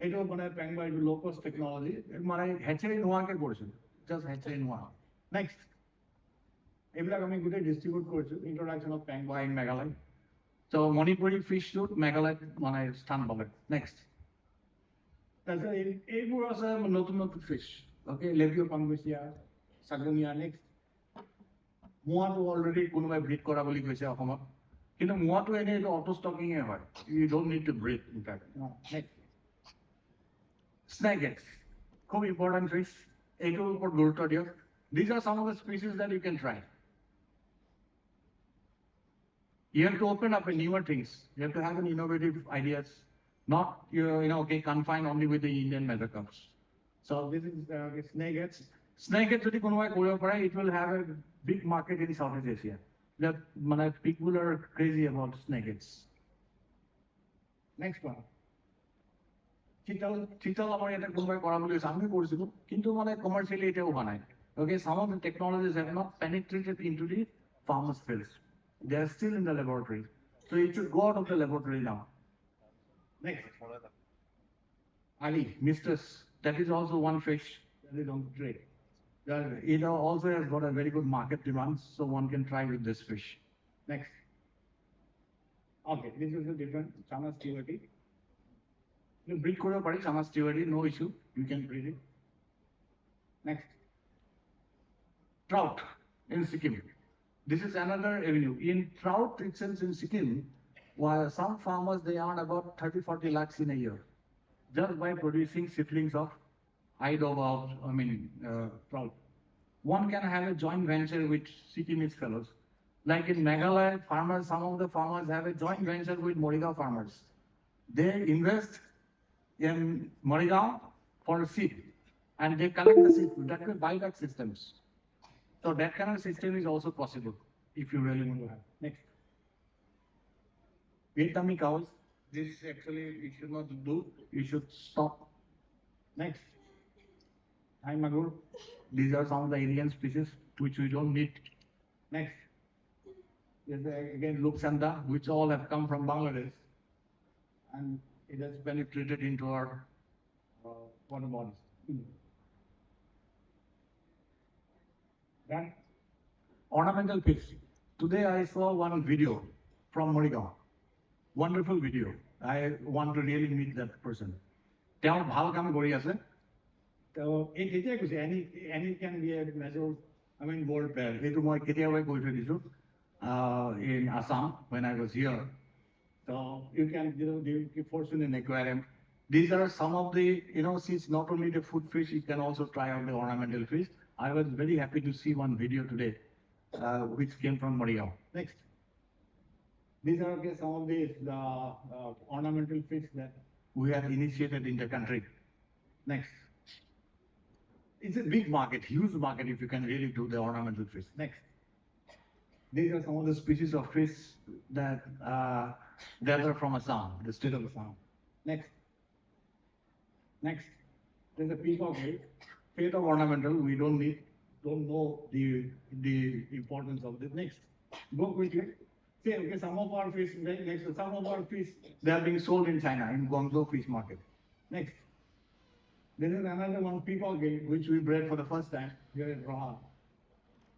এইটো মানে পেংবাৰ এইটো ল' কষ্ট টেকনলজি মানে হেচেৰী নোহোৱাকৈ কৰিছোঁ জাষ্ট হেচেৰী নোহোৱা নেক্সট এইবিলাক আমি গোটেই ডিষ্ট্ৰিবিউট কৰিছোঁ ইন্ট্ৰডাকশ্যন অফ পেংবা ইন মেঘালয় ত' মণিপুৰী ফিছটোত মেঘালয়ত মানে স্থান পালে নেক্সট তাৰপিছত এইবোৰ আছে নতুন নতুন ফিছ অ'কে লেভিঅ' পাংগুচিয়া চাগনিয়া নেক্সট মোৱাটো অলৰেডি কোনোবাই ব্ৰিড কৰা বুলি কৈছে অসমত কিন্তু মোৱাটো এনেই এইটো অটো ষ্টকিঙে হয় you don't need to breed in fact snake eggs খুব ইম্পৰ্টেণ্ট ফিছ এইটোৰ ওপৰত গুৰুত্ব দিয়ক these are some of the species that you can try you have to open up in newer things you have to have an innovative ideas not okay confined only with the Indian mesocarps so this is snake heads snake heads যদি কোনোবাই কৰিব পাৰে it will have a big market in Southeast Asia that মানে people are crazy about snake heads next one চিতল আমাৰ ইয়াতে কোনোবাই কৰা বুলি আমি কৰিছিলোঁ কিন্তু মানে কমাৰ্চিয়েলি এতিয়া হোৱা নাই okay some of the technologies have not penetrated into the farmers fields they are still in the laboratory so it should go out of the laboratory now next Ali mistress that is also one fish that is on the trade it also has got a very good market demand so one can try with this fish next okay this is a different chana stewardship you breed kora pare chana stewardship no issue you can breed it next trout in Sikkim this is another avenue in trout itself in Sikkim while some farmers they earn about 30-40 lakhs in a year just by producing seedlings of trout one can have a joint venture with Sikkimese fellows like in Meghalaya farmers some of the farmers have a joint venture with Morigao farmers they invest in Morigao for seed and they collect the seed that will buyback systems so that kind of system is also possible if you really want to have next Vietnamese cows this actually you should not do you should stop next Hi Magur these are some of the alien species which we don't need next is again Luxanda which all have come from Bangladesh and it has penetrated into our water bodies then ornamental fish today I saw one video from Morigao wonderful video I want to really meet that person তেওঁ ভাল কাম কৰি আছে So it is any can be a measure. I mean, world player. It was my in Assam when I was here. So you can the fortune in aquarium. These are some of the since not only the food fish, you can also try out the ornamental fish. I was very happy to see one video today, which came from Morigao. Next, these are some of the ornamental fish that we have initiated in the country. Next. It's a big market, huge market if you can really do the ornamental fish. Next. These are some of the species of fish that gather from Assam, the state of Assam. Next. Next. There's a peacock head. Fate of ornamental, we don't know the importance of this. Next. Go quickly. say, okay, some of our fish, next, some of our fish, they are being sold in China, in Guangzhou fish market. Next. This is another one, peacock egg, which we bred for the first time here in Raha.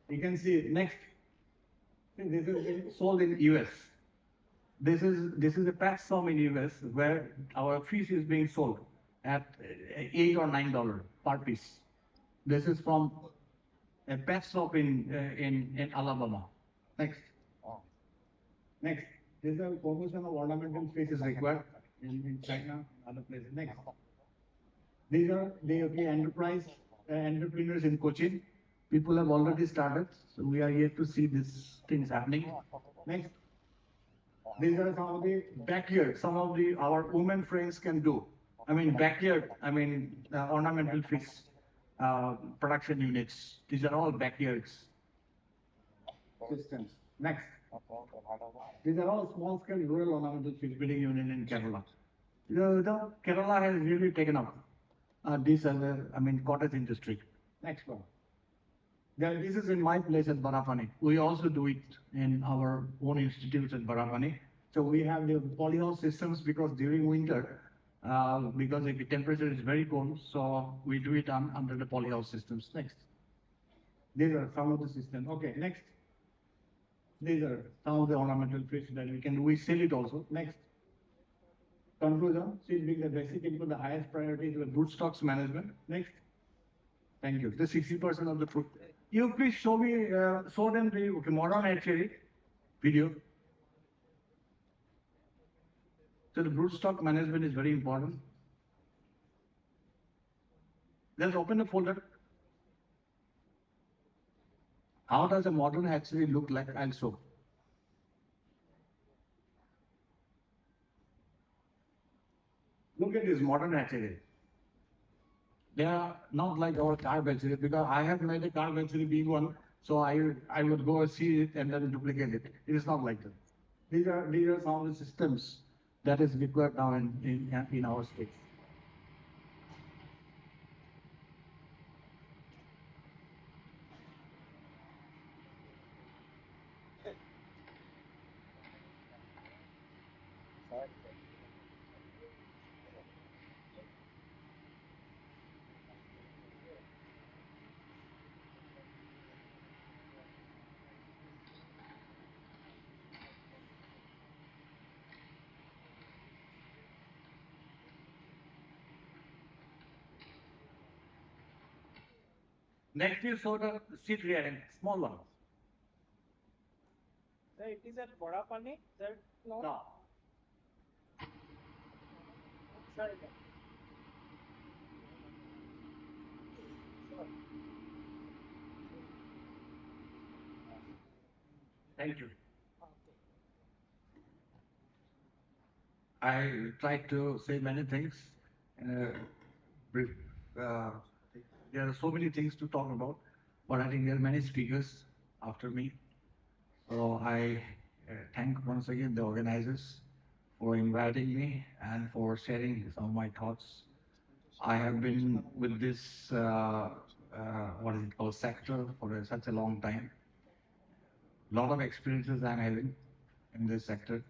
You can see it. Next. See, this is being sold in US. This is a pet shop in US where our fish is being sold at $8 or $9 per piece. This is from a pet shop in Alabama. Next. Next. This is a promotion of ornamental fish is required in China and other places. Next. These are the entrepreneurs in Cochin. People have already started, so we are here to see these things happening. Next. These are some of the backyard, some of the our women friends can do. I mean backyard, ornamental fish production units. These are all backyards systems. Next. These are all small scale rural ornamental fish breeding unit in Kerala. Kerala has really taken up this as a, cottage industry. Next one. This is in my place at Barapani. We also do it in our own institutes at Barapani. So we have the polyhouse systems because during winter, because the temperature is very cold, so we do it under the polyhouse systems. Next. These are some of the systems. Okay, next. These are some of the ornamental fish that we can do. We sell it also. Next. Conclusion, seed being the basic input, the highest priority is the brood stocks management. Next. Thank you. The 60% of the fruit. You please show me, show them the modern hatchery video. So the brood stock management is very important. Let's open the folder. How does a modern hatchery look like? I'll show. Look at this modern hatchery. They are not like our carb hatchery because I have made a carb hatchery big one, so I would go see it and then duplicate it. It is not like that. These are some of the systems that is required now in our space. Next you show the seed rearing, small one. Sir, it is at Borapani, sir? No. Sir, Thank you. I tried to say many things. Brief. There are so many things to talk about, but I think there are many speakers after me. So I thank once again the organizers for inviting me and for sharing some of my thoughts. I have been with this, what is it called, sector for such a long time. Lot of experiences I'm having in this sector.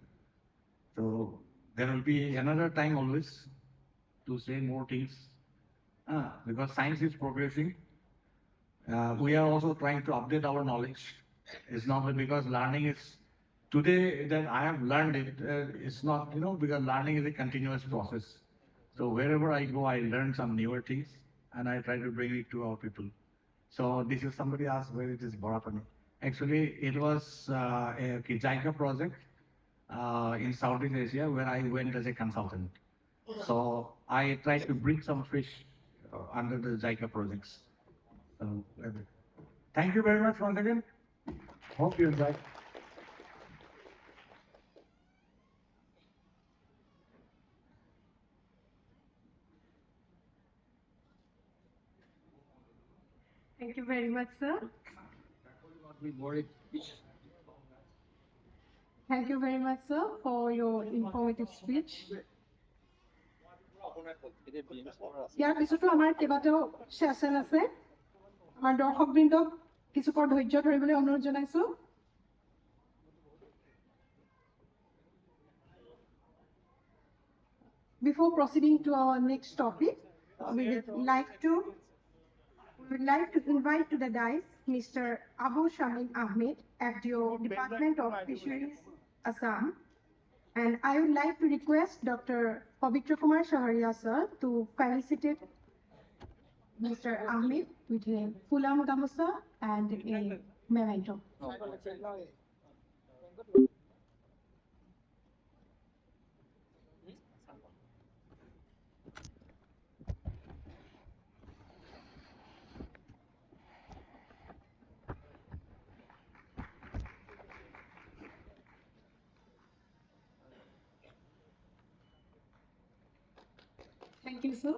So there will be another time always to say more things because science is progressing. We are also trying to update our knowledge. It's not that because learning is today that I have learned it. It's not, because learning is a continuous process. So wherever I go, I learn some newer things and I try to bring it to our people. So this is somebody asked where it is Borapani. Actually, it was a JICA project in Southeast Asia where I went as a consultant. So I tried to bring some fish under the JICA projects. Thank you very much once again. Hope you enjoy. Thank you very much, sir. Thank you very much, sir, for your informative speech. ইয়াৰ পিছতো আমাৰ কেইবাটাও session আছে আমাৰ দৰ্শকবৃন্দক কিছুপৰ ধৈৰ্য ধৰিবলৈ অনুৰোধ জনাইছো Before proceeding to our next topic, we would like to invite to the dais Mr. Abu Shamin Ahmed, FDO, Department of Fisheries, Assam. And I would like to request Dr. Pavitra Kumar Shaharia sir to felicitate Mr. Ahmed with a Fulam Gamusa and a memento. Thank you, sir.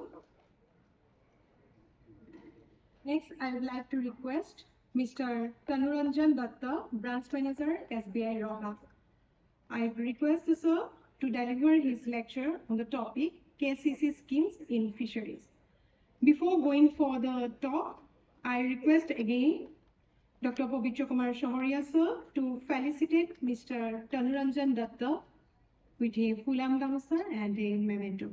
Next, I would like to request Mr. Tanuranjan Datta, Branch Manager, SBI Raha. I request the sir to deliver his lecture on the topic KCC schemes in fisheries. Before going for the talk, I request again Dr. Pavitra Kumar Shaharia sir to felicitate Mr. Tanuranjan Datta with a Fulam Gamusa and a memento.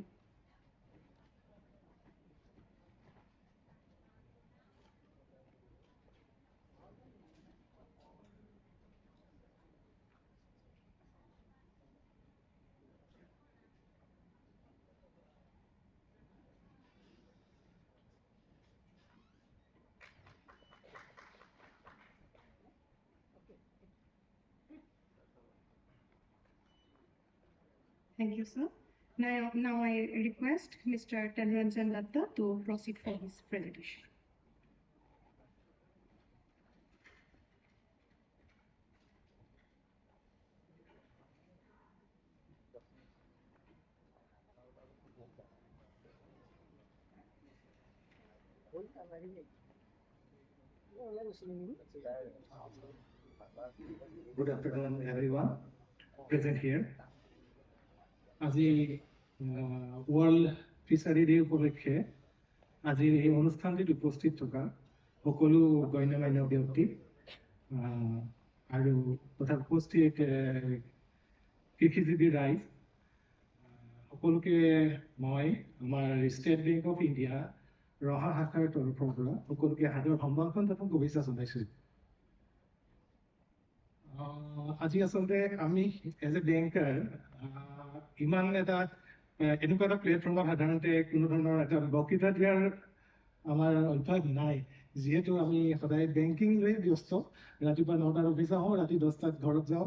Thank you, sir. Now I request Mr. Tanuranjan Datta to proceed for his presentation. Good afternoon, everyone present here. আজি world ফিচারি day উপলক্ষে আজিৰ এই অনুষ্ঠানটিত উপস্থিত থকা সকলো গণ্যমান্য ব্যক্তি আৰু তথা উপস্থিত কৃষিজীৱী ৰাইজ সকলোকে মই আমাৰ ষ্টেট বেংক অফ ইণ্ডিয়া ৰহা শাখাৰ তৰফৰ পৰা সকলোকে সাদৰ সম্ভাষণ তথা শুভেচ্ছা জনাইছোঁ। আজি আচলতে আমি এজ এ বেংকাৰ ইমান এটা এনেকুৱা এটা প্লেটফৰ্মত সাধাৰণতে কোনো ধৰণৰ এটা বক্তৃতা দিয়াৰ আমাৰ অভ্যাস নাই, যিহেতু আমি সদায় বেংকিং লৈ ব্যস্ত। ৰাতিপুৱা 9টাত অফিচ আহোঁ, ৰাতি 10টাত ঘৰত যাওঁ,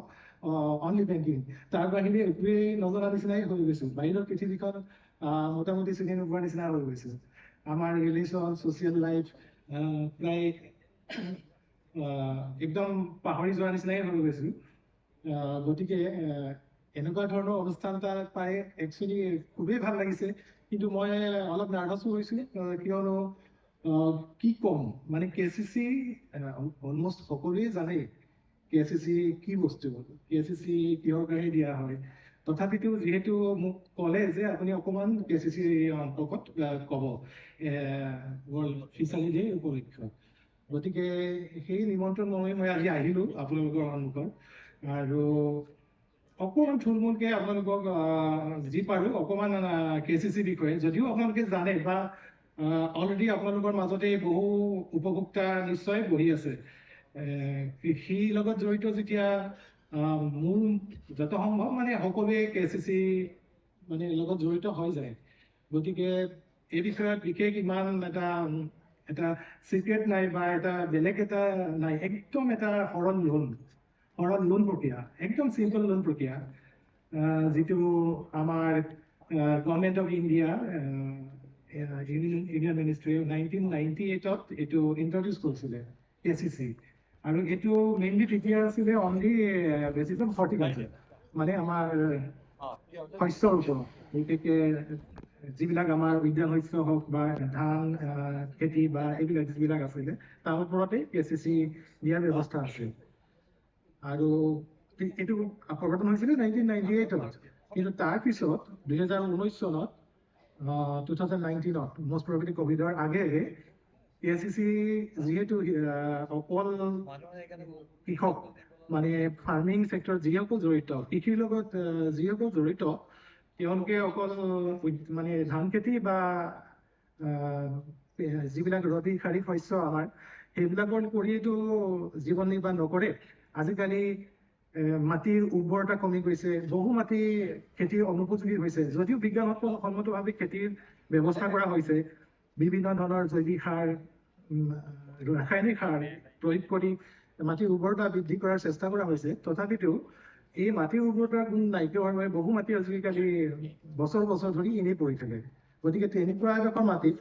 অনলি বেংকিং। তাৰ বাহিৰে একোৱেই নজনা নিচিনাই হৈ গৈছোঁ। বাহিৰৰ পৃথিৱীখন মোটামুটি চিনি নোপোৱাৰ নিচিনা হৈ গৈছে। আমাৰ ৰিলেশ্যন, ছ'চিয়েল লাইফ প্ৰায় একদম পাহৰি যোৱাৰ নিচিনাই হৈ গৈছোঁ। গতিকে এনেকুৱা ধৰণৰ অনুষ্ঠান এটা পাই একচুৱেলি খুবেই ভাল লাগিছে, কিন্তু মই অলপ নাৰ্ভাছো হৈছোঁ, কিয়নো কি ক'ম মানে KCC অলমষ্ট সকলোৱে জানে KCC কি বস্তু, KCC কিহৰ কাৰণে দিয়া হয়। তথাপিতো যিহেতু মোক ক'লে যে আপুনি অকণমান KCC অন্তৰ্গত ক'ব ৱৰ্ল্ড ফিচাৰি ডে উপলক্ষে, গতিকে সেই নিমন্ত্ৰণ মই আজি আহিলোঁ আপোনালোকৰ সন্মুখত আৰু অকণমান থুলমূলকৈ আপোনালোকক যি পাৰোঁ অকণমান KCC বিষয়ে, যদিও আপোনালোকে জানে বা অলৰেডি আপোনালোকৰ মাজতে বহু উপভোক্তা নিশ্চয় বহি আছে। কৃষিৰ লগত জড়িত যেতিয়া মোৰ যত সম্ভৱ মানে সকলোৱে KCC মানে লগত জড়িত হৈ যায়। গতিকে এই বিষয়ত বিশেষ ইমান এটা চিক্ৰেট নাই বা এটা বেলেগ এটা নাই, একদম এটা সৰল লোন প্ৰক্ৰিয়া, একদম চিম্পল লোন প্ৰক্ৰিয়া, যিটো আমাৰ government of India Indian ministry 1998ত এইটো ইণ্ট্ৰডিউচ কৰিছিলে KCC। আৰু এইটো মেইনলি তেতিয়া আছিলে অনলি বেচিছ অন হৰ্টিকালচাৰ, মানে আমাৰ শস্যৰ ওপৰত, বিশেষকৈ যিবিলাক আমাৰ উদ্যান শস্য হওক বা ধান খেতি বা এইবিলাক যিবিলাক আছিলে তাৰ ওপৰতে KCC দিয়াৰ ব্যৱস্থা আছিল। আৰু এইটো প্ৰৱৰ্তন হৈছিলে 1998ত, কিন্তু তাৰপিছত 2019 চনত 2019ত মষ্ট প্ৰবেবলি ক'ভিডৰ আগেয়ে KCC যিহেতু অকল কৃষক মানে ফাৰ্মিং ছেক্টৰ যিসকল জড়িত, কৃষিৰ লগত যিসকল জড়িত তেওঁলোকে অকল মানে ধান খেতি বা যিবিলাক ৰবি খাৰিফ শস্য আমাৰ সেইবিলাকৰ কৰিয়েতো জীৱন নিৰ্বাহ নকৰে। আজিকালি মাটিৰ উৰ্বৰতা কমি গৈছে, বহু মাটি খেতিৰ অনুপযোগী হৈছে। যদিও বিজ্ঞানসন্মতভাৱে খেতিৰ ব্যৱস্থা কৰা হৈছে, বিভিন্ন ধৰণৰ জৈৱিক সাৰ, ৰাসায়নিক সাৰ প্ৰয়োগ কৰি মাটিৰ উৰ্বৰতা বৃদ্ধি কৰাৰ চেষ্টা কৰা হৈছে, তথাপিতো এই মাটিৰ উৰ্বৰতাৰ গুণ নাইকিয়া হোৱাৰ বাবে বহু মাটি আজিকালি বছৰ বছৰ ধৰি এনেই পৰি থাকে। গতিকে তেনেকুৱা এডোখৰ মাটিত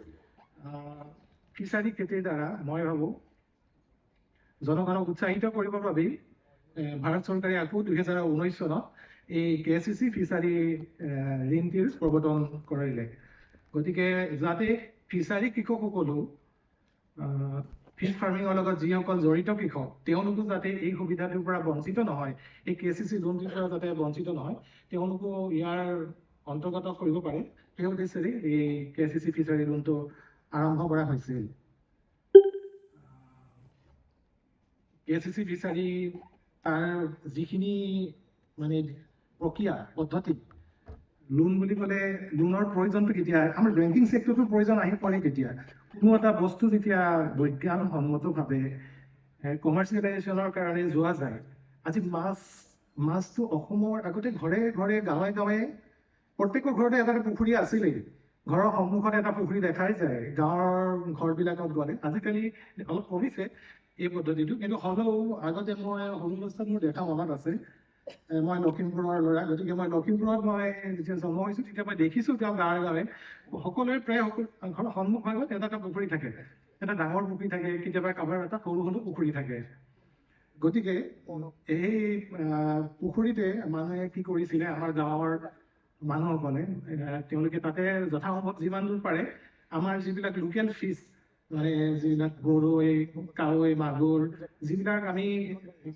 ফিচাৰী খেতিৰ দ্বাৰা মই ভাবোঁ জনগণক উৎসাহিত কৰিবৰ বাবেই ভাৰত চৰকাৰে আকৌ 2019 চনত এই KCC ফিচাৰী ঋণটিৰ প্ৰৱৰ্তন কৰিলে। গতিকে যাতে ফিচাৰী কৃষকসকলেও ফিছ ফাৰ্মিঙৰ লগত যিসকল জড়িত কৃষক তেওঁলোকো যাতে এই সুবিধাটোৰ পৰা বঞ্চিত নহয়, এই KCC লোনটোৰ পৰা যাতে বঞ্চিত নহয়, তেওঁলোকো ইয়াৰ অন্তৰ্গত কৰিব পাৰে, সেই উদ্দেশ্যেৰে এই KCC ফিচাৰী লোনটো আৰম্ভ কৰা হৈছিল। KCC ফিচাৰী তাৰ যিখিনি মানে প্ৰক্ৰিয়া পদ্ধতি, লোন বুলি ক'লে লোনৰ প্ৰয়োজনটো কেতিয়া, আমাৰ বেংকিং ছেক্টৰটোৰ প্ৰয়োজন আহি পৰে কেতিয়া, কোনো এটা বস্তু যেতিয়া বিজ্ঞানসন্মতভাৱে কমাৰ্চিয়েলাইজেশ্যনৰ কাৰণে যোৱা যায়। আজি মাছটো অসমৰ আগতে ঘৰে ঘৰে গাঁৱে গাঁৱে প্ৰত্যেকৰ ঘৰতে এটা পুখুৰী আছিলেই। ঘৰৰ সন্মুখত এটা পুখুৰী দেখাই যায় গাঁৱৰ ঘৰবিলাকত গ'লে। আজিকালি অলপ কমিছে এই পদ্ধতিটো, কিন্তু হ'লেও আগতে মই সৰু অৱস্থাত মোৰ দেখা মনত আছে। মই লখিমপুৰৰ ল'ৰা, গতিকে মই লখিমপুৰত মই যেতিয়া জন্ম হৈছোঁ তেতিয়া মই দেখিছোঁ তেওঁ গাঁৱে গাঁৱে সকলোৰে প্ৰায় ঘৰৰ সন্মুখ ভাগত এটা এটা পুখুৰী থাকে, এটা ডাঙৰ পুখুৰী থাকে, কেতিয়াবা কাৰোবাৰ এটা সৰু সৰু পুখুৰী থাকে। গতিকে এই পুখুৰীতে মানুহে কি কৰিছিলে, আমাৰ গাঁৱৰ মানুহসকলে তেওঁলোকে তাতে যথাসম্ভৱ যিমান দূৰ পাৰে আমাৰ যিবিলাক লোকেল ফিছ, মানে যিবিলাক গৰৈ, কাৱৈ, মাগুৰ, যিবিলাক আমি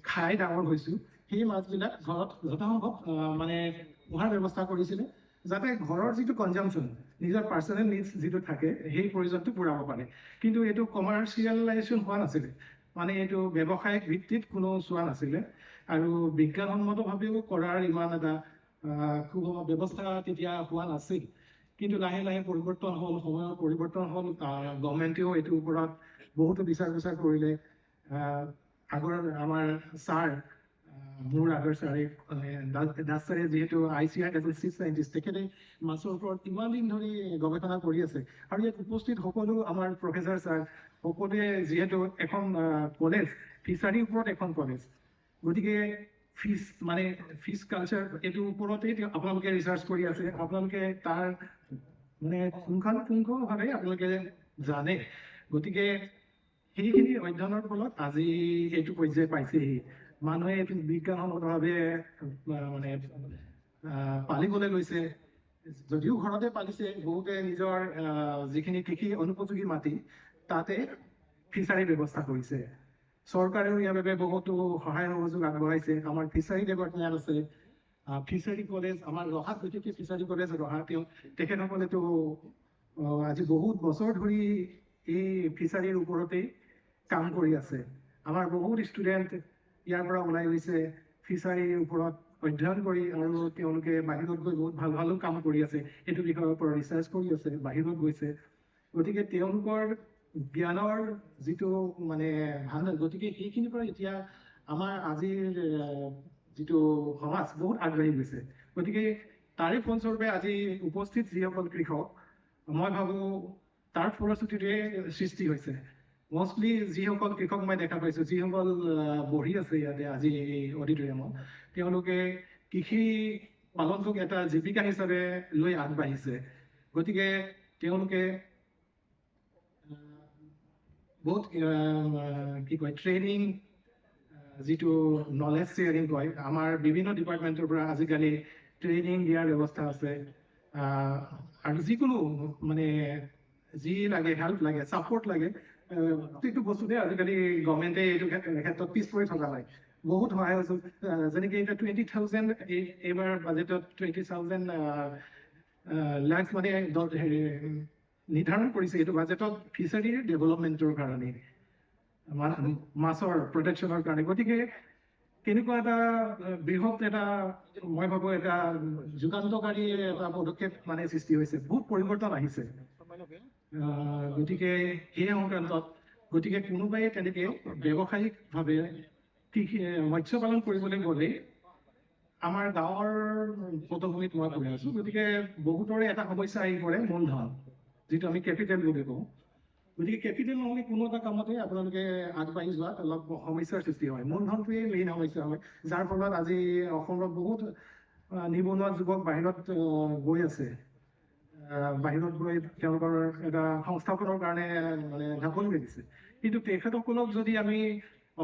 খাই ডাঙৰ হৈছোঁ, সেই মাছবিলাক ঘৰত যথাসম্ভৱ মানে পোহাৰ ব্যৱস্থা কৰিছিলে, যাতে ঘৰৰ যিটো কনজামশ্যন, নিজৰ পাৰ্চনেল নিডছ যিটো থাকে সেই প্ৰয়োজনটো পূৰাব পাৰে। কিন্তু এইটো কমাৰ্চিয়েলাইজেশ্যন হোৱা নাছিলে, মানে এইটো ব্যৱসায়িক ভিত্তিত কোনো চোৱা নাছিলে, আৰু বিজ্ঞানসন্মতভাৱেও কৰাৰ ইমান এটা ব্যৱস্থা তেতিয়া হোৱা নাছিল। কিন্তু লাহে লাহে পৰিৱৰ্তন হ'ল, সময়ৰ পৰিৱৰ্তন হ'ল, গভৰ্ণমেণ্টেও এইটোৰ ওপৰত বহুতো বিচাৰ কৰিলে। আগৰ আমাৰ ছাৰ, মোৰ আগৰ ছাৰে দাস ছাৰে যিহেতু ICR as a chief scientist, তেখেতে মাছৰ ওপৰত ইমান দিন ধৰি গৱেষণা কৰি আছে, আৰু ইয়াত উপস্থিত সকলো আমাৰ প্ৰফেচাৰ ছাৰ সকলোৱে যিহেতু এখন কলেজ, ফিচাৰীৰ ওপৰত এখন কলেজ, গতিকে ফিছ কালচাৰ এইটোৰ ওপৰতেই আপোনালোকে ৰিচাৰ্চ কৰি আছে, আপোনালোকে তাৰ মানে পুংখানুপুংখভাৱে আপোনালোকে জানে। গতিকে সেইখিনি অধ্যয়নৰ ফলত আজি এইটো পৰ্যায় পাইছেহি। মানুহে এইটো বিজ্ঞানসন্মতভাৱে মানে পালিবলৈ লৈছে। যদিও ঘৰতে পালিছে, বহুতে নিজৰ যিখিনি কৃষি অনুপযোগী মাটি তাতে ফিচাৰীৰ ব্যৱস্থা কৰিছে। চৰকাৰেও ইয়াৰ বাবে বহুতো সহায় সহযোগ আগবঢ়াইছে। আমাৰ ফিচাৰী ডিপাৰ্টমেণ্ট আছে, ফিচাৰী কলেজ, আমাৰ ৰহাত বিশেষকৈ ফিচাৰী কলেজ ৰহা, তেখেতসকলেতো আজি বহুত বছৰ ধৰি এই ফিচাৰীৰ ওপৰতেই কাম কৰি আছে। আমাৰ বহুত ষ্টুডেণ্ট ইয়াৰ পৰা ওলাই গৈছে ফিচাৰীৰ ওপৰত অধ্যয়ন কৰি, আৰু তেওঁলোকে বাহিৰত গৈ বহুত ভাল ভালো কাম কৰি আছে, এইটো বিষয়ৰ ওপৰত ৰিচাৰ্চ কৰি আছে, বাহিৰত গৈছে। গতিকে তেওঁলোকৰ জ্ঞানৰ যিটো মানে ভাণ্ডাৰ, গতিকে সেইখিনিৰ পৰা এতিয়া আমাৰ আজিৰ যিটো সমাজ বহুত আগবাঢ়ি গৈছে। গতিকে তাৰে ফলস্বৰূপে আজি উপস্থিত যিসকল কৃষক, মই ভাবোঁ তাৰ ফলশ্ৰুতিটোৱে সৃষ্টি হৈছে। মষ্টলি যিসকল কৃষক মই দেখা পাইছোঁ, যিসকল বহি আছে ইয়াতে আজি এই অডিটৰিয়ামত, তেওঁলোকে কৃষি পালনটোক এটা জীৱিকা হিচাপে লৈ আগবাঢ়িছে। গতিকে তেওঁলোকে বহুত কি কয়, ট্ৰেইনিং, যিটো নলেজ শ্বেয়াৰিং কয়, আমাৰ বিভিন্ন ডিপাৰ্টমেণ্টৰ পৰা আজিকালি ট্ৰেইনিং দিয়াৰ ব্যৱস্থা আছে, আৰু যিকোনো মানে যি লাগে, হেল্প লাগে, ছাপৰ্ট লাগে, প্ৰত্যেকটো বস্তুতে আজিকালি গভৰ্ণমেণ্টে এইটো ক্ষেত্ৰত পিছ পৰি থকা নাই, বহুত সহায় হৈছে। যেনেকৈ এতিয়া 20,000 এইবাৰ বাজেটত 20,000 লাখ মানে নিৰ্ধাৰণ কৰিছে এইটো বাজেটত ফিচাৰীৰ ডেভেলপমেণ্টৰ কাৰণে, মাছৰ প্ৰটেকশ্যনৰ কাৰণে। গতিকে কেনেকুৱা এটা বৃহৎ এটা মই ভাবো এটা যুগান্তকাৰী এটা পদক্ষেপ মানে সৃষ্টি হৈছে, বহুত পৰিৱৰ্তন আহিছে। গতিকে সেই সংক্ৰান্তত গতিকে কোনোবাই তেনেকে ব্যৱসায়িকভাৱে মৎস্য পালন কৰিবলৈ গ'লে আমাৰ গাঁৱৰ পটভূমিত মই কৈ আছো, গতিকে বহুতৰে এটা সমস্যা আহি পৰে মূলধন, যিটো আমি কেপিটেল বুলি কওঁ। গতিকে কেপিটেল নহ'লে কোনো এটা কামতে আপোনালোকে আগবাঢ়ি যোৱাত অলপ সমস্যাৰ সৃষ্টি হয়। মূলধনটোৱেই মেইন সমস্যা হয়, যাৰ ফলত আজি অসমত বহুত নিবনুৱা যুৱক বাহিৰত গৈ আছে। বাহিৰত গৈ তেওঁলোকৰ এটা সংস্থাপনৰ কাৰণে মানে ঢাপলি মেলিছে। কিন্তু তেখেতসকলক যদি আমি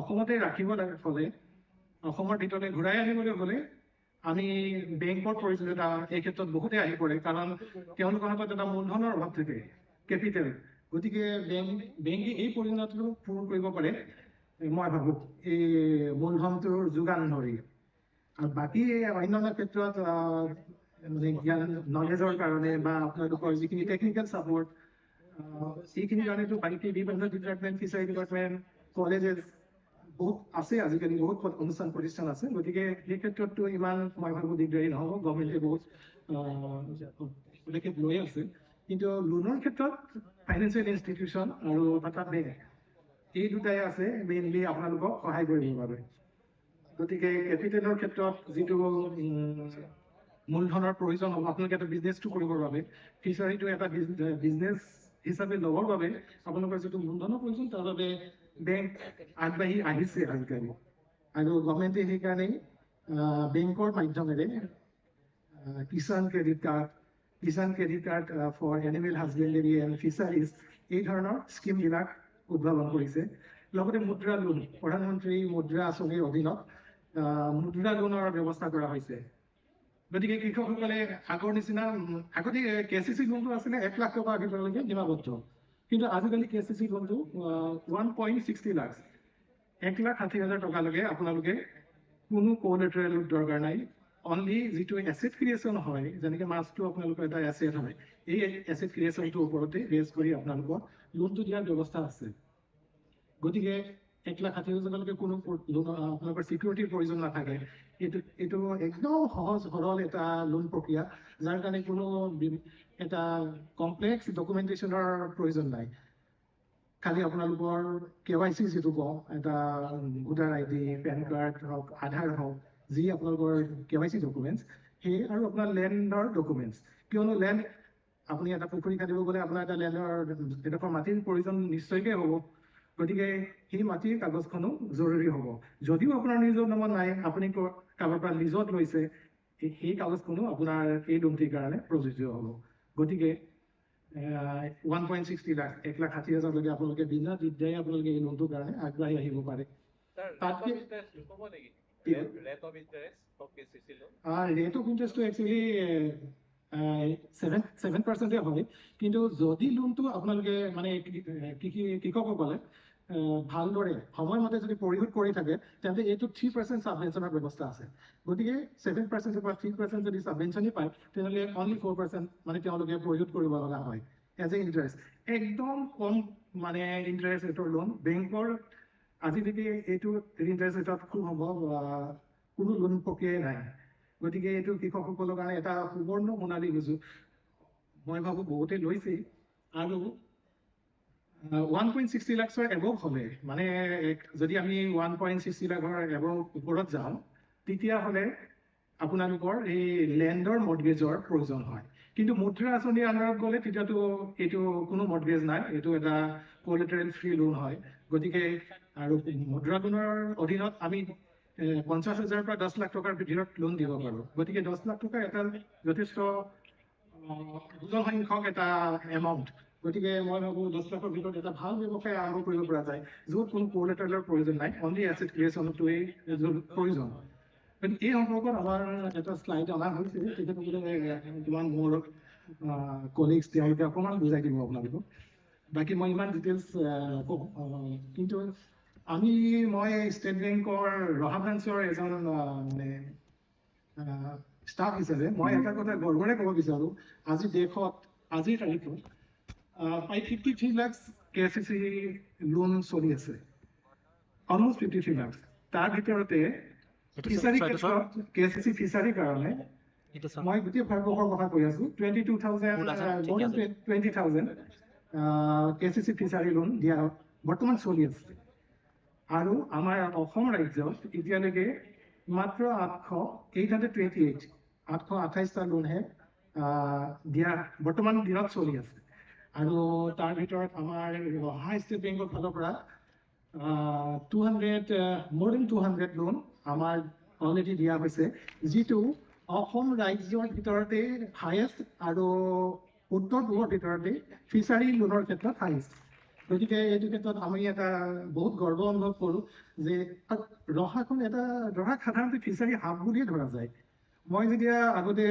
অসমতে ৰাখিব হ'লে, অসমৰ ভিতৰতে ঘূৰাই আনিবলৈ হ'লে আমি বেংকৰ প্ৰয়োজনীয়তা এই ক্ষেত্ৰত বহুতেই আহি পৰে, কাৰণ তেওঁলোকৰ হাতত এটা মূলধনৰ অভাৱ থাকে, কেপিটেল। গতিকে বেংকে এই প্ৰয়োজনীয়তাটো পূৰণ কৰিব পাৰে, মই ভাবো এই মূলধনটোৰ যোগান ধৰি। আৰু বাকী অন্যান্য ক্ষেত্ৰত জ্ঞান নলেজৰ কাৰণে বা আপোনালোকৰ যিখিনি টেকনিকেল ছাপৰ্ট, সেইখিনিৰ কাৰণেতো বাকী বিভিন্ন ডিপাৰ্টমেণ্ট, ফিচাৰী ডিপাৰ্টমেণ্ট, কলেজেছ বহুত আছে, আজিকালি বহুত অনুষ্ঠান প্ৰতিষ্ঠান আছে। গতিকে সেই ক্ষেত্ৰততো ইমান মই ভাবো দিগদাৰী নহ'ব, গভৰ্ণমেণ্টে বহুত পদক্ষেপ লৈ আছে। কিন্তু লোনৰ ক্ষেত্ৰত ফাইনেন্সিয়েল ইনষ্টিটিউশ্যন আৰু টাটা বেংক এই দুটাই আছে মেইনলি আপোনালোকক সহায় কৰিবৰ বাবে। গতিকে কেপিটেলৰ ক্ষেত্ৰত যিটো মূলধনৰ প্ৰয়োজন হ'ব আপোনালোকে এটা বিজনেছটো কৰিবৰ বাবে, ফিচাৰীটো এটা বিজনেছ হিচাপে ল'বৰ বাবে আপোনালোকৰ যিটো মূলধনৰ প্ৰয়োজন, তাৰ বাবে বেংক আগবাঢ়ি আহিছে আজিকালি। আৰু গভৰ্ণমেণ্টে সেইকাৰণেই বেংকৰ মাধ্যমেৰে Kisan credit card for animal husbandry and fisheries এই ধৰণৰ স্কিমবিলাক উদ্ভাৱন কৰিছে। লগতে মুদ্ৰা লোন, প্ৰধানমন্ত্ৰী মুদ্ৰা আঁচনিৰ অধীনত মুদ্ৰা লোনৰ ব্যৱস্থা কৰা হৈছে। গতিকে কৃষকসকলে আগৰ নিচিনা আগতে KCC লোনটো আছিলে 1 লাখ টকাৰ ভিতৰলৈকে সীমাবদ্ধ, কিন্তু আজিকালি KCC লোনটো 1.60 লাখ, 1,60,000 টকালৈকে আপোনালোকে কোনো কোলেটাৰেল দৰকাৰ নাই। অনলি যিটো এছেট ক্ৰিয়েশ্যন হয়, যেনেকৈ মাছটো আপোনালোকৰ এটা এছেট হয়, এই এছেট ক্ৰিয়েশ্যনটোৰ ওপৰতে বেছ কৰি আপোনালোকক লোনটো দিয়াৰ ব্যৱস্থা আছে। গতিকে 1,60,000 টকালৈকে কোনো আপোনালোকৰ চিকিউৰিটিৰ প্ৰয়োজন নাথাকে। এইটো একদম সহজ সৰল এটা লোন প্ৰক্ৰিয়া, যাৰ কাৰণে কোনো এটা কমপ্লেক্স ডকুমেণ্টেশ্যনৰ প্ৰয়োজন নাই। খালি আপোনালোকৰ KYC যিটো কওঁ, এটা ভোটাৰ ID, পেন কাৰ্ড হওক, আধাৰ হওক, যি আপোনালোকৰ KYC ডকুমেণ্টছ, সেই আৰু আপোনাৰ লেণ্ডৰ ডকুমেণ্টছ। কিয়নো লেণ্ড আপুনি এটা পুখুৰী খান্দিব গ'লে আপোনাৰ এটা লেণ্ডৰ এডোখৰ মাটিৰ প্ৰয়োজন নিশ্চয়কৈ হ'ব। গতিকে সেই মাটিৰ কাগজখনো জৰুৰী হ'ব। যদিও আপোনাৰ নিজৰ নামত নাই, আপুনি কাৰোবাৰ পৰা লিজত লৈছে, সেই কাগজখনো আপোনাৰ এই লোনটিৰ কাৰণে প্ৰযোজ্য হ'ব। গতিকে 1.60 লাখ, 1,60,000 আপোনালোকে বিনা দিগদাৰে আপোনালোকে এই লোনটোৰ কাৰণে আগবাঢ়ি আহিব পাৰে। ৰেট অফ ইণ্টাৰেষ্টটো একচুৱেলি 7% হয়, কিন্তু যদি লোনটো আপোনালোকে মানে কৃষকসকলে ভালদৰে সময়মতে যদি পৰিশোধ কৰি থাকে, তেন্তে এইটো 3% ছাবভেঞ্চনৰ ব্যৱস্থা আছে। গতিকে 7%ৰ পৰা 3% যদি ছাবভেঞ্চনেই পায়, তেনেহ'লে অনলি 4% মানে তেওঁলোকে পৰিশোধ কৰিব লগা হয় এজ এ ইণ্টাৰেষ্ট। একদম কম মানে ইণ্টাৰেষ্ট ৰেটৰ লোন। বেংকৰ আজিলৈকে এইটো ইণ্টাৰেষ্ট ৰেটত খুব সম্ভৱ কোনো লোন প্ৰক্ৰিয়াই নাই। গতিকে এইটো কৃষকসকলৰ কাৰণে এটা সুবৰ্ণ সোণালী সুযোগ, মই ভাবোঁ বহুতেই লৈছেই। আৰু 1.60 লাখৰ এবভ হ'লে, মানে যদি আমি 1.60 লাখৰ এবভ ওপৰত যাওঁ, তেতিয়াহ'লে আপোনালোকৰ এই লেণ্ডৰ মৰ্টগেজৰ প্ৰয়োজন হয়। কিন্তু মুদ্ৰা আঁচনিৰ আণ্ডাৰত গ'লে তেতিয়াতো এইটো কোনো মৰ্টগেজ নাই, এইটো এটা কোলেটাৰেল ফ্ৰী লোন হয়। গতিকে আৰু মুদ্ৰা লোনৰ অধীনত আমি 50,000 পৰা 10 লাখ টকাৰ ভিতৰত লোন দিব পাৰোঁ। গতিকে 10 লাখ টকা এটা যথেষ্ট সুলভ সংখ্যক এটা এমাউণ্ট। গতিকে মই ভাবোঁ 10 লাখৰ ভিতৰত এটা ভাল ব্যৱসায় আৰম্ভ কৰিব পৰা যায়, য'ত কোনো কোলেটাৰেলৰ প্ৰয়োজন নাই, অনলি এছেট ক্ৰিয়েশ্যনটোৱেই প্ৰয়োজন। গতিকে এই সম্পৰ্কত আমাৰ এটা শ্লাইড অনা হৈছে, তেখেতসকলে কিমান মোৰ কলিগছ তেওঁলোকে অকণমান বুজাই দিব আপোনালোকক। বাকী মই ইমান ডিটেইলছ নকওঁ, কিন্তু মই ষ্টেট বেংকৰ ৰহা ব্ৰাঞ্চৰ এজন মানে ষ্টাফ হিচাপে মই এটা কথা গৰ্বৰে ক'ব বিচাৰোঁ, আজিৰ দেশত আজিৰ তাৰিখত প্ৰায় 53 লাখ KCC লোন চলি আছে, অলমষ্ট 53 লাখ। তাৰ ভিতৰতে ফিচাৰী ক্ষেত্ৰত KCC ফিচাৰীৰ কাৰণে মই গোটেই ভাৰতবৰ্ষৰ কথা কৈ আছো 22,000 more than 20,000 KCC fishery loan দিয়া বৰ্তমান চলি আছে আৰু আমাৰ অসম ৰাজ্যত এতিয়ালৈকে মাত্ৰ 828টা লোনহে দিয়া বৰ্তমান দিনত চলি আছে আৰু তাৰ ভিতৰত আমাৰ ৰহা ষ্টেট বেংকৰ ফালৰ পৰা 200 more than 200 লোন আমাৰ অলৰেডি দিয়া হৈছে যিটো অসম ৰাজ্যৰ ভিতৰতে হায়েষ্ট আৰু উত্তৰ পূবৰ ভিতৰতে ফিচাৰী লোনৰ ক্ষেত্ৰত হায়েষ্ট গতিকে এইটো ক্ষেত্ৰত আমি এটা বহুত গৰ্ব অনুভৱ কৰোঁ যে ৰহাখন ৰহাক সাধাৰণতে ফিচাৰী হাব বুলিয়ে ধৰা যায় মই যেতিয়া আগতে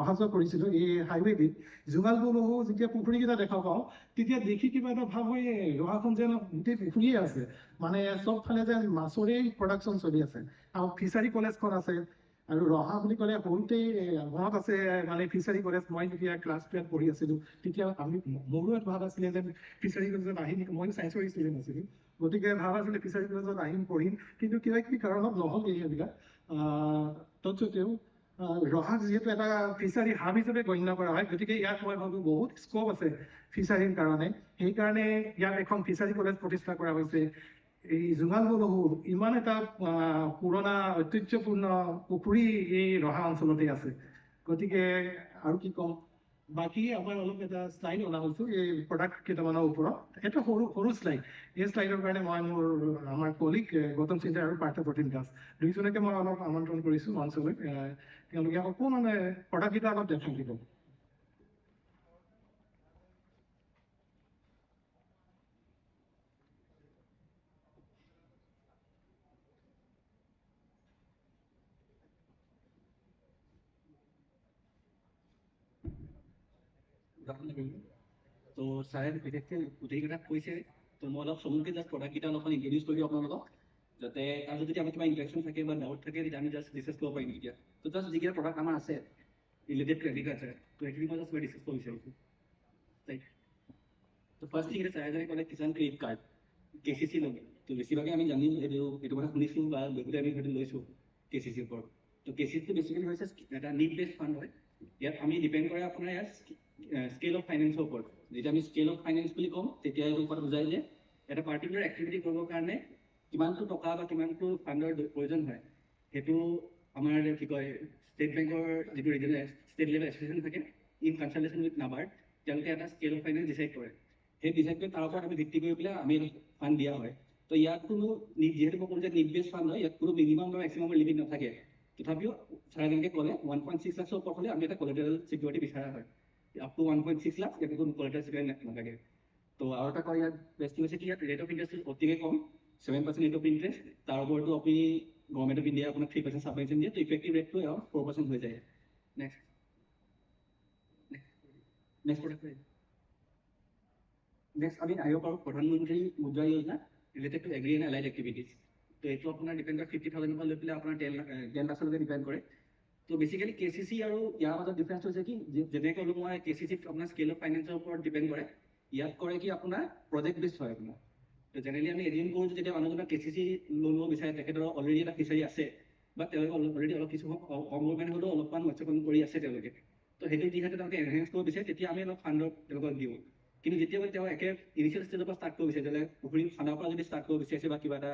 অহা যোৱা কৰিছিলোঁ এই হাইৱেদিত জোঙাল বলহু যেতিয়া পুখুৰীকেইটা দেখা পাওঁ তেতিয়া দেখি কিবা এটা ভাৱ হয় ৰহাখন যেন গোটেই পুখুৰীয়ে আছে মানে চবফালে যেন মাছৰেই প্ৰডাকশ্যন চলি আছে আৰু ফিচাৰী কলেজখন আছে আৰু ৰহা বুলি ক'লে সৰুতেই মনত আছে মানে ফিচাৰী কলেজ মই যেতিয়া ক্লাছ 12 পঢ়ি আছিলোঁ তেতিয়া মোৰো এটা ভাৱ আছিলে যেন ফিচাৰী কলেজত আহিম মই ছায়েন্সৰ ষ্টুডেণ্ট আছিলোঁ গতিকে ভাৱ আছিলে ফিচাৰী কলেজত আহিম পঢ়িম কিন্তু কিবা কিবি কাৰণত নহ'ল এইবিলাক তৎসত্বেও ৰহাক যিহেতু এটা ফিচাৰী হাব হিচাপে গণ্য কৰা হয় গতিকে ইয়াত মই ভাবোঁ বহুত স্ক'প আছে ফিচাৰীৰ কাৰণে সেইকাৰণে ইয়াত এখন ফিচাৰী কলেজ প্ৰতিষ্ঠা কৰা হৈছে এই জোঙাল বলহু ইমান এটা পুৰণা ঐতিহ্যপূৰ্ণ পুখুৰী এই ৰহা অঞ্চলতে আছে গতিকে আৰু কি ক'ম বাকী আমাৰ অলপ এটা শ্লাইড অনা হৈছোঁ এই প্ৰডাক্ট কেইটামানৰ ওপৰত এটা সৰু শ্লাইড এই শ্লাইডৰ কাৰণে মই আমাৰ কলিগ গৌতম চিন্তা আৰু পাৰ্থ প্ৰতিম দাস দুইজনকে মই অলপ আমন্ত্ৰণ কৰিছোঁ মঞ্চলৈ তেওঁলোকে অকণমান প্ৰডাক্টকেইটা অলপ দেখাই দিব তো ছাৰে বিশেষকৈ গোটেইকেইটা কৈছে তো মই অলপ চমুকৈ জাষ্ট প্ৰডাক্টকেইটা অলপমান ইণ্ট্ৰডিউচ কৰি দিওঁ আপোনালোকক যাতে আৰু যদি আমাৰ কিবা ইনফেকশ্যন থাকে বা ডাউট থাকে তেতিয়া আমি জাষ্ট ডিছকাছ কৰিব পাৰিম এতিয়া তো জাষ্ট যিকেইটা প্ৰডাক্ট আমাৰ আছে ৰিলেটেড টু এগ্ৰিকালচাৰ তো সেইখিনি মই জাষ্ট মই ডিছকাছ কৰিব বিচাৰিছোঁ ৰাইট তো ফাৰ্ষ্ট থিং এটা ছাৰে ক'লে কিষাণ ক্ৰেডিট কাৰ্ড KCC ল'ব তো বেছিভাগে আমি জানিম এইটো কথা শুনিছোঁ বা বহুতে আমি হয়তো লৈছোঁ KCCৰ ওপৰত তো KCC বেছিকেলি হৈছে এটা নিড বেছড ফাণ্ড হয় ইয়াত আমি ডিপেণ্ড কৰে আপোনাৰ ইয়াত স্কেল অফ ফাইনেন্সৰ ওপৰত যেতিয়া আমি স্কেল অফ ফাইনেন্স বুলি ক'ম তেতিয়া এইটো কথা বুজায় যে এটা পাৰ্টিকুলাৰ এক্টিভিটি কৰিবৰ কাৰণে কিমানটো টকা বা কিমানটো ফাণ্ডৰ প্ৰয়োজন হয় সেইটো আমাৰ কি কয় ষ্টেট বেংকৰ যিটো ৰিজনেল ষ্টেট লেভেল এছ'চিয়েশ্যন থাকে ইন কনচালটেশ্যন উইথ নাবাৰ্ড তেওঁলোকে এটা স্কেল অফ ফাইনেন্স ডিচাইড কৰে সেই ডিচাইড কৰি তাৰ ওপৰত আমি ভিত্তি কৰি পেলাই আমি ফাণ্ড দিয়া হয় তো ইয়াত কোনো যিহেতু মই ক'লো যে নিড বেছড ফাণ্ড হয় ইয়াত কোনো মিনিমাম বা মেক্সিমামৰ লিমিট নাথাকে তথাপিও ছাৰে যেনেকৈ ক'লে 1.6 লাখৰ ওপৰত হ'লে আমি এটা কলেটাৰেল ছিকিউৰিটি বিচৰা হয় up to 1.6 লাখ ইয়াতে কোনো কলেটাৰেল ছিকিউৰিটি নাথাকে তো আৰু এটা কয় ইয়াত বেষ্ট হৈছে কি ইয়াত ৰেট অফ ইণ্টাৰেষ্ট অতিকে কম 7% ৰেট অফ ইণ্টাৰেষ্ট তাৰ ওপৰতো আপুনি গভৰ্ণমেণ্ট অফ ইণ্ডিয়া আপোনাক 3% ছাবভেনশ্যন দিয়ে তো ইফেক্টিভ ৰেটটো 4% হৈ যায় নেক্সট প্ৰডাক্ট নেক্সট আমি আহিব পাৰোঁ Pradhan Mantri Mudra Yojana related to agri and allied activities তো এইটো আপোনাৰ ডিপেণ্ড কৰে 50,000 পৰা লৈ পেলাই আপোনাৰ 10 লাখলৈকে ডিপেণ্ড কৰে তো বেছিকেলি KCC আৰু ইয়াৰ মাজত ডিফাৰেঞ্চ হৈছে কি যেনেকৈ ক'লোঁ মই KCCত আপোনাৰ স্কেল অফ ফাইনেন্সৰ ওপৰত ডিপেণ্ড কৰে ইয়াত কৰে কি আপোনাৰ প্ৰজেক্ট বেছড হয় আপোনাৰ তো জেনেৰেলি আমি এজিউম কৰোঁ যে যেতিয়া মানুহজনে KCC লোন ল'ব বিচাৰে তেখেতৰ অলৰেডি এটা ফিচাৰী আছে বা তেওঁলোকে অলৰেডি অলপ কিছু কম পৰিমাণে হ'লেও অলপমান মৎস্যপালন কৰি আছে তেওঁলোকে তো সেইটো যিহেতু তেওঁলোকে এনহেঞ্চ কৰিব বিচাৰে তেতিয়া আমি অলপ ফাণ্ডৰ তেওঁলোকক দিওঁ কিন্তু যেতিয়া তেওঁ একে ইনিচিয়েল ষ্টেজৰ পৰা ষ্টাৰ্ট কৰিব বিচাৰে যেনে পুখুৰী খানাৰ পৰা যদি ষ্টাৰ্ট কৰিব বিচাৰিছে বা কিবা এটা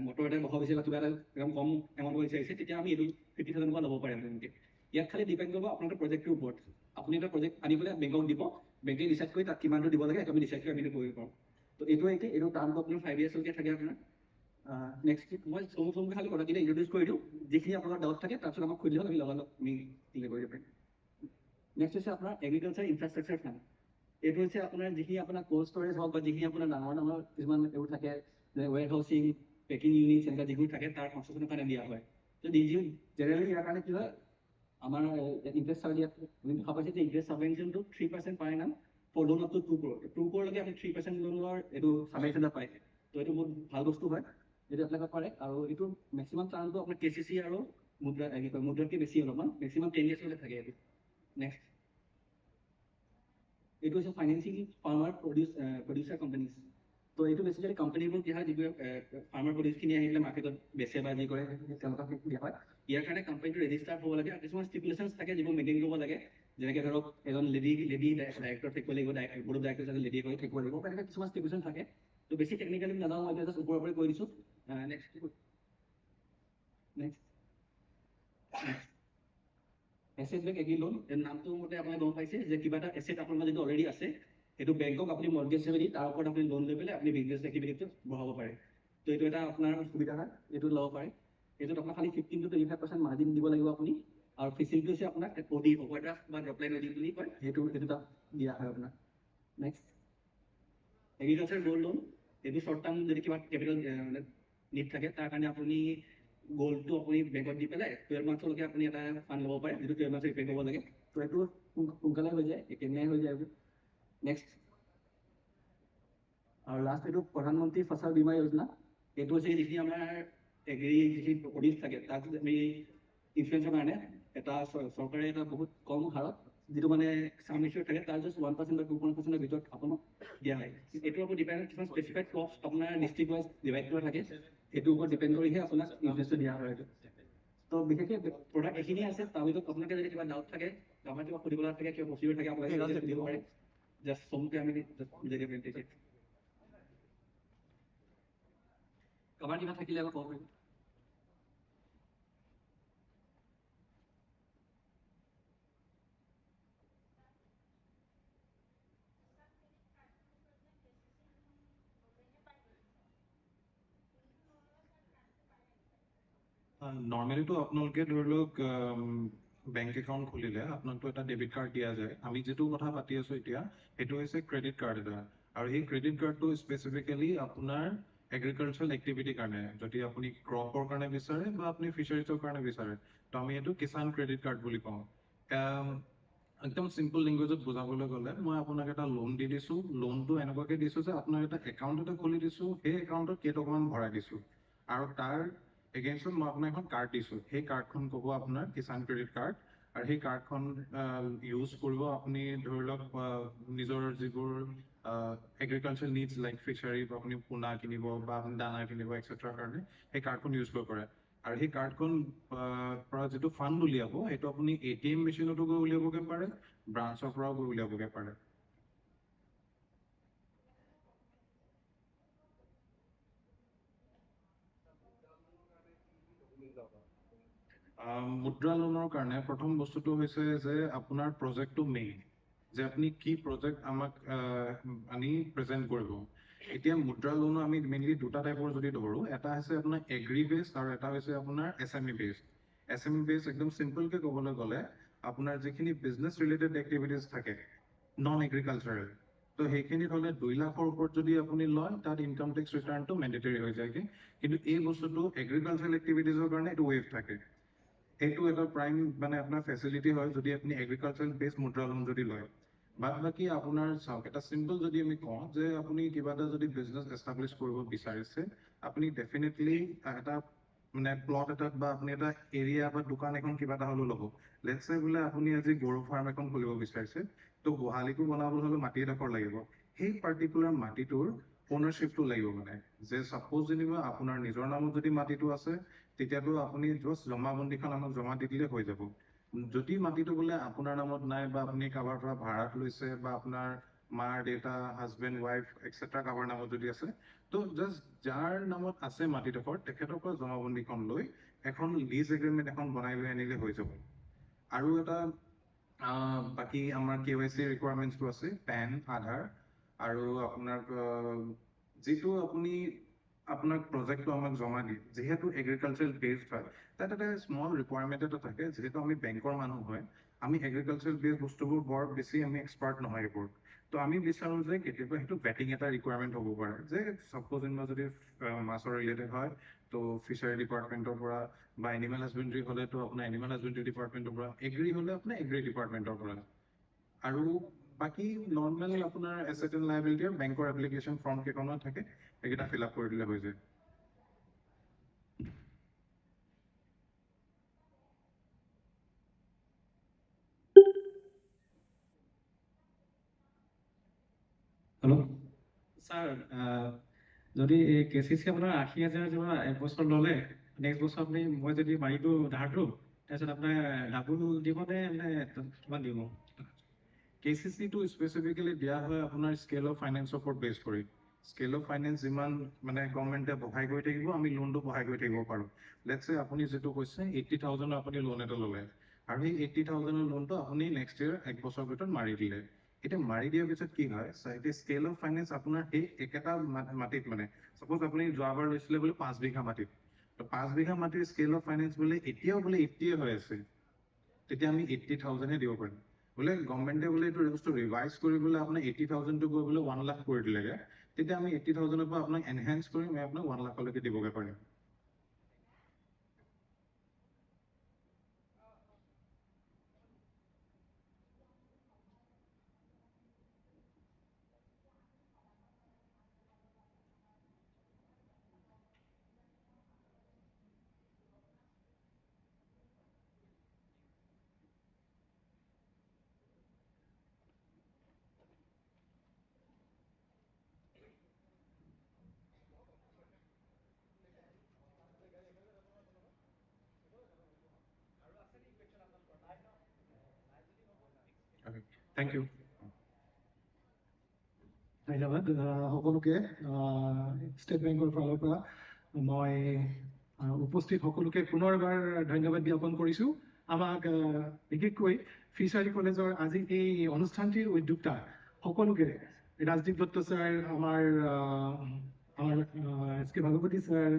মটৰ এটা বহাব বিচাৰিছে বা কিবা এটা একদম কম এমাউণ্ট বিচাৰিছে তেতিয়া আমি এইটো 50,000 পৰা ল'ব পাৰিম তেওঁলোকে ইয়াত খালি ডিপেণ্ড কৰিব আপোনালোকৰ প্ৰজেক্টটোৰ ওপৰত আপুনি এটা প্ৰজেক্ট আনি পেলাই বেংকক দিব বেংকে ডিচাইড কৰি তাত কিমানটো দিব লাগে আমি ডিচাইড কৰি আমি কৰিব পাৰোঁ তো এইটো এইটো টাৰ্মটো আপোনাৰ 5 yearsলৈকে থাকে আপোনাৰ নেক্সট মই চমুকৈ খালি কথাকেইটা ইণ্ট্ৰডিউচ কৰি দিওঁ যিখিনি আপোনাৰ ডাউট থাকে তাৰপিছত আমাক সুধিলে আমি লগালগ আমি ক্লিয়াৰ কৰিব পাৰিম নেক্সট হৈছে আপোনাৰ এগ্ৰিকালচাৰ ইনফ্ৰাষ্ট্ৰাকচাৰ ফাণ্ড এইটো হৈছে আপোনাৰ যিখিনি আপোনাৰ কোল্ড ষ্ট'ৰেজ হওক বা যিখিনি আপোনাৰ ডাঙৰ কিছুমান এইবোৰ থাকে যে ৱেৰ হাউচিং পেকিং ইউনিট এনেকুৱা যিবোৰ থাকে তাৰ কনষ্ট্ৰাকশ্যনৰ কাৰণে দিয়া হয় তো জেনেৰেলি ইয়াৰ কাৰণে কি হয় আমাৰ ইণ্টাৰেষ্ট ইয়াত দেখা পাইছে যে ইণ্টাৰেষ্ট ছাবভেনশ্যনটো 3% per annum for loan up to 2 crore 2 crore আমি 3% লোনৰ এইটো ছাবভেনশ্যন পায় তো এইটো বহুত ভাল বস্তু হয় এইটো এপ্লাই কৰিব পাৰে আৰু এইটো মেক্সিমাম টাৰ্মটো আপোনাৰ KCC আৰু মুদ্ৰাতকৈ বেছি অলপমান মেক্সিমাম 10 yearsলৈকে থাকে এইটো নেক্সট এইটো হৈছে ফাইনেন্সিং ফাৰ্মাৰ প্ৰডিউচাৰ কোম্পানীজ তো এইটো বেচিকেলি কোম্পানীবোৰ কি হয়, যিবোৰ ফাৰ্মাৰ প্ৰডিউচখিনি আহিলে মাৰ্কেটত বেচে বা যি কৰে তেওঁলোকক দিয়া হয়। ইয়াৰ কাৰণে কোম্পানীটো ৰেজিষ্টাৰ হ'ব লাগে আৰু কিছুমান ষ্টিপুলেশ্যনছ থাকে যিবোৰ মেইনটেইন কৰিব লাগে, যেনেকৈ ধৰক এজন লেডি ডাইৰেক্টৰ থাকিব লাগিব, বৰ্ড অফ ডাইৰেক্টৰ এজন লেডি হৈ থাকিব লাগিব, এনেকৈ কিছুমান ষ্টিপুলেশ্যন থাকে। তো বেছি টেকনিকেলি নাজানো, মই এতিয়া জাষ্ট ওপৰৰ পৰা কৈ দিছোঁ। Next asset back agri loan, নামটো মতে আপুনি গম পাইছে যে কিবা এটা এছেট আপোনাৰ যদি অলৰেডি আছে, সেইটো বেংকক আপুনি মৰ্গেজ হিচাপে দি তাৰ ওপৰত আপুনি লোন লৈ পেলাই আপুনি বিজনেছ এক্টিভিটিটো বঢ়াব পাৰে। তো এইটো এটা আপোনাৰ সুবিধা হয়, এইটো ল'ব পাৰে। এইটোত আপোনাৰ খালি 15 to 25% মাৰ্জিন দিব লাগিব আপুনি, আৰু ফেচিলিটি হৈছে আপোনাক অডি অভাৰড্ৰাফ্ট বা ড্ৰপলাইন অডি বুলি কয়, সেইটো তাত দিয়া হয় আপোনাক। নেক্সট এগ্ৰিকালচাৰ গ'ল্ড লোন, এইটো শ্বৰ্ট টাৰ্ম যদি কিবা কেপিটেল নিড থাকে তাৰ কাৰণে আপুনি গ'ল্ডটো আপুনি বেংকত দি পেলাই 12 মান্থলৈকে আপুনি এটা ফাণ্ড ল'ব পাৰে, যিটো 12 মান্থ ৰিপে' কৰিব লাগে। তো এইটো সোনকালে হৈ যায়, একেদিনাই হৈ যায়। নেক্সট আৰু লাষ্ট এইটো প্ৰধানমন্ত্ৰী ফচল বীমা যোজনা। এইটো হৈছে যিখিনি আমাৰ এগ্ৰি যিখিনি প্ৰডিউচ থাকে তাক আমি ইঞ্চুৰেঞ্চৰ কাৰণে এটা চৰকাৰে এটা বহুত কম হাৰত যিটো মানে চাম ইনচুৰ থাকে তাৰ জাষ্ট 1% বা 2% ভিতৰত আপোনাক দিয়া হয়। এইটোৰ ওপৰত ডিপেণ্ড কিছুমান স্পেচিফাইড ক্ৰপছ আপোনাৰ ডিষ্ট্ৰিক্ট ৱাইজ ডিভাইড কৰা থাকে, সেইটোৰ ওপৰত ডিপেণ্ড কৰিহে আপোনাক ইঞ্চুৰেঞ্চটো দিয়া হয়। তো বিশেষকৈ প্ৰডাক্ট এইখিনিয়ে আছে, তাৰ ভিতৰত আপোনালোকে যদি কিবা ডাউট থাকে, কাৰোবাৰ কিবা সুধিব লগা থাকে, কিবা প্ৰচিডিউৰ থাকে, আপোনালোকে সুধিব পাৰে। জাষ্ট চমুকৈ আমি কাৰোবাৰ কিবা থাকিলে আকৌ ক'ব পাৰিম। নৰ্মেলিটো আপোনালোকে ধৰি লওক বেংক একাউণ্ট খুলিলে আপোনাকতো এটা ডেবিট কাৰ্ড দিয়া যায়। আমি যিটো কথা পাতি আছোঁ এতিয়া সেইটো হৈছে ক্ৰেডিট কাৰ্ড এটা, আৰু সেই ক্ৰেডিট কাৰ্ডটো স্পেচিফিকেলি আপোনাৰ এগ্ৰিকালচাৰেল এক্টিভিটিৰ কাৰণে, যদি আপুনি ক্ৰপৰ কাৰণে বিচাৰে বা আপুনি ফিচাৰিজৰ কাৰণে বিচাৰে, তো আমি এইটো কিষাণ ক্ৰেডিট কাৰ্ড বুলি কওঁ। একদম চিম্পল লেংগুৱেজত বুজাবলৈ গ'লে মই আপোনাক এটা লোন দি দিছোঁ, লোনটো এনেকুৱাকৈ দিছোঁ যে আপোনাক এটা একাউণ্ট এটা খুলি দিছোঁ, সেই একাউণ্টত কেইটকামান ভৰাই দিছোঁ, আৰু তাৰ এগেইনষ্টত মই আপোনাক এখন কাৰ্ড দিছোঁ, সেই কাৰ্ডখন ক'ব আপোনাৰ কিষাণ ক্ৰেডিট কাৰ্ড। আৰু সেই কাৰ্ডখন ইউজ কৰিব আপুনি ধৰি লওক নিজৰ যিবোৰ এগ্ৰিকালচাৰ নিডছ লাইক ফিচাৰী, আপুনি পোনা কিনিব বা আপুনি দানা কিনিব এক্সেট্ৰাৰ কাৰণে সেই কাৰ্ডখন ইউজ কৰিব পাৰে। আৰু সেই কাৰ্ডখন পৰা যিটো ফাণ্ড উলিয়াব সেইটো আপুনি ATM মেচিনতো গৈ উলিয়াবগৈ পাৰে, ব্ৰাঞ্চৰ পৰাও গৈ উলিয়াবগৈ পাৰে। মুদ্ৰা লোনৰ কাৰণে প্ৰথম বস্তুটো হৈছে যে আপোনাৰ প্ৰজেক্টটো মেইন, যে আপুনি কি প্ৰজেক্ট আমাক আনি প্ৰেজেণ্ট কৰিব। এতিয়া মুদ্ৰা লোনো আমি মেইনলি দুটা টাইপৰ যদি ধৰোঁ, এটা হৈছে আপোনাৰ এগ্ৰি বেছড আৰু এটা হৈছে আপোনাৰ SME বেছড। SME বেছড একদম চিম্পলকৈ ক'বলৈ গ'লে আপোনাৰ যিখিনি বিজনেছ ৰিলেটেড এক্টিভিটিজ থাকে নন এগ্ৰিকালচাৰেল, তো সেইখিনিত হ'লে 2 লাখৰ ওপৰত যদি আপুনি লয় তাত ইনকাম টেক্স ৰিটাৰ্ণটো মেণ্ডেটৰী হৈ যায়গৈ। কিন্তু এই বস্তুটো এগ্ৰিকালচাৰেল এক্টিভিটিজৰ কাৰণে এইটো ৱেভ থাকে। সেইটো এটা প্ৰাইম মানে আপোনাৰ ফেচিলিটি হয় যদি আপুনি এগ্ৰিকালচাৰেল বেছড মুদ্ৰা লোন যদি লয়। বাদ বাকী আপোনাৰ চাওক, এটা চিম্পল যদি আমি কওঁ যে আপুনি কিবা এটা যদি বিজনেছ এষ্টাব্লিছ কৰিব বিচাৰিছে, আপুনি ডেফিনেটলি এটা মানে প্লট এটাত বা আপুনি এটা এৰিয়া বা দোকান এখন কিবা এটা হ'লেও ল'ব। লেটছ চে বোলে আপুনি আজি গৰু ফাৰ্ম এখন খুলিব বিচাৰিছে, তো গোহালিটো বনাবলৈ হ'লে মাটি এডোখৰ লাগিব। সেই পাৰ্টিকুলাৰ মাটিটোৰ অ'নাৰশ্বিপটো লাগিব, মানে যে ছাপ'জ যেনিবা আপোনাৰ নিজৰ নামত যদি মাটিটো আছে তেতিয়াতো আপুনি জাষ্ট জমাবন্দীখন আমাক জমা দি দিলে হৈ যাব। যদি মাটিটো বোলে আপোনাৰ নামত নাই বা আপুনি কাৰোবাৰ পৰা ভাড়াত লৈছে বা আপোনাৰ মাৰ দেউতা হাজবেণ্ড ৱাইফ এক্সেট্ৰা কাৰোবাৰ নামত যদি আছে, তো জাষ্ট যাৰ নামত আছে মাটিডোখৰ তেখেতৰ পৰা জমাবন্দীখন লৈ এখন লিজ এগ্ৰিমেণ্ট এখন বনাই লৈ আনিলে হৈ যাব। আৰু এটা বাকী আমাৰ KYC ৰিকুৱাৰমেণ্টছটো আছে, পেন, আধাৰ, আৰু আপোনাৰ যিটো আপুনি আপোনাক প্ৰজেক্টটো আমাক জমা দিয়ে, যিহেতু এগ্ৰিকালচাৰেল বেছড হয় তাত এটা স্মল ৰিকুৱাৰমেণ্ট এটা থাকে, যিহেতু আমি বেংকৰ মানুহ হয়, আমি এগ্ৰিকালচাৰেল বেছড বস্তুবোৰ বৰ বেছি আমি এক্সপাৰ্ট নহয় এইবোৰ। তো আমি বিচাৰোঁ যে কেতিয়াবা সেইটো বেটিং এটা ৰিকুৱাৰমেণ্ট হ'ব পাৰে, যে ছাপ'জ যেনিবা যদি মাছৰ ৰিলেটেড হয় তো ফিচাৰী ডিপাৰ্টমেণ্টৰ পৰা, বা এনিমেল হাজবেণ্ডাৰী হ'লেতো আপোনাৰ এনিমেল হাজবেণ্ডাৰী ডিপাৰ্টমেণ্টৰ পৰা, এগ্ৰি হ'লে আপোনাৰ এগ্ৰি ডিপাৰ্টমেণ্টৰ পৰা। আৰু বাকী নৰ্মেল আপোনাৰ এছেট এণ্ড লাইবিলিটিৰ বেংকৰ এপ্লিকেশ্যন ফৰ্ম কেইখনমান থাকে, সেইকেইটা ফিল আপ কৰি দিলে হৈ যায়। হেল্ল', স্যাৰ যদি কেচিচি আপোনাৰ ৮০,০০০ যদি এক বছৰ ল'লে নেক্সট বছৰ আপুনি মই যদি মাৰি দিওঁ ধাৰটো তাৰপিছত আপোনাৰ ডাবুল দিবনে নে কিমান দিব? কেচিচিটো স্পেচিফিকেলি দিয়া হয় আপোনাৰ স্কেল অফ ফাইনেন্সৰ ওপৰত বেছ কৰি। স্কেল অফ ফাইনেন্স যিমান মানে গভৰ্ণমেণ্টে বঢ়াই গৈ থাকিব আমি লোনটো বঢ়াই গৈ থাকিব পাৰোঁ। লেটছ চে আপুনি যিটো কৈছে 80,000 আপুনি লোন এটা ল'লে আৰু সেই 80,000 লোনটো আপুনি নেক্সট ইয়েৰ এক বছৰৰ ভিতৰত মাৰি দিলে। এতিয়া মাৰি দিয়াৰ পিছত কি হয় এতিয়া স্কেল অফ ফাইনেন্স আপোনাৰ সেই একেটা মাটিত মানে চাপ'জ আপুনি যোৱাবাৰ লৈছিলে বোলে 5 বিঘা মাটিত, তো 5 বিঘা মাটিৰ স্কেল অফ ফাইনেন্স বোলে এতিয়াও বোলে 80 হৈ আছে, তেতিয়া আমি 80,000 দিব পাৰিম। বোলে গভৰ্ণমেণ্টে বোলে এইটো বস্তু ৰিভাইজ কৰি বোলে আপোনাৰ 80,000টো গৈ বোলে 1 লাখ কৰি দিলেগে, তেতিয়া আমি 80,000ৰ পৰা আপোনাক এনহেঞ্চ কৰি মই আপোনাক 1 লাখলৈকে দিবগে পাৰিম। Thank you. ধন্যবাদ সকলোকে। ষ্টেট বেংকৰ ফালৰ পৰা মই উপস্থিত সকলোকে পুনৰবাৰ ধন্যবাদ জ্ঞাপন কৰিছোঁ। আমাক বিশেষকৈ ফিচাৰী কলেজৰ আজি এই অনুষ্ঠানটিৰ উদ্যোক্তা সকলোকে, ৰাজদীপ দত্ত ছাৰ, আমাৰ এছ কে ভাগৱতী ছাৰ,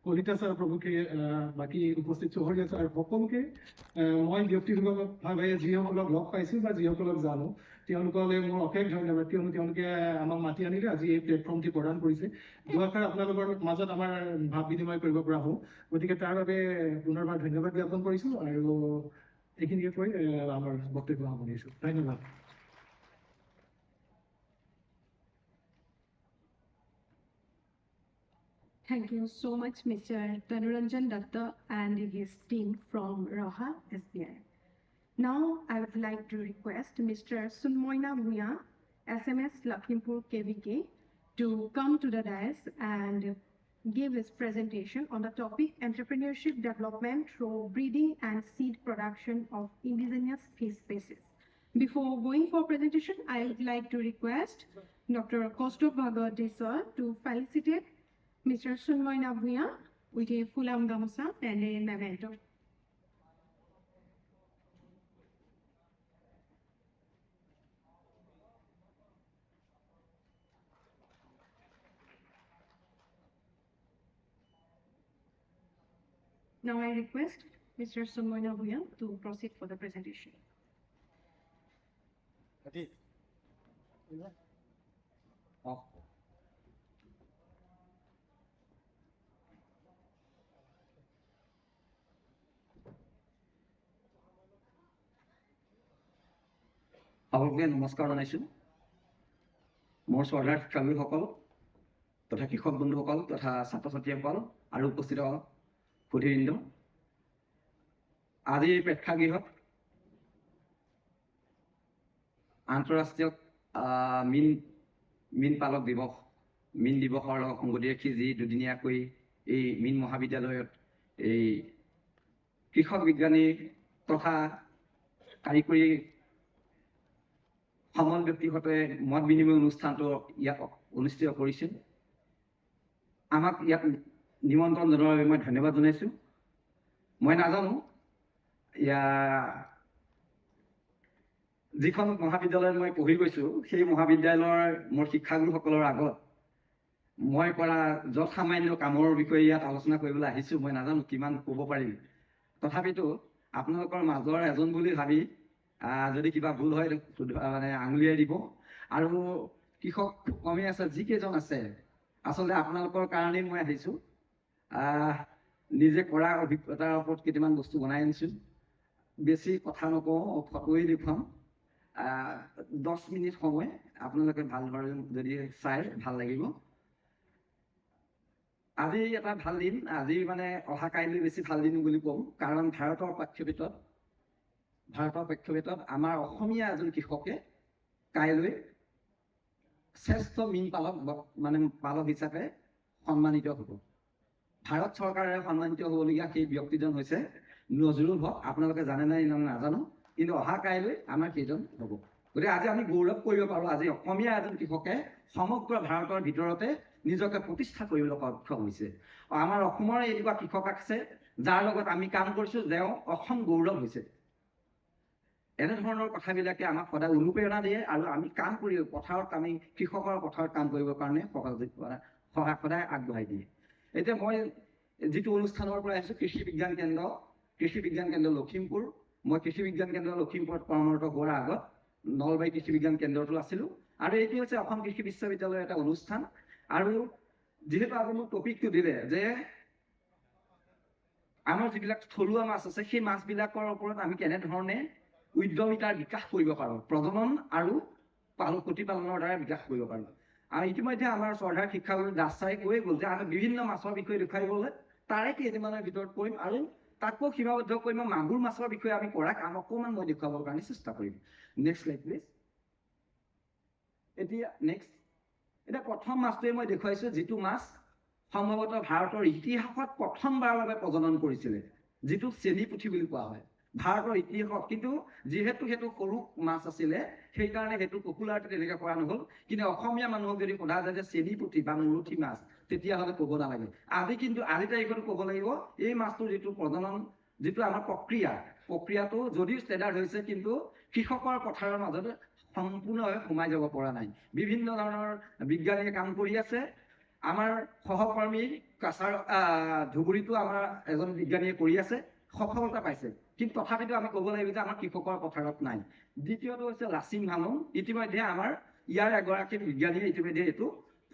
কলিতা ছাৰ প্ৰভুকে, বাকী উপস্থিত চহৰীয়া ছাৰ সকলোকে মই ব্যক্তিগতভাৱে যিসকলক লগ পাইছোঁ বা যিসকলক জানো তেওঁলোকলৈ মোৰ অশেষ ধন্যবাদ, কিয়নো তেওঁলোকে আমাক মাতি আনিলে, আজি এই প্লেটফৰ্মটি প্ৰদান কৰিছে। দুআষাৰ আপোনালোকৰ মাজত আমাৰ ভাৱ বিনিময় কৰিব পৰা হওঁ, গতিকে তাৰ বাবে পুনৰবাৰ ধন্যবাদ জ্ঞাপন কৰিছোঁ আৰু এইখিনিকে কৈ আমাৰ বক্তব্য সামৰিছোঁ। ধন্যবাদ। Thank you so much, Mr. Tanuranjan Datta and his team from Raha SBI. Now, I would like to request Mr. Sunmoina Bhuya, SMS Lakhimpur KVK, to come to the dais and give his presentation on the topic Entrepreneurship Development through Breeding and Seed Production of Indigenous Fish Species. Before going for presentation, I would like to request Dr. Kaustubh Bhagwati sir to felicitate Mr. Sunmoina Bhuya with a Fulam Gamusa and a memento. Now I request Mr. Sunmoina Bhuya to proceed for the presentation. সকলোকে নমস্কাৰ জনাইছোঁ। মোৰ শ্ৰদ্ধাৰ শিক্ষাগুৰুসকল তথা কৃষক বন্ধুসকল তথা ছাত্ৰ ছাত্ৰীসকল আৰু উপস্থিত সুধীবৃন্দ, আজি এই প্ৰেক্ষাগৃহত আন্তঃৰাষ্ট্ৰীয় মীন পালক দিৱস, মীন দিৱসৰ লগত সংগতি ৰাখি যি দুদিনীয়াকৈ এই মীন মহাবিদ্যালয়ত এই কৃষক বিজ্ঞানী তথা কাৰিকৰী সমল ব্যক্তিৰ সৈতে মত বিনিময় অনুষ্ঠানটো ইয়াত অনুষ্ঠিত কৰিছিল। আমাক ইয়াত নিমন্ত্ৰণ জনোৱাৰ বাবে মই ধন্যবাদ জনাইছোঁ। মই নাজানো যিখন মহাবিদ্যালয়ত মই পঢ়ি গৈছোঁ সেই মহাবিদ্যালয়ৰ মোৰ শিক্ষাগুৰুসকলৰ আগত মই কৰা যৎ সামান্য কামৰ বিষয়ে ইয়াত আলোচনা কৰিবলৈ আহিছোঁ। মই নাজানো কিমান ক'ব পাৰিম, তথাপিতো আপোনালোকৰ মাজৰ এজন বুলি ভাবি যদি কিবা ভুল হয় মানে আঙুলিয়াই দিব। আৰু কৃষক খুব কমেই আছে, যিকেইজন আছে আচলতে আপোনালোকৰ কাৰণেই মই আহিছোঁ। নিজে কৰা অভিজ্ঞতাৰ ওপৰত কেইটামান বস্তু বনাই আনিছোঁ। বেছি কথা নকওঁ, ফটোৱে দেখুৱাম। 10 মিনিট সময় আপোনালোকে ভালদৰে যদি চাই ভাল লাগিব। আজি এটা ভাল দিন, আজি মানে অহা কাইলৈ বেছি ভাল দিন বুলি কওঁ, কাৰণ ভাৰতৰ প্ৰেক্ষাপটত আমাৰ অসমীয়া এজন কৃষকে কাইলৈ শ্ৰেষ্ঠ মীন পালক মানে পালক হিচাপে সন্মানিত হ'ব। ভাৰত চৰকাৰে সন্মানিত হ'বলগীয়া সেই ব্যক্তিজন হৈছে নজৰুল হক। আপোনালোকে জানে নাই নাজানো, কিন্তু অহা কাইলৈ আমাৰ সেইজন হ'ব। গতিকে আজি আমি গৌৰৱ কৰিব পাৰোঁ, আজি অসমীয়া এজন কৃষকে সমগ্ৰ ভাৰতৰ ভিতৰতে নিজকে প্ৰতিষ্ঠা কৰিবলৈ সক্ষম হৈছে। আমাৰ অসমৰ এনেকুৱা কৃষক আছে যাৰ লগত আমি কাম কৰিছোঁ, তেওঁ অসম গৌৰৱ হৈছে। এনেধৰণৰ কথাবিলাকে আমাক সদায় অনুপ্ৰেৰণা দিয়ে আৰু আমি কাম কৰি পথাৰত আমি কৃষকৰ পথাৰত কাম কৰিবৰ কাৰণে সদায় আগবঢ়াই দিয়ে। এতিয়া মই যিটো অনুষ্ঠানৰ পৰা আহিছোঁ, কৃষি বিজ্ঞান কেন্দ্ৰ লখিমপুৰ। মই কৃষি বিজ্ঞান কেন্দ্ৰ লখিমপুৰত কৰ্মৰত হোৱাৰ আগত নলবাৰী কৃষি বিজ্ঞান কেন্দ্ৰতো আছিলোঁ। আৰু এইটো হৈছে অসম কৃষি বিশ্ববিদ্যালয়ৰ এটা অনুষ্ঠান। আৰু যিহেতু আজি মোক টপিকটো দিলে যে আমাৰ যিবিলাক থলুৱা মাছ আছে, সেই মাছবিলাকৰ ওপৰত আমি কেনেধৰণে উদ্যমিতাৰ বিকাশ কৰিব পাৰোঁ, প্ৰজনন আৰু প্ৰতিপালনৰ দ্বাৰা বিকাশ কৰিব পাৰোঁ। আৰু ইতিমধ্যে আমাৰ শ্ৰদ্ধাৰ শিক্ষাগুৰু দাস ছাৰে কৈয়ে গ'ল যে আমি বিভিন্ন মাছৰ বিষয়ে দেখুৱাই গ'লে তাৰে কেইটামানৰ ভিতৰত কৰিম, আৰু তাতকৈ সীমাবদ্ধ কৰি মই মাগুৰ মাছৰ বিষয়ে আমি কৰা কাম অকণমান মই দেখুৱাবৰ কাৰণে চেষ্টা কৰিম। Next slide please. এতিয়া প্ৰথম মাছটোৱে মই দেখুৱাইছোঁ, যিটো মাছ সম্ভৱতঃ ভাৰতৰ ইতিহাসত প্ৰথমবাৰৰ বাবে প্ৰজনন কৰিছিলে, যিটো চেনি পুঠি বুলি কোৱা হয় ভাৰতৰ ইতিহাসত। কিন্তু যিহেতু সেইটো সৰু মাছ আছিলে, সেইকাৰণে সেইটো পপুলাৰিটি তেনেকৈ কৰা নহ'ল। কিন্তু অসমীয়া মানুহক যদি সোধা যায় যে চেনি পুঠি বা মুৰুঠি মাছ, তেতিয়াহ'লে ক'ব নালাগে। আজি তাৰিখতো ক'ব লাগিব, এই মাছটোৰ যিটো প্ৰজনন, যিটো আমাৰ প্ৰক্ৰিয়াটো যদিও ষ্টেণ্ডাৰ্ড হৈছে, কিন্তু কৃষকৰ পথাৰৰ মাজত সম্পূৰ্ণভাৱে সোমাই যাব পৰা নাই। বিভিন্ন ধৰণৰ বিজ্ঞানীয়ে কাম কৰি আছে। আমাৰ সহকৰ্মী ধুবুৰীতো আমাৰ এজন বিজ্ঞানীয়ে কৰি আছে, সফলতা পাইছে। কিন্তু তথাপিতো আমি ক'ব লাগিব যে আমাৰ কৃষকৰ পথাৰত নাই। দ্বিতীয়টো হৈছে লাচিম ভানুং। ইতিমধ্যে আমাৰ ইয়াৰ এগৰাকী বিজ্ঞানীয়ে ইতিমধ্যে এইটো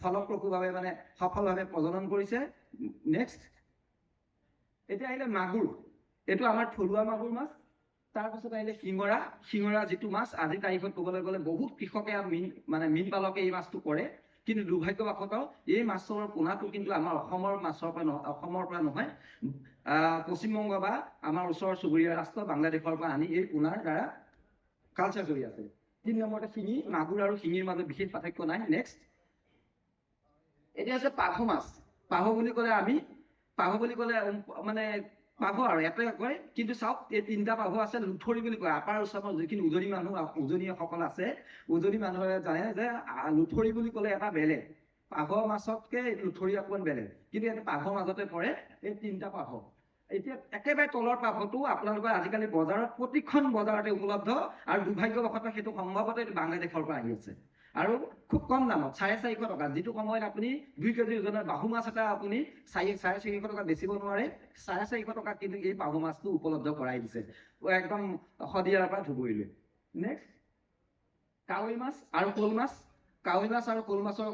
ফলপ্ৰসূভাৱে মানে সফলভাৱে প্ৰজনন কৰিছে। নেক্সট। এতিয়া আহিলে মাগুৰ। এইটো আমাৰ থলুৱা মাগুৰ মাছ। তাৰপিছত আহিলে শিঙৰা যিটো মাছ আজি তাৰিখত ক'বলৈ গ'লে বহুত কৃষকে মীন পালকে এই মাছটো কৰে। কিন্তু দুৰ্ভাগ্যবশতঃ এই মাছৰ পোনাটো কিন্তু আমাৰ অসমৰ পৰা নহয়, পশ্চিমবংগ বা আমাৰ ওচৰৰ চুবুৰীয়া ৰাষ্ট্ৰ বাংলাদেশৰ পৰা আনি এই পোনাৰ দ্বাৰা কালচাৰ কৰি আছে। ৩ নম্বৰতে শিঙি। মাগুৰ আৰু শিঙিৰ মাজত বিশেষ পাৰ্থক্য নাই। নেক্সট। এতিয়া আছে পাভ মাছ। পাভ বুলি ক'লে মানে পাভ আৰু এটাই কয়, কিন্তু চাওক এই 3টা পাভ আছে। লুঠৰি বুলি কয়। আপাৰ ওচৰৰ যিখিনি উজনিসকল আছে, উজনি মানুহে জানে যে লুঠৰি বুলি ক'লে এটা বেলেগ, পাভ মাছতকৈ লুঠৰি অকণমান বেলেগ, কিন্তু ইয়াতে পাভৰ মাজতে পৰে এই 3টা পাভ। এতিয়া একেবাৰে তলৰ পাভটো আপোনালোকৰ আজিকালি বজাৰত প্ৰতিখন বজাৰতে উপলব্ধ, আৰু দুৰ্ভাগ্যবশতঃ সেইটো সম্ভৱতঃ এইটো বাংলাদেশৰ পৰা আহি আছে, আৰু খুব কম দামত 450 টকা। যিটো সময়ত আপুনি 2 কেজি ওজনৰ বাহু মাছ এটা আপুনি 450 টকা বেচিব নোৱাৰে, 450 টকা কিন্তু এই পাভ মাছটো উপলব্ধ কৰাই দিছে একদম শদিয়াৰ পৰা ধুবুৰীলৈ। নেক্সট। কাৱৈ মাছ আৰু শ'ল মাছ। কাৱৈ মাছ আৰু শ'ল মাছৰ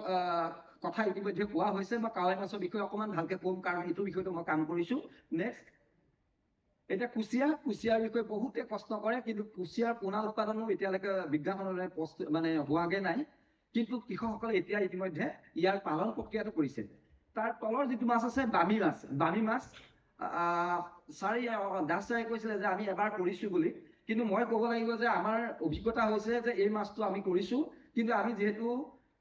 কথা ইতিমধ্যে কোৱা হৈছে। মই কাৱৈ মাছৰ বিষয়ে অকণমান ভালকৈ ক'ম, কাৰণ এইটো বিষয়টো মই কাম কৰিছোঁ। নেক্সট। এতিয়া কুচিয়াৰ বিষয়ে বহুতে প্ৰশ্ন কৰে, কিন্তু কুচিয়াৰ পোনা উৎপাদনো এতিয়ালৈকে বিজ্ঞানখনলৈ মানে হোৱাগৈ নাই। কিন্তু কৃষকসকলে এতিয়া ইতিমধ্যে ইয়াৰ পালন প্ৰক্ৰিয়াটো কৰিছে। তাৰ তলৰ যিটো মাছ আছে বামী মাছ। দাস ছাৰে কৈছিলে যে আমি এবাৰ কৰিছোঁ বুলি, কিন্তু মই ক'ব লাগিব যে আমাৰ অভিজ্ঞতা হৈছে যে এই মাছটো আমি কৰিছোঁ, কিন্তু আমি যিহেতু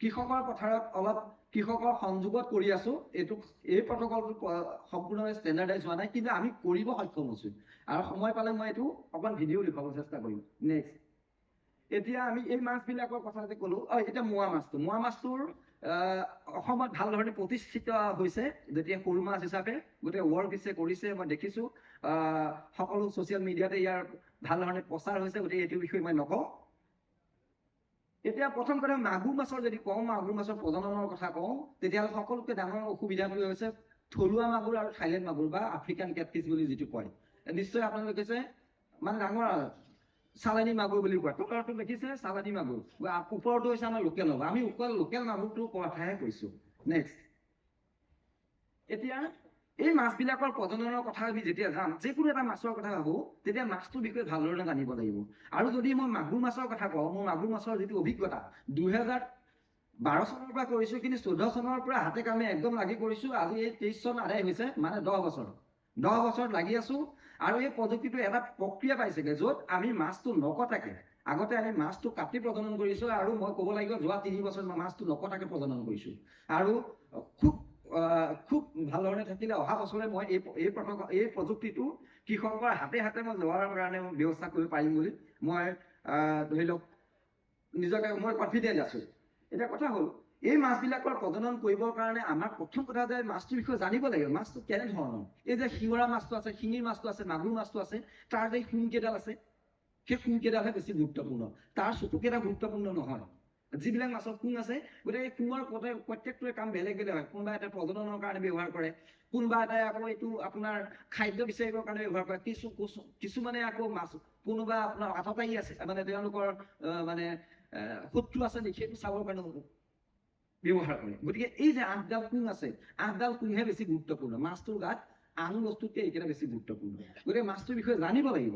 কৃষকৰ পথাৰত অলপ কৃষকৰ সংযোগত কৰি আছোঁ, এই প্ৰটকলটো সম্পূৰ্ণভাৱে ষ্টেণ্ডাৰ্ডাইজ হোৱা নাই, কিন্তু আমি কৰিব সক্ষম হৈছোঁ। আৰু সময় পালে মই এইটো অকণমান ভিডিঅ' দেখুৱাব চেষ্টা কৰিম। নেক্সট। এতিয়া আমি এই মাছবিলাকৰ কথা যে ক'লো, এতিয়া মোৱা মাছটোৰ অসমত ভাল ধৰণে প্ৰতিষ্ঠিত হৈছে যেতিয়া সৰু মাছ হিচাপে গোটেই ৱৰ্ল্ড কৰিছে। মই দেখিছোঁ সকলো ছ'চিয়েল মিডিয়াতে ইয়াৰ ভাল ধৰণে প্ৰচাৰ হৈছে, গতিকে এইটোৰ বিষয়ে মই নকওঁ। এতিয়া প্ৰথম কথা মাগুৰ মাছৰ যদি কওঁ, মাগুৰ মাছৰ প্ৰজননৰ কথা কওঁ, তেতিয়াহ'লে সকলোতকৈ ডাঙৰ অসুবিধাটো হৈছে থলুৱা মাগুৰ আৰু থাইলেণ্ড মাগুৰ বা আফ্ৰিকান কেটফিছ বুলি যিটো কয়। নিশ্চয় আপোনালোকে কৈছে মানে ডাঙৰ চালানী মাগুৰ বুলি কয়। তলৰটো দেখিছে চালানী মাগুৰ, ওপৰতো হৈছে আমাৰ লোকেল মাগুৰ। আমি লোকেল মাগুৰটোৰ কথাহে কৈছোঁ। নেক্সট। এতিয়া এই মাছবিলাকৰ প্ৰজননৰ কথা আমি যেতিয়া যাম, যিকোনো এটা মাছৰ কথা ভাবোঁ, তেতিয়া মাছটোৰ বিষয়ে ভালদৰে জানিব লাগিব। আৰু যদি মই মাগুৰ মাছৰ কথা কওঁ, মোৰ মাগুৰ মাছৰ যিটো অভিজ্ঞতা 2012 চনৰ পৰা কৰিছোঁ, কিন্তু 14 চনৰ পৰা হাতে কামে একদম লাগি কৰিছোঁ। আজি এই 23 চন আদায় হৈছে, মানে 10 বছৰত লাগি আছোঁ। আৰু এই প্ৰযুক্তিটো এটা প্ৰক্ৰিয়া পাইছেগৈ, য'ত আমি মাছটো নকটাকে আগতে আমি মাছটো কাটি প্ৰজনন কৰিছোঁ আৰু মই ক'ব লাগিব যোৱা 3 বছৰ মই মাছটো নকটাকৈ প্ৰজনন কৰিছোঁ আৰু খুব ভাল ধৰণে থাকিলে অহা বছৰে মই এই প্ৰযুক্তিটো কৃষকৰ হাতে হাতে মই যোৱাৰ কাৰণে ব্যৱস্থা কৰিব পাৰিম বুলি মই ধৰি লওক নিজকে মই কনফিডেণ্ট আছোঁ। এতিয়া কথা হ'ল এই মাছবিলাকৰ প্ৰজনন কৰিবৰ কাৰণে আমাৰ প্ৰথম কথা যে মাছটোৰ বিষয়ে জানিব লাগিব মাছটো কেনেধৰণৰ। এই যে শিঙৰা মাছটো আছে, শিঙিৰ মাছটো আছে, মাগুৰ মাছটো আছে, তাৰ যে শুংকেইডাল আছে সেই শুংকেইডালহে বেছি গুৰুত্বপূৰ্ণ, তাৰ চকুকেইটা গুৰুত্বপূৰ্ণ নহয়। যিবিলাক মাছৰ শুং আছে গতিকে শুঙৰ প্ৰত্যেকটোৱে কাম বেলেগ বেলেগ হয়। কোনোবা এটা প্ৰজননৰ কাৰণে ব্যৱহাৰ কৰে, কোনোবা এটাই আকৌ এইটো আপোনাৰ খাদ্য বিচাৰিবৰ কাৰণে ব্যৱহাৰ কৰে, কিছুমানে আকৌ মাছ কোনোবা আপোনাৰ আততায়ী আছে মানে তেওঁলোকৰ মানে শত্ৰু আছে নেকি সেইটো চাবৰ কাৰণে ব্যৱহাৰ কৰে। গতিকে এই যে 8ডাল শুং আছে 8ডাল শুংহে বেছি গুৰুত্বপূৰ্ণ, মাছটোৰ গাত আন বস্তুতকৈ এইকেইটা বেছি গুৰুত্বপূৰ্ণ। গতিকে মাছটোৰ বিষয়ে জানিব লাগিব।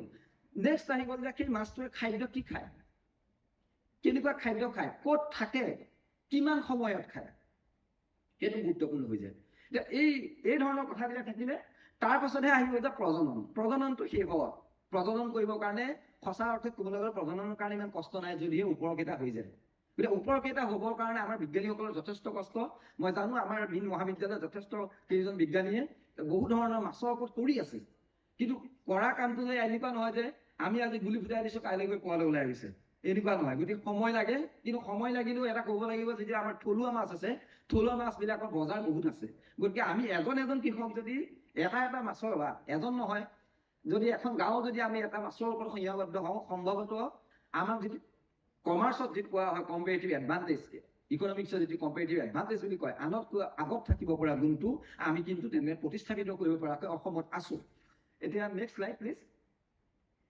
নেক্সট আহিব যে সেই মাছটোৱে খাদ্য কি খায়, কেনেকুৱা খাদ্য খায়, ক'ত থাকে, কিমান সময়ত খায়, সেইটো গুৰুত্বপূৰ্ণ হৈ যায়। এতিয়া এই ধৰণৰ কথাবিলাক থাকিলে তাৰ পাছতহে আহিব যে প্ৰজননটো শেষ হ'ব। প্ৰজনন কৰিবৰ কাৰণে সঁচা অৰ্থত ক'বলৈ গ'লে প্ৰজননৰ কাৰণে ইমান কষ্ট নাই যদিহে ওপৰকেইটা হৈ যায়। গতিকে ওপৰকেইটা হ'বৰ কাৰণে আমাৰ বিজ্ঞানীসকলৰ যথেষ্ট কষ্ট। মই জানো আমাৰ মহাবিদ্যালয়ত যথেষ্ট কেইজন বিজ্ঞানীয়ে বহু ধৰণৰ মাছৰ ওপৰত কৰি আছে, কিন্তু কৰা কামটো যে এনেকুৱা নহয় যে আমি আজি গুলি ফুটাই দিছোঁ কাইলৈ গৈ পোৱালৈ ওলাই আহিছে, এনেকুৱা নহয়। গতিকে সময় লাগে, কিন্তু সময় লাগিলেও এটা ক'ব লাগিব যেতিয়া আমাৰ থলুৱা মাছ আছে, থলুৱা মাছবিলাকৰ বজাৰ বহুত আছে। গতিকে আমি এজন কৃষক যদি এটা মাছৰ বা এজন নহয় যদি এখন গাঁও যদি আমি এটা মাছৰ ওপৰত সংজ্ঞাবদ্ধ হওঁ, সম্ভৱতঃ আমাক যিটো কমাৰ্চত যিটো কোৱা হয় কম্পেৰেটিভ এডভান্টেজ, ইকনমিক্সৰ যিটো কম্পেৰেটিভ এডভান্টেজ বুলি কয়, আনতকৈ আগত থাকিব পৰা গুণটো আমি কিন্তু তেনে প্ৰতিস্থাপিত কৰিব পৰাকৈ অসমত আছোঁ। এতিয়া নেক্সট শ্লাইড প্লিজ।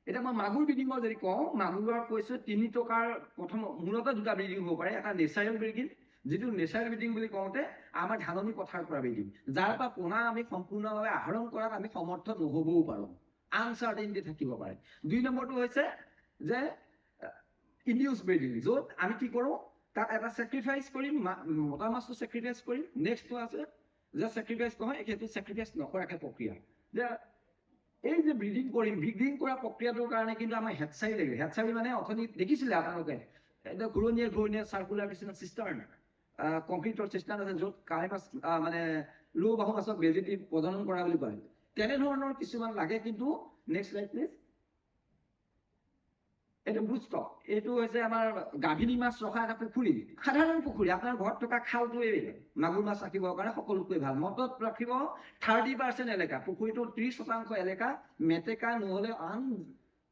এতিয়া মই মাগুৰ ব্ৰিডিঙৰ যদি কওঁ, মাগুৰৰ কৈছোঁ 3 টকাৰ প্ৰথম মূলতঃ 2টা ব্ৰিডিং হ'ব পাৰে। এটা নেচাৰেল ব্ৰিডিং, যিটো নেচাৰেল ব্ৰিডিং বুলি কওঁতে আমাৰ ধাননি পথাৰৰ পৰা ব্ৰিডিং, যাৰ পৰা পোনা আমি সম্পূৰ্ণভাৱে আহৰণ কৰাত আমি সমৰ্থ নহ'বও পাৰোঁ, আনচাৰ্টেইনিটি থাকিব পাৰে। 2 নম্বৰটো হৈছে যে ইনডিউচ ব্ৰিডিং, য'ত আমি কি কৰোঁ তাত এটা চেক্ৰিফাইচ কৰিম, মতা মাছটো চেক্ৰিফাইচ কৰিম। নেক্সটটো আছে যে চেক্ৰিফাইচ নহয়, সেইটো চেক্ৰিফাইচ নকৰাকৈ প্ৰক্ৰিয়া। যে এই যে ব্ৰিডিং কৰিম, ব্ৰিডিং কৰা প্ৰক্ৰিয়াটোৰ কাৰণে কিন্তু আমাৰ হেডচাৰী লাগিব। হেডচাৰী মানে অথনি দেখিছিলে আপোনালোকে এতিয়া ঘূৰণীয়া চাৰ্কুলাৰ নিচিনা চিষ্টাৰ্ণ, কংক্ৰিটৰ চিষ্টাৰ্ণ আছে য'ত কাৱৈ মাছ মানে ৰৌ বাহু মাছক বেজী দি প্ৰজনন কৰা বুলি কয়, তেনেধৰণৰ কিছুমান লাগে। কিন্তু নেক্সট শ্লাইড প্লিজ। এইটো বুষ্টক, এইটো হৈছে আমাৰ গাভিনী মাছ ৰখা এটা পুখুৰী, সাধাৰণ পুখুৰী। আপোনাৰ ঘৰত থকা খালটোৱে মাগুৰ মাছ ৰাখিবৰ কাৰণে সকলোতকৈ ভাল। মটত ৰাখিব 30% এলেকা, পুখুৰীটোৰ 30% এলেকা মেটেকা নহ'লে আন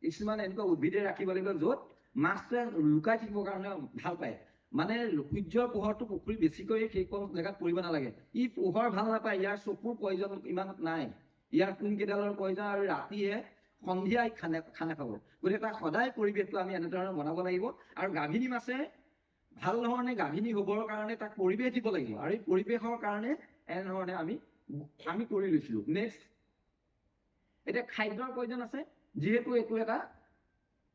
কিছুমান এনেকুৱা উদ্ভিদে ৰাখিব লাগিব য'ত মাছটোৱে লুকাই থাকিবৰ কাৰণে ভাল পায়। মানে সূৰ্যৰ পোহৰটো পুখুৰী বেছিকৈ সেইকণ জেগাত পৰিব নালাগে, ই পোহৰ ভাল নাপায়, ইয়াৰ চকুৰ প্ৰয়োজন ইমান নাই, ইয়াৰ কোনকেইডালৰ প্ৰয়োজন, আৰু ৰাতিয়ে সন্ধিয়াই খানা খাব। গতিকে তাক সদায় পৰিৱেশটো আমি এনেধৰণে বনাব লাগিব। আৰু গাভিনী মাছে ভাল ধৰণে গাভিনী হ'বৰ কাৰণে তাক পৰিৱেশ দিব লাগিব, আৰু এই পৰিৱেশৰ কাৰণে এনেধৰণে আমি কৰি লৈছিলোঁ। নেক্সট। এতিয়া খাদ্যৰ প্ৰয়োজন আছে, যিহেতু এইটো এটা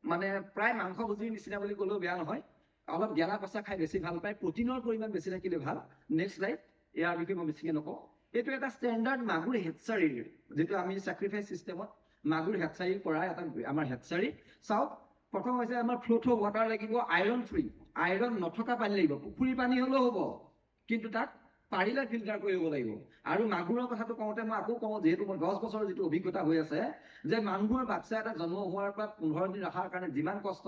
মানে প্ৰায় মাংসভোজীৰ নিচিনা বুলি ক'লেও বেয়া নহয়, অলপ গেলা পচা খাই বেছি ভাল পায়, প্ৰটিনৰ পৰিমাণ বেছি থাকিলে ভাল। Next slide. ইয়াৰ বিষয়ে মই বেছিকৈ নকওঁ। এইটো এটা ষ্টেণ্ডাৰ্ড মাগুৰ হেডচাৰীৰ, যিটো আমি চেক্ৰিফাইচ চিষ্টেমত মাগুৰ হেডচাৰী কৰা এটা আমাৰ হেডচাৰী। চাওক, প্ৰথম হৈছে আমাৰ ফ্লোট অফ ৱাটাৰ লাগিব, আইৰণ ফ্ৰী, আইৰণ নথকা পানী লাগিব। পুখুৰী পানী হ'লেও হ'ব, কিন্তু তাক পাৰিলে ফিল্টাৰ কৰিব লাগিব। আৰু মাগুৰৰ কথাটো কওঁতে মই আকৌ কওঁ, যিহেতু মোৰ 10 বছৰৰ যিটো অভিজ্ঞতা হৈ আছে, যে মাগুৰৰ বাচ্ছা এটা জন্ম হোৱাৰ পৰা 15 দিন ৰখাৰ কাৰণে যিমান কষ্ট,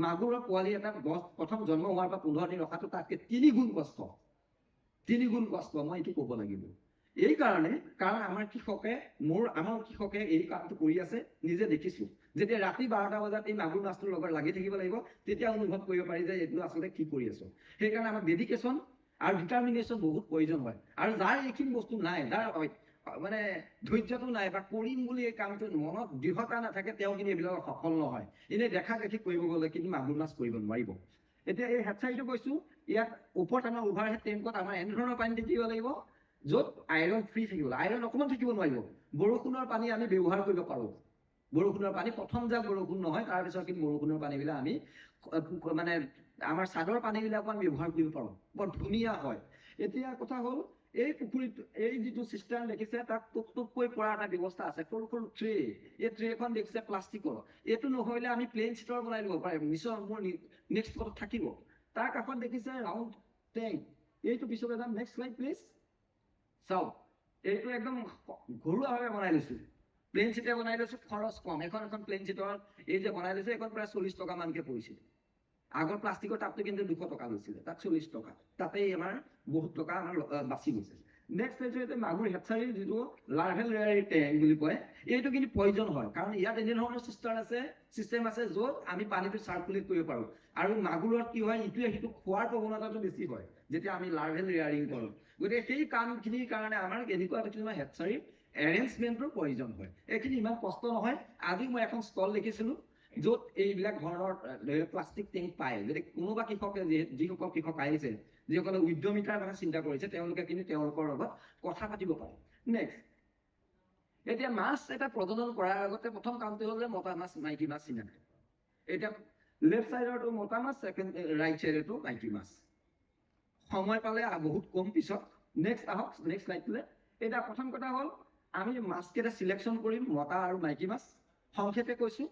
মাগুৰৰ পোৱালি এটা প্ৰথম জন্ম হোৱাৰ পৰা 15 দিন ৰখাটো তাতকৈ 3 গুণ কষ্ট। 3 গুণ কষ্ট, মই এইটো ক'ব লাগিব। এই কাৰণে, কাৰণ আমাৰ কৃষকে এই কামটো কৰি আছে, নিজে দেখিছোঁ। যেতিয়া ৰাতি 12টা বজাত এই মাগুৰ মাছটোৰ লগত লাগি থাকিব লাগিব, তেতিয়া অনুভৱ কৰিব পাৰি যে এইটো আচলতে কি কৰি আছোঁ। সেইকাৰণে আমাৰ ডেডিকেশ্যন আৰু ডিটাৰমিনেশ্যন বহুত প্ৰয়োজন হয়। আৰু যাৰ এইখিনি বস্তু নাই, যাৰ মানে ধৈৰ্যটো নাই বা কৰিম বুলি এই কামটো মনত দৃঢ়তা নাথাকে, তেওঁ কিন্তু এইবিলাকত সফল নহয়। এনেই দেখা দেখি কৰিব গ'লে কিন্তু মাগুৰ মাছ কৰিব নোৱাৰিব। এতিয়া এই হেডচাৰীটো কৈছোঁ, ইয়াত ওপৰত আমাৰ অভাৰহেড টেংকত আমাৰ এনেধৰণৰ পানী থাকিব লাগিব য'ত আইৰণ ফ্ৰী থাকিব। আইৰণ অকণমান থাকিব নোৱাৰিব। বৰষুণৰ পানী আমি ব্যৱহাৰ কৰিব পাৰোঁ। বৰষুণৰ পানী প্ৰথম যাক বৰষুণ নহয়, তাৰপিছত কিন্তু বৰষুণৰ পানীবিলাক আমি মানে আমাৰ চাদৰ পানীবিলাকো আমি ব্যৱহাৰ কৰিব পাৰোঁ, বৰ ধুনীয়া হয়। এতিয়া কথা হ'ল, এই পুখুৰীত এই যিটো চিষ্টাৰ্ণ দেখিছে তাত টুপটুপকৈ পৰা এটা ব্যৱস্থা আছে, সৰু সৰু ট্ৰে। এই ট্ৰেখন দেখিছে প্লাষ্টিকৰ। এইটো নহ'লে আমি প্লেন চিটৰ বনাই দিব পাৰিম, নিশ্চয় মোৰ নেক্সট ফটোত থাকিব। তাৰ কাষত দেখিছে ৰাউণ্ড টেংক। এইটো পিছলৈ যাম, নেক্সট শ্লাইড প্লিজ। চাওক, এইটো একদম ঘৰুৱাভাৱে বনাই লৈছো, প্লেন চিটে বনাই লৈছো, খৰচ কম। এখন প্লেন চিটৰ এই যে বনাই লৈছো, এখন প্ৰায় 40 টকা মানকে পৰিছিল। আগৰ প্লাষ্টিকৰ টাবটো কিন্তু 200 টকা লৈছিলে, তাত 40 টকা। তাতেই আমাৰ বহুত টকা আমাৰ বাচি গৈছে। নেক্সট হৈছে মাগুৰ হেচাৰীৰ যিটো লাৰ্ভেল ৰেয়াৰী টেংক বুলি কয়, এইটো কিন্তু প্ৰয়োজন হয়, কাৰণ ইয়াত এনে ধৰণৰ চিষ্টেম আছে য'ত আমি পানীটো চাৰ্কুলেট কৰিব পাৰোঁ। আৰু মাগুৰত কি হয়, ইটোৱে সিটো খোৱাৰ প্ৰৱণতাটো বেছি হয় যেতিয়া আমি লাৰ্ভেল ৰেয়াৰিং কৰোঁ। গতিকে সেই কামখিনিৰ কাৰণে আমাৰ এনেকুৱা কিছুমান হেচাৰীৰ এৰেঞ্জমেণ্টৰ প্ৰয়োজন হয়। এইখিনি ইমান কষ্ট নহয়। আজি মই এখন ষ্টল দেখিছিলোঁ য'ত এইবিলাক ধৰণৰ প্লাষ্টিক টেংক পায়। যদি কোনোবা কৃষকে, যিসকল কৃষক আহিছে, যিসকলে উদ্যমিতাৰ কথা চিন্তা কৰিছে, তেওঁলোকে কিন্তু তেওঁলোকৰ লগত কথা পাতিব পাৰে। নেক্সট, এতিয়া মাছ এটা প্ৰজনন কৰাৰ আগতে প্ৰথম কামটো হ'ল যে মতা মাছ মাইকী মাছ চিনাক্ত। এতিয়া লেফ্ট চাইডৰটো মতা মাছ, ৰাইট চাইডৰটো মাইকী মাছ। সময় পালে বহুত কম পিছত। নেক্সট আহক, নেক্সট শ্লাইডটোলৈ। এতিয়া প্ৰথম কথা হ'ল আমি মাছকেইটা চিলেকশ্যন কৰিম, মতা আৰু মাইকী মাছ। সংক্ষেপে কৈছো,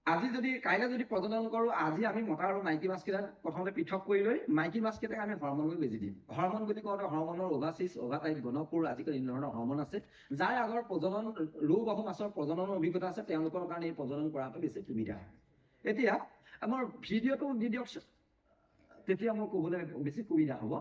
আজি যদি কাইলৈ যদি প্ৰজনন কৰোঁ, আজি আমি মতা আৰু মাইকী মাছকেইটা প্ৰথমতে পৃথক কৰি লৈ মাইকী মাছকেইটাক আমি হৰমনৰ বেজি দিম। হৰমন বুলি কওঁতে হৰমনৰ অভাচিছ, অভাটাইট, গণপুৰ, আজিকালি এনে ধৰণৰ হৰমন আছে, যাৰ আগৰ প্ৰজনন ৰৌ বাহু মাছৰ প্ৰজননৰ অভিজ্ঞতা আছে, তেওঁলোকৰ কাৰণে এই প্ৰজনন কৰাটো বেছি সুবিধা হয়। এতিয়া আমাৰ ভিডিঅ'টো দি দিয়কচোন, তেতিয়া মোৰ ক'বলৈ বেছি সুবিধা হ'ব।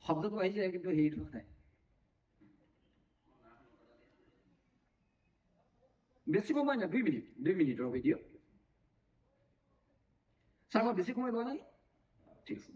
শব্দটো আহিছে কিন্তু হেৰিটো নাই। বেছি সময় নাই, 2 মিনিট, 2 মিনিটৰ ভিডিঅ'। ছাৰ মই বেছি সময় লোৱা নাই, ঠিক আছে।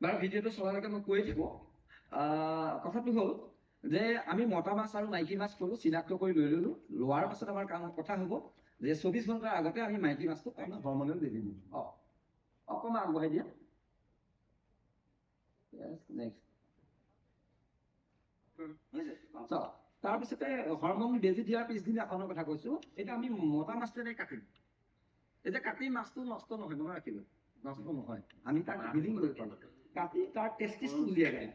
বাৰু ভিডিঅ'টো চলালৈকে মই কৈ থাকোঁ। কথাটো হ'ল যে আমি মতা মাছ আৰু মাইকী মাছ কৰোঁ, চিনাক্ত কৰি লৈ ল'লোঁ। লোৱাৰ পাছত আমাৰ কথা হ'ব যে 24 ঘণ্টাৰ আগতে আমি মাইকী মাছটো হৰমনেল বেজি দিম। অকণমান আগবঢ়াই দিয়া। তাৰপিছতে হৰমন বেজি দিয়াৰ পিছদিনাখনৰ কথা কৈছোঁ। এতিয়া আমি মতা মাছটোৰে কাটিম। এতিয়া কাটি মাছটো নষ্ট নহয়, মনত ৰাখিব, নষ্ট নহয়। আমি তাক বিলিং কৰিব পাৰোঁ, কাটি তাৰ টেষ্টিছটো উলিয়াই দিম।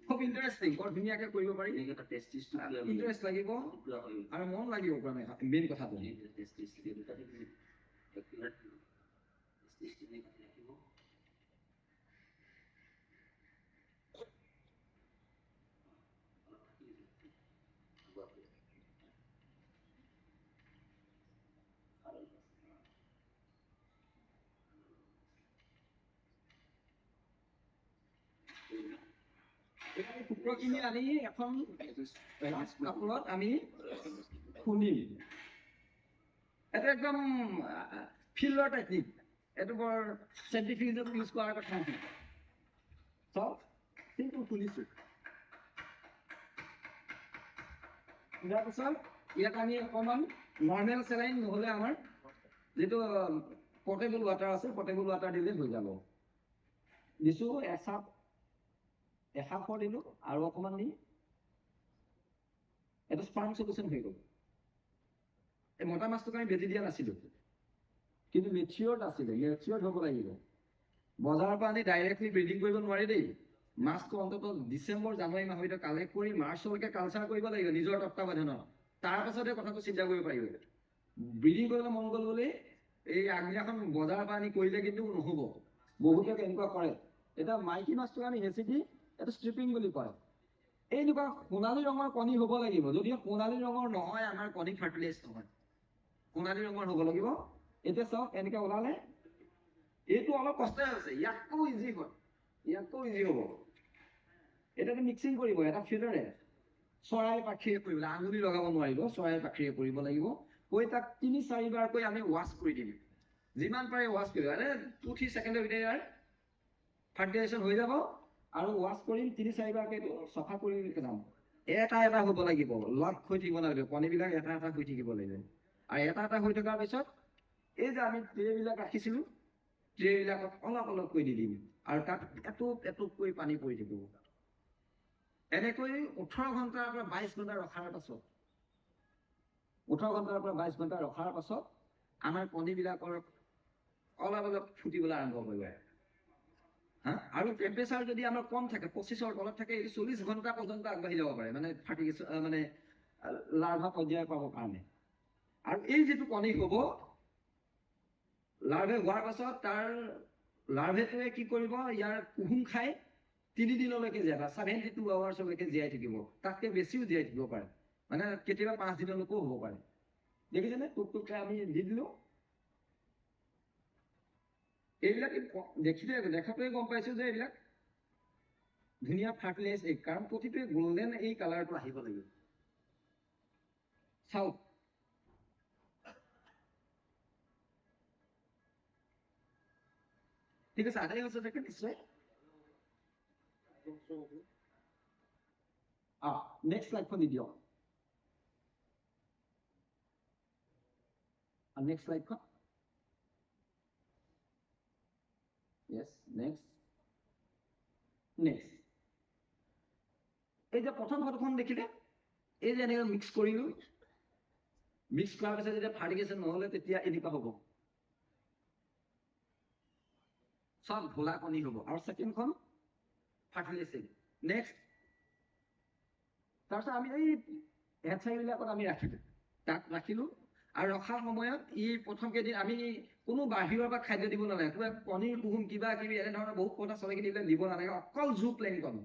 খুব ইণ্টাৰেষ্টিং, বৰ ধুনীয়াকৈ কৰিব পাৰি। ইণ্টাৰেষ্ট লাগিব আৰু মন লাগিব, মেইন কথাটো। কুকুৰখিনি আনি এখন কাপোৰত আমি খুন্দিম। এইটো একদম ফিল্ডৰ টেকনিক, এইটো বৰ চাইণ্টিফিক ইউজ কৰাৰ কথা নহয়। চব চিম্পুল খুলিছো। ইয়াৰ পিছত ইয়াত আমি অকণমান নৰ্মেল চেলাইন নহ'লে আমাৰ যিটো পৰ্টেবল ৱাটাৰ আছে, পৰ্টেবল ৱাটাৰ দিলে হৈ যাব। দিছোঁ এসাফৰ দিলোঁ আৰু অকণমান দি এইটো স্পাৰ্ম চলিউশ্যন হৈ গ'ল। এই মতা মাছটোক আমি বেজি দিয়া নাছিলোঁ, কিন্তু মেচিয়ৰ্ড আছিলে, মেচিয়ৰ্ড হ'ব লাগিব। বজাৰৰ পৰা আনি ডাইৰেক্টলি ব্ৰিডিং কৰিব নোৱাৰি দেই। মাছটো অন্ততঃ ডিচেম্বৰ জানুৱাৰী মাহৰ ভিতৰত কালেক্ট কৰি মাৰ্চলৈকে কালচাৰ কৰিব লাগিব নিজৰ তত্বাৱধানত। তাৰ পাছতহে কথাটো চিন্তা কৰিব পাৰিব। ব্ৰিডিং কৰিবলৈ মন গ'ল বুলি এই আগদিনাখন বজাৰৰ পৰা আনি কৰিলে কিন্তু নহ'ব। বহুতে তেনেকুৱা কৰে। এতিয়া মাইকী মাছটোক আমি হেঁচি দি এইটো ষ্ট্ৰিপিং বুলি কয়। এনেকুৱা সোণালী ৰঙৰ কণী হ'ব লাগিব। যদি সোণালী ৰঙৰ নহয় আমাৰ কণী ফাৰ্টিলাইজ নহয়, সোণালী ৰঙৰ হ'ব লাগিব। এতিয়া চাওক এনেকৈ ওলালে, এইটো অলপ কষ্টই হৈছে, ইয়াতকৈ ইজি হয়, ইয়াতকৈ ইজি হ'ব। এটাটো মিক্সিং কৰিব, এটা ফিল্টাৰে চৰাই পাখিৰে কৰিব, আঙুলি লগাব নোৱাৰিব, চৰাই পাখিৰে কৰিব লাগিব। কৈ তাক ৩-৪ বাৰকৈ আমি ৱাছ কৰি দিম, যিমান পাৰে ৱাছ কৰিব। 2-3 ছেকেণ্ডৰ ভিতৰত ইয়াৰ ফাৰ্টিলাইজেশ্যন হৈ যাব। আৰু ৱাছ কৰিম ৩-৪ বাৰকৈ চফা কৰি যাম। এটা এটা হ'ব লাগিব, লক হৈ থাকিব নালাগিব, কণীবিলাক এটা এটা হৈ থাকিব লাগিব। আৰু এটা এটা হৈ থকাৰ পিছত এই যে আমি ট্ৰেবিলাক ৰাখিছিলোঁ, ট্ৰেবিলাকত অলপ অলপকৈ দি দিম আৰু তাত এটুপ এটুপকৈ পানী পৰি থাকিব। এনেকৈ 18 ঘণ্টাৰ পৰা 22 ঘণ্টা ৰখাৰ পাছত, 18 ঘণ্টাৰ পৰা 22 ঘণ্টা ৰখাৰ পাছত আমাৰ কণীবিলাকৰ অলপ অলপ ফুটিবলৈ আৰম্ভ কৰিব। আৰু টেম্পাৰেচাৰ যদি আমাৰ কম থাকে, 25ৰ তলত থাকে, এইটো 40 ঘণ্টা পৰ্যন্ত আগবাঢ়ি যাব পাৰে, মানে মানে লাৰ্ভা পৰ্যায় পাবৰ কাৰণে। আৰু এই যিটো কণী হ'ব, লাৰ্ভে হোৱাৰ পাছত তাৰ লাৰ্ভেটোৱে কি কৰিব, ইয়াৰ কুহুম খাই 3 দিনলৈকে জীয়াই, বা 72 আৱাৰ্ছলৈকে জীয়াই থাকিব। তাতকৈ বেছিও জীয়াই থাকিব পাৰে, মানে কেতিয়াবা 5 দিনলৈকেও হ'ব পাৰে। দেখিছেনে, টুকটুককৈ আমি দি দিলোঁ। এইবিলাক দেখাটোৱে গম পাইছোঁ যে এইবিলাক ধুনীয়া ফাৰ্টিলাইজ এগ, কাৰণ প্ৰতিটোৱে গল্ডেন এই কালাৰটো আহিব লাগিব। চাওক, ঠিক আছে, আদায় হৈছে চাগে নিশ্চয়। নেক্সট স্লাইডখন দি দিয়ক। নেক্সট স্লাইডখন। Yes, next. এই যে প্ৰথম ফটোখন দেখিলে, এই যে এনেকৈ মিক্স কৰিলোঁ, মিক্স কৰাৰ পিছত যেতিয়া ফাৰ্টিগেশ্যন নহ'লে তেতিয়া এনেকুৱা হ'ব, চব ঘোলা কণী হ'ব। আৰু ছেকেণ্ডখন ফাৰ্টিলাইজ। নেক্সট, তাৰপিছত আমি এই হেডচাইবিলাকত আমি ৰাখিলোঁ, তাক ৰাখিলোঁ। আৰু ৰখাৰ সময়ত প্ৰথম কেইদিন আমি কোনো বাহিৰৰ পৰা খাদ্য দিব নালাগে, কিবা কণীৰ কুহুম কিবা কিবি এনেধৰণৰ বহুত কথা চলাইকিনি দিব নালাগে, অকল জু প্লেংটন।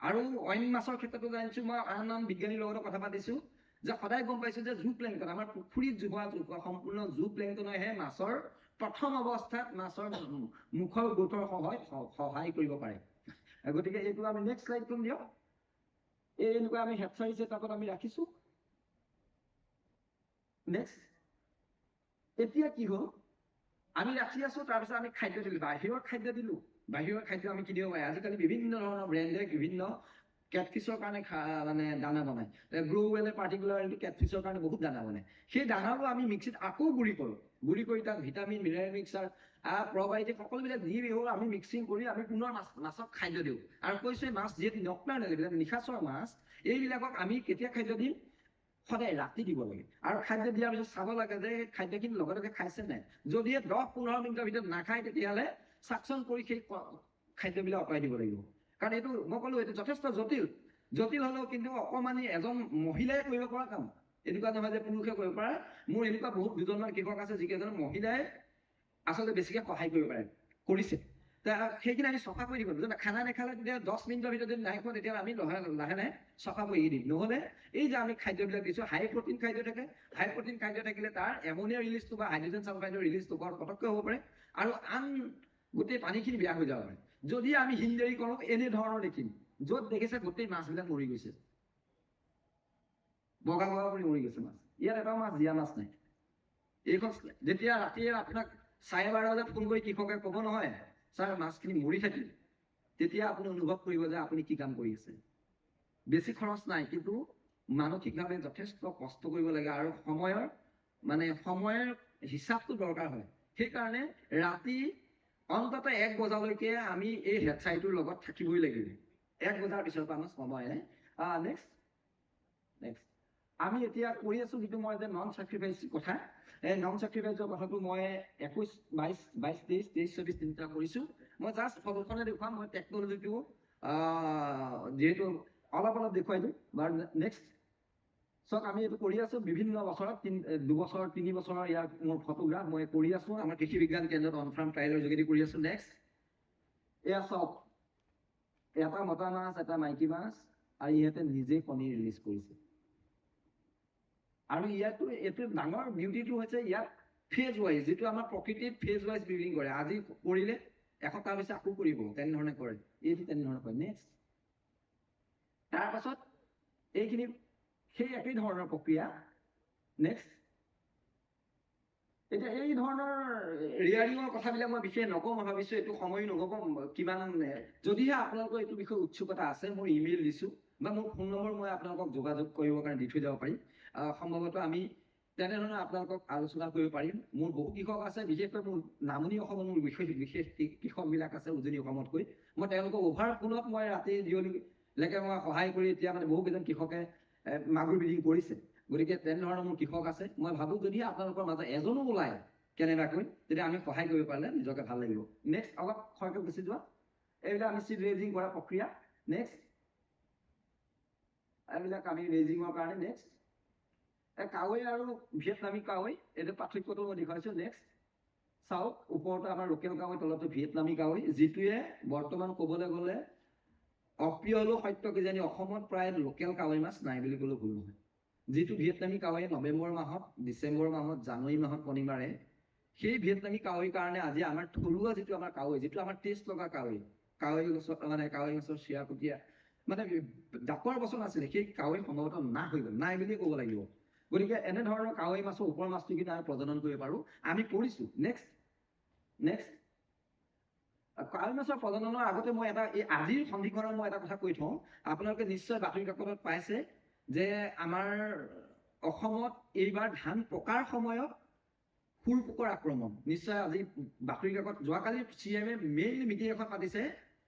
আৰু অইন মাছৰ ক্ষেত্ৰতো জানিছোঁ, মই আন বিজ্ঞানীৰ লগতো কথা পাতিছোঁ, যে সদায় গম পাইছোঁ যে জু প্লেংটন, আমাৰ পুখুৰীত জোপোৱা সম্পূৰ্ণ জু প্লেংটনেহে মাছৰ প্ৰথম অৱস্থাত মাছৰ মুখৰ গ্ৰোথৰ সহায় কৰিব পাৰে। গতিকে এইটো আমি নেক্সট স্লাইডখন দিয়ক। এনেকুৱা আমি হেডচাৰি ছেটআপত আমি ৰাখিছোঁ। নেক্সট, এতিয়া কি হ'ল, আমি ৰাখি আছোঁ, তাৰপিছত আমি খাদ্য দিলোঁ, বাহিৰৰ খাদ্য দিলোঁ। বাহিৰৰ খাদ্য আমি কি দিব পাৰে, আজিকালি বিভিন্ন ধৰণৰ ব্ৰেণ্ডে বিভিন্ন কেটফিছৰ কাৰণে মানে দানা বনায়। গ্ৰ'ৱেলে পাৰ্টিকুলাৰলি কেটফিছৰ কাৰণে বহুত দানা বনায়। সেই দানাটো আমি মিক্সিত আকৌ গুড়ি কৰোঁ, গুড়ি কৰি তাত ভিটামিন, মিনাৰেল মিক্সাৰ, প্ৰবায়টিক সকলোবিলাক দি আমি মিক্সিং কৰি আমি পুনৰ মাছক খাদ্য দিওঁ। আৰু কৈছোঁ মাছ যিহেতু নক্টাৰ্নেল, এইবিলাক নিশাচৰ মাছ, এইবিলাকক আমি কেতিয়া খাদ্য দিম, সদায় ৰাতি দিব লাগে। আৰু খাদ্য দিয়াৰ পিছত চাব লাগে যে খাদ্যখিনি লগে লগে খাইছে নাই। যদিহে 10-15 মিনিটৰ ভিতৰত নাখায়, তেতিয়াহ'লে চাকচন কৰি সেই খাদ্যবিলাক আঁতৰাই দিব লাগিব। কাৰণ এইটো মই ক'লো, এইটো যথেষ্ট জটিল হ'লেও কিন্তু অকণমানি এজন মহিলাই কৰিব পৰা কাম, এনেকুৱা নহয় যে পুৰুষে কৰিব পাৰে। মোৰ এনেকুৱা বহুত দুজনমান কৃষক আছে যিকেইজন মহিলাই আচলতে বেছিকৈ সহায় কৰিব পাৰে, কৰিছে। সেইখিনি আমি চফা কৰি দিব লাগিব। খানা নেখালে তেতিয়া 10 মিনিটৰ ভিতৰত যদি নাই খোৱা, তেতিয়া আমি লাহে লাহে চফা কৰি দিম। নহ'লে এই যে আমি খাদ্যবিলাক দিছোঁ, হাই প্ৰটিন খাদ্য থাকে, হাই প্ৰটিন খাদ্য থাকিলে তাৰ এমনিয়া ৰিলিজটো বা হাইড্ৰজেন ছালফাইডৰ ৰিলিজটো বৰ পটককৈ হ'ব পাৰে, আৰু আন গোটেই পানীখিনি বেয়া হৈ যাব পাৰে। যদি আমি হিনদেৰি কৰোঁ, এনেধৰণৰ দেখিম, য'ত দেখিছে গোটেই মাছবিলাক মৰি গৈছে, বগা কৰি মৰি গৈছে মাছ। ইয়াত এটাও মাছ জীয়া মাছ নাই। এইখন যেতিয়া ৰাতিয়ে আপোনাক 12:30 বজাত ফোন কৰি কৃষকে ক'ব নহয়, ছাৰ মাছখিনি মৰি থাকিল, তেতিয়া আপুনি অনুভৱ কৰিব যে আপুনি কি কাম কৰি আছে। বেছি খৰচ নাই, কিন্তু মানসিকভাৱে যথেষ্ট কষ্ট কৰিব লাগে, আৰু সময়ৰ হিচাপটো দৰকাৰ হয়। সেইকাৰণে ৰাতি অন্তত 1 বজালৈকে আমি এই হেডচাইটোৰ লগত থাকিবই লাগিব। 1 বজাৰ পিছৰ পৰা আমাৰ সময় নাই। নেক্সট আমি এতিয়া কৰি আছোঁ যিটো মই যে নন চেক্ৰিফাইচ কথা, এই নন চেক্ৰিফাইচৰ কথাটো মই 21, 22, 23, 24 তিনিটা কৰিছোঁ। মই জাষ্ট ফটোখনে দেখুৱাম, মই টেকন'লজিটো যিহেতু অলপ দেখুৱাই দিওঁ বাৰু। নেক্সট চাওক, আমি এইটো কৰি আছোঁ বিভিন্ন বছৰত, 2 বছৰ 3 বছৰৰ ইয়াৰ মোৰ ফটোগ্ৰাফ মই কৰি আছোঁ, আমাৰ কৃষি বিজ্ঞান কেন্দ্ৰত অন ফাৰ্ম ট্ৰায়েলৰ যোগেদি কৰি আছোঁ। নেক্সট, এয়া চাওক, এটা মতা মাছ এটা মাইকী মাছ আৰু ইহঁতে নিজে কণী ৰিলিজ কৰিছে আৰু ইয়াতো এইটো ডাঙৰ বিউটিটো হৈছে ইয়াত ফেজ ৱাইজ যিটো আমাৰ প্ৰকৃতিত ফেজ ৱাইজ ব্ৰিডিং কৰে আজি কৰিলে এসপ্তাহ পিছত আকৌ কৰিব তেনেধৰণে কৰে এইটো তেনেধৰণে কৰে নেক্সট তাৰপাছত এইখিনি সেই একেই ধৰণৰ প্ৰক্ৰিয়া নেক্সট এতিয়া এই ধৰণৰ ৰিয়াৰিঙৰ কথাবিলাক মই বিশেষ নকওঁ মই ভাবিছোঁ এইটো সময় নহ'ব কিমান যদিহে আপোনালোকৰ এইটো বিষয়ে উৎসুকতা আছে মই ইমেইল দিছোঁ বা মোৰ ফোন নম্বৰ মই আপোনালোকক যোগাযোগ কৰিবৰ কাৰণে দি থৈ যাব পাৰিম সম্ভৱতঃ আমি তেনেধৰণে আপোনালোকক আলোচনা কৰিব পাৰিম মোৰ বহু কৃষক আছে বিশেষকৈ মোৰ নামনি অসমত মোৰ বিশেষ কৃষকবিলাক আছে উজনি অসমতকৈ মই তেওঁলোকক অভাৰ ফোনত মই ৰাতি জিৰণিলৈকে মই সহায় কৰি এতিয়া মানে বহুকেইজন কৃষকে মাগুৰ ব্ৰিডিং কৰিছে গতিকে তেনেধৰণৰ মোৰ কৃষক আছে মই ভাবোঁ যদি আপোনালোকৰ মাজত এজনো ওলায় কেনেবাকৈ তেতিয়া আমি সহায় কৰিব পাৰিলে নিজকে ভাল লাগিব নেক্সট অলপ খৰকৈ গুচি যোৱা এইবিলাক আমি চিড ৰেজিং কৰা প্ৰক্ৰিয়া নেক্সট এইবিলাক আমি ৰেজিঙৰ কাৰণে নেক্সট কাৱৈ আৰু ভিয়েটনামী কাৱৈ এইটো পাৰ্থক্যটো মই দেখুৱাইছোঁ নেক্সট চাওক ওপৰতে আমাৰ লোকেল কাৱৈ তলতে ভিয়েটনামী কাৱৈ যিটোৱে বৰ্তমান ক'বলৈ গ'লে অপ্ৰিয় হ'লেও সত্য কিজানি অসমত প্ৰায় লোকেল কাৱৈ মাছ নাই বুলি ক'লেও ভুল নহয় যিটো ভিয়েটনামী কাৱৈয়ে নৱেম্বৰ মাহত ডিচেম্বৰ মাহত জানুৱাৰী মাহত কণী মাৰে সেই ভিয়েটনামী কাৱৈৰ কাৰণে আজি আমাৰ থলুৱা যিটো আমাৰ কাৱৈ যিটো আমাৰ টেষ্ট লগা কাৱৈ গছৰ মানে কাৱৈ গছৰ চিৰাকুটীয়া মানে ডাকৰ বচন আছিলে সেই কাৱৈ সম্ভৱতঃ না হৈ গ'ল নাই বুলিয়ে ক'ব লাগিব গতিকে এনেধৰণৰ কাৱৈ মাছৰ ওপৰ মাছটো কিন্তু আমি প্ৰজনন কৰিব পাৰোঁ আমি কৰিছোঁ নেক্সট কাৱৈ মাছৰ প্ৰজননৰ আগতে মই এটা এই আজিৰ সন্ধিক্ষণত মই এটা কথা কৈ থওঁ আপোনালোকে নিশ্চয় বাতৰি কাকতত পাইছে যে আমাৰ অসমত এইবাৰ ধান পকাৰ সময়ত ফুল পোকৰ আক্ৰমণ নিশ্চয় আজি বাতৰি কাকত যোৱাকালি CMে মেইন মিটিং এখন পাতিছে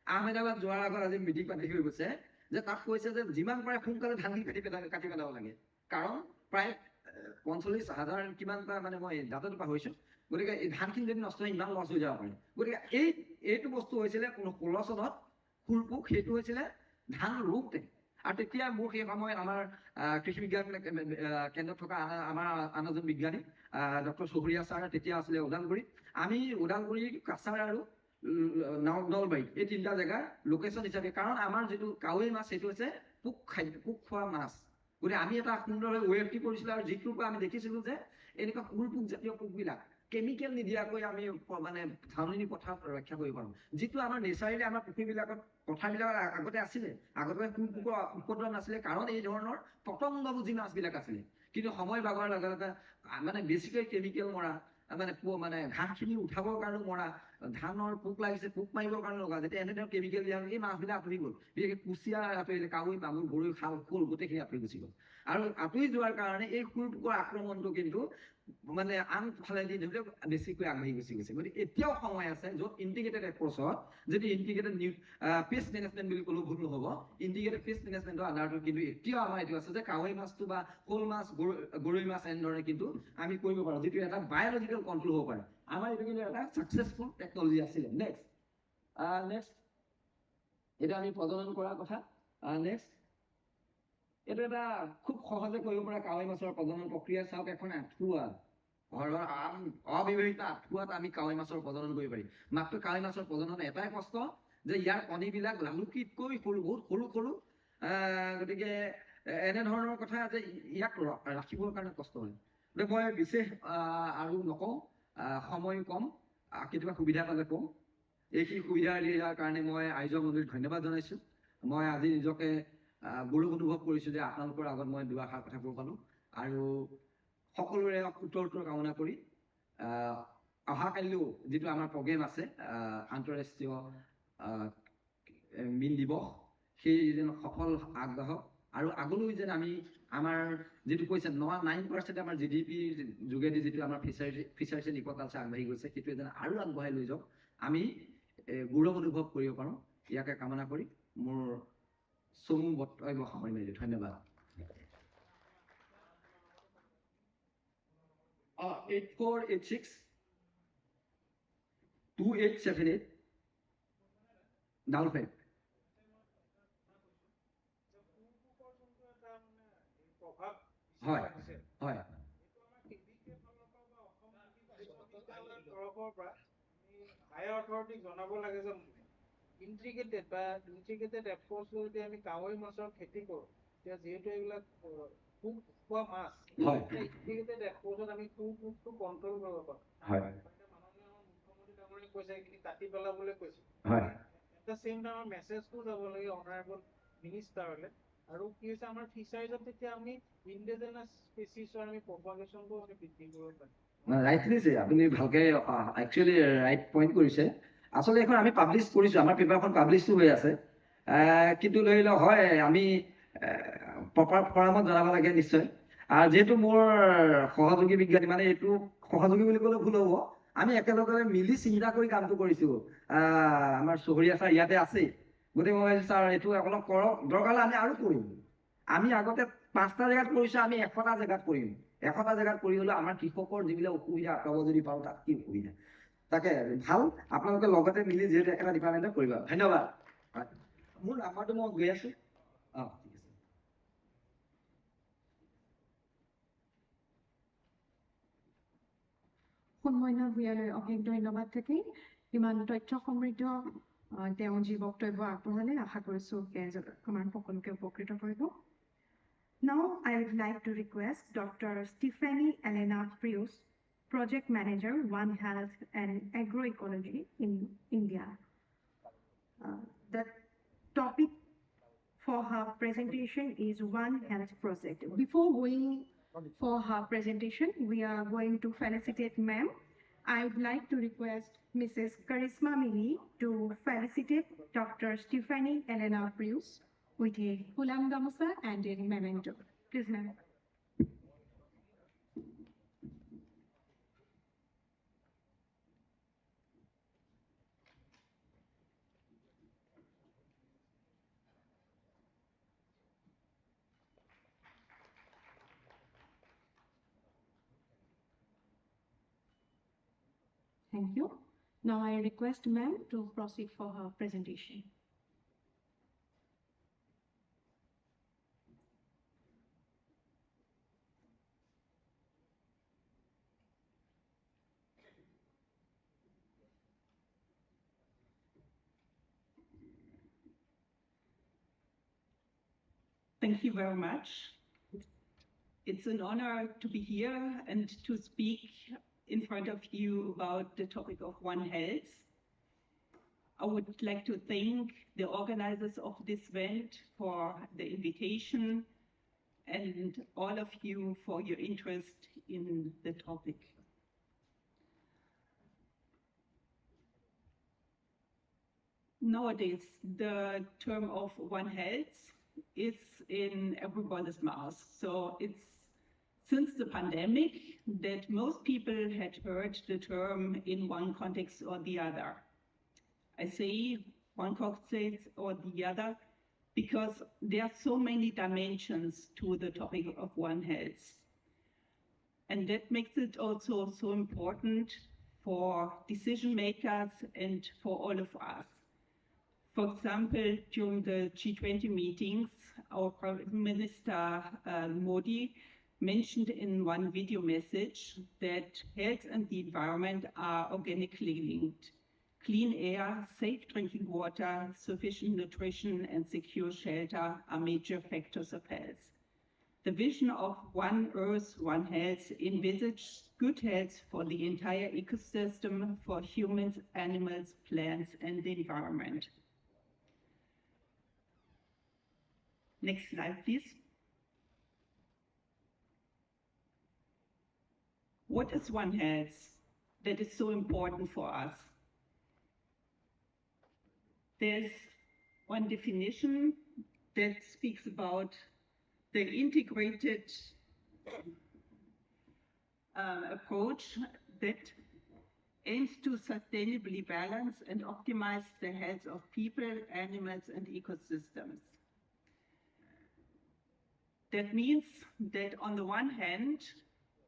আহমেদাবাদ যোৱাৰ আগত আজি মিটিং পাতি হৈ গৈছে যে তাত কৈছে যে যিমান পাৰে সোনকালে ধানখিনি কাটি পেলাব লাগে কাৰণ প্ৰায় 45,000 কিমানটা মানে মই ডাটাটো পাহৰিছোঁ গতিকে এই ধানখিনি যদি নষ্ট হয় ইমান লছ হৈ যাব পাৰে গতিকে এইটো বস্তু হৈছিলে 16 চনত ফুল পোক সেইটো হৈছিলে ধান ৰোওঁতে আৰু তেতিয়া মোৰ সেই সময়ত আমাৰ কৃষি বিজ্ঞান কেন্দ্ৰত থকা আমাৰ আন এজন বিজ্ঞানী ডক্টৰ চহৰীয়া ছাৰ তেতিয়া আছিলে ওদালগুৰিত আমি ওদালগুৰি কাছাৰ আৰু নলবাৰী এই তিনিটা জেগাৰ লোকেশ্যন হিচাপে কাৰণ আমাৰ যিটো কাৱৈ মাছ সেইটো হৈছে পোক খোৱা মাছ গতিকে আমি এটা সুন্দৰভাৱে ৱেবটি কৰিছিলোঁ আৰু যিটোৰ পৰা আমি দেখিছিলোঁ যে এনেকুৱা ফুল পোক জাতীয় পোকবিলাক কেমিকেল নিদিয়াকৈ আমি মানে ধাননি পথাৰত ৰক্ষা কৰিব পাৰোঁ যিটো আমাৰ নেচাৰেলি আমাৰ পুখুৰীবিলাকত পথাৰবিলাকত আগতে আছিলে আগতে ফুল পোকৰ উপদ্ৰৱ নাছিলে কাৰণ এই ধৰণৰ পতংগভোজী মাছবিলাক আছিলে কিন্তু সময় বাগৰ লগে লগে মানে বেছিকৈ কেমিকেল মৰা মানে ঘাঁহখিনি উঠাবৰ কাৰণেও মৰা ধানৰ পোক লাগিছে পোক মাৰিবৰ কাৰণে লগা যেতিয়া এনেধৰণৰ কেমিকেল দিয়া এই মাছবিলাক আঁতৰি গ'ল বিশেষকৈ কুচিয়া আঁতৰিলে কাৱৈ মাগুৰ গৰৈ শাল শ'ল গোটেইখিনি আঁতৰি গুচি গ'ল আৰু আঁতৰি যোৱাৰ কাৰণে এই ফুল পোকৰ আক্ৰমণটো কিন্তু মানে আনফালেদি বেছিকৈ আগবাঢ়ি গুচি গৈছে গতিকে এতিয়াও সময় আছে য'ত ইণ্টিগ্ৰেটেড এপ্ৰ'চত যদি ইণ্টিগ্ৰেটেড পেষ্ট মেনেজমেণ্ট বুলি ক'লেও ভুল নহ'ব ইণ্টিগ্ৰেটেড পেষ্ট মেনেজমেণ্টৰ আণ্ডাৰটো কিন্তু এতিয়াও আমাৰ এইটো আছে যে কাৱৈ মাছটো বা শ'ল মাছ গৰৈ মাছ এনেধৰণে কিন্তু আমি কৰিব পাৰোঁ যিটো এটা বায়'লজিকেল কণ্ট্ৰল হ'ব পাৰে আমাৰ এইটো কিন্তু এটা ছাকচেছফুল টেকনলজি আছিলে নেক্সট এইটো আমি প্ৰজনন কৰাৰ কথা নেক্সট এইটো এটা খুব সহজে কৰিব পৰা কাৱৈ মাছৰ প্ৰজনন প্ৰক্ৰিয়া চাওক এখন আঁঠুৱা ঘৰৰ অবিবাহিত আঁঠুৱাত আমি কাৱৈ মাছৰ প্ৰজনন কৰিব পাৰিম মাত্ৰ কাৱৈ মাছৰ প্ৰজনন এটাই কষ্ট যে ইয়াৰ কণীবিলাক লালুকিতকৈ সৰু বহুত সৰু সৰু গতিকে এনেধৰণৰ কথা যে ইয়াক ৰাখিবৰ কাৰণে কষ্ট হয় গতিকে মই বিশেষ আৰু নকওঁ সময় কম কেতিয়াবা সুবিধা পালে কওঁ এইখিনি সুবিধা দিয়াৰ কাৰণে মই আয়োজক মণ্ডলীক ধন্যবাদ জনাইছোঁ মই আজি নিজকে গৌৰৱ অনুভৱ কৰিছোঁ যে আপোনালোকৰ আগত মই দুআষাৰ কথাবোৰ পালোঁ আৰু সকলোৰে উত্তৰ কামনা কৰি অহাকালিও যিটো আমাৰ প্ৰগ্ৰেম আছে আন্তঃৰাষ্ট্ৰীয় মীন দিৱস সেই যেন সফল আগবাঢ়ক আৰু আগলৈ যেন আমি আমাৰ যিটো কৈছে 9% আমাৰ GDP যোগেদি যিটো আমাৰ ফিচাৰিজ এণ্ড একুৱাকালচাৰ আগবাঢ়ি গৈছে সেইটোৱে যেন আৰু আগবঢ়াই লৈ যাওক আমি গৌৰৱ অনুভৱ কৰিব পাৰোঁ ইয়াকে কামনা কৰি মোৰ চমু বক্তব্য সামৰি মাৰিলোঁ ধন্যবাদ 8486 2878 ডাবল 5 হয় হয় তৰফৰ পৰা হায়াৰ অথৰিটিক জনাব লাগে যে ইন্টিগ্ৰেটেড বা ইন্টিগ্ৰেটেড এপ্ৰ'চ যদি আমি কাৱৈ মাছৰ খেতি কৰোঁ, তেতিয়া যিহেতু এইবিলাক পোক খোৱা মাছ, ইন্টিগ্ৰেটেড এপ্ৰ'চত আমি পোকটো কণ্ট্ৰল কৰিব পাৰোঁ। মাননীয় মুখ্যমন্ত্ৰী ডাঙৰীয়াই কৈছে এইখিনি কাটি পেলাবলৈ কৈছে। এট দ্য চেম টাইম আমাৰ মেছেজটো যাব লাগে অনাৰেবল মিনিষ্টাৰলৈ। আৰু কি হৈছে আমাৰ ফিচাৰিজত তেতিয়া আমি ইণ্ডিজিনাছ স্পেচিছৰ আমি প্ৰপাগেশ্যনটো আমি বৃদ্ধি কৰিব পাৰিম। ৰাইটলি যে আপুনি ভালকে একচুৱেলি ৰাইট পইণ্ট কৰিছে। আচলতে এখন আমি পাব্লিছ কৰিছোঁ, আমাৰ পেপাৰখন পাব্লিছো হৈ আছে, কিন্তু ধৰি লওক হয় আমি প্ৰপাৰ ফৰামত জনাব লাগে নিশ্চয়। আৰু যিহেতু মোৰ সহযোগী বিজ্ঞানী, মানে এইটো সহযোগী বুলি ক'লে ভুল হ'ব, আমি একেলগে মিলি চিন্তা কৰি কামটো কৰিছোঁ। আমাৰ চহৰীয়া ছাৰ ইয়াতে আছেই, গতিকে মই ভাবিছোঁ ছাৰ এইটো অলপ কৰক, দৰকাৰ হ'লে আমি আৰু কৰিম। আমি আগতে 5টা জেগাত কৰিছোঁ, আমি 100টা জেগাত কৰিম। 100টা জেগাত কৰি হ'লেও আমাৰ কৃষকৰ যিবিলাক অসুবিধা আঁতৰাব যদি পাৰোঁ, তাত কি অসুবিধা। তাকে ভাল, আপোনালোকে লগতে মিলি যিহেতু একেটা ডিপাৰ্টমেণ্টে কৰিব। ধন্যবাদ। মোৰ নাম্বাৰটো মই গৈ আছোঁ। ঠিক আছে। সুমন্য ভূঞালৈ অশেষ ধন্যবাদ থাকিল। ইমান তথ্য সমৃদ্ধ তেওঁ যি বক্তব্য আগবঢ়ালে, আশা কৰিছোঁ আমাৰ সকলোকে উপকৃত কৰিব। Now I would like to request Dr. Stephanie Elena Prius, Project Manager, One Health and Agroecology in India. The topic for her presentation is One Health Project. Before going for her presentation, we are going to felicitate ma'am. I would like to request Mrs. Karisma Mili to felicitate Dr. Stephanie Elena Prius with a Hulam Gamusa and a memento. Please, ma'am. Thank you. Now I request ma'am to proceed for her presentation. Thank you very much. It's an honor to be here and to speak in front of you about the topic of One Health. I would like to thank the organizers of this event for the invitation and all of you for your interest in the topic. Nowadays, the term of One Health is in everybody's mouth. So it's since the pandemic that most people had heard the term in one context or the other. I say one context or the other because there are so many dimensions to the topic of One Health. And that makes it also so important for decision makers and for all of us. For example, during the G20 meetings, our Prime Minister Modi mentioned in one video message that health and the environment are organically linked. Clean air, safe drinking water, sufficient nutrition, and secure shelter are major factors of health. The vision of One Earth, One Health envisages good health for the entire ecosystem for humans, animals, plants, and the environment. Next slide, please. What is One Health that is so important for us? There's one definition that speaks about the integrated approach that aims to sustainably balance and optimize the health of people, animals, and ecosystems. That means that on the one hand,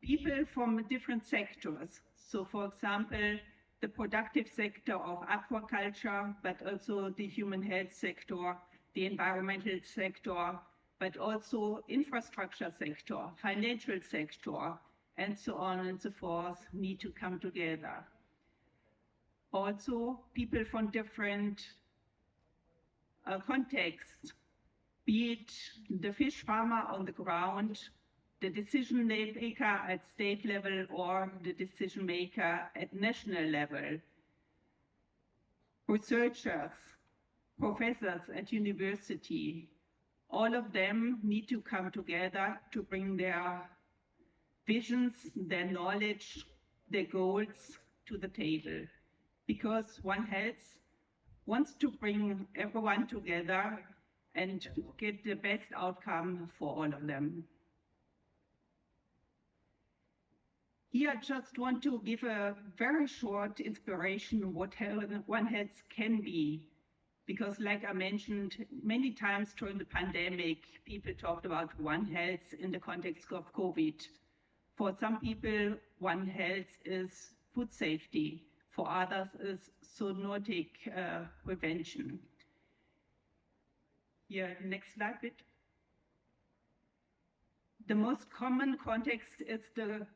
people from different sectors, so for example, the productive sector of aquaculture, but also the human health sector, the environmental sector, but also infrastructure sector, financial sector, and so on and so forth, need to come together. Also, people from different context, be it the fish farmer on the ground, the decision maker at state level, or the decision maker at national level, researchers, professors at university, all of them need to come together to bring their visions, their knowledge, their goals to the table. Because One Health wants to bring everyone together and get the best outcome for all of them. Here, I just want to give a very short inspiration what One Health can be. Because like I mentioned, many times during the pandemic, people talked about One Health in the context of COVID. For some people, One Health is food safety. For others, is zoonotic prevention. Here, next slide, please. The most common context is the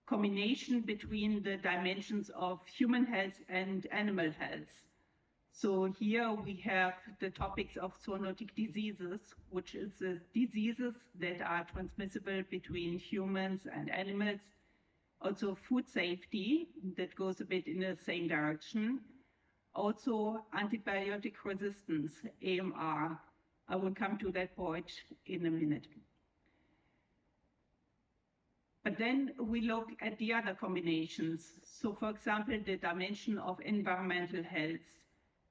combination between the dimensions of human health and animal health. So here we have the topics of zoonotic diseases, which is diseases that are transmissible between humans and animals. Also food safety, that goes a bit in the same direction. Also antibiotic resistance, AMR. I will come to that point in a minute. But then we look at the other combinations. So for example, the dimension of environmental health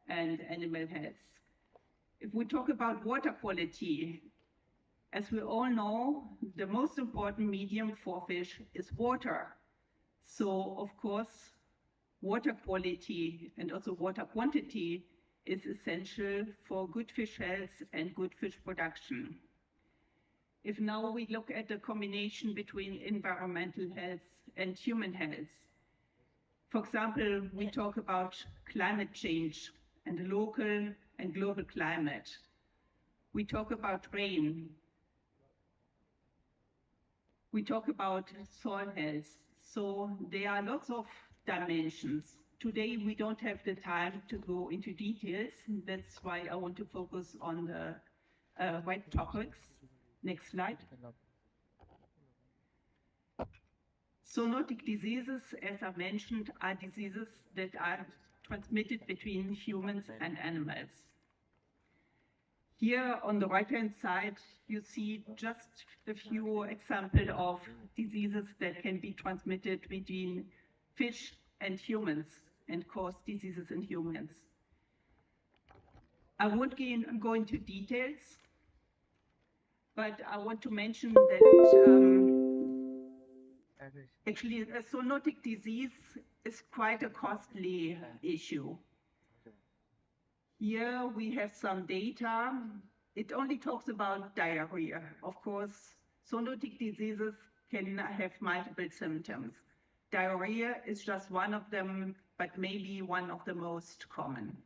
and animal health. If we talk about water quality, as we all know, the most important medium for fish is water. So of course, water quality and also water quantity is essential for good fish health and good fish production. If now we look at the combination between environmental health and human health, for example, we talk about climate change and local and global climate. We talk about rain. We talk about soil health. So there are lots of dimensions. Today we don't have the time to go into details. That's why I want to focus on the right topics. Next slide. Zoonotic diseases, as I mentioned, are diseases that are transmitted between humans and animals. Here on the right-hand side, you see just a few examples of diseases that can be transmitted between fish and humans and cause diseases in humans. I won't go into details, but I want to mention that actually a zoonotic disease is quite a costly issue. Here we have some data. It only talks about diarrhea. Of course, zoonotic diseases can have multiple symptoms. Diarrhea is just one of them, but maybe one of the most common.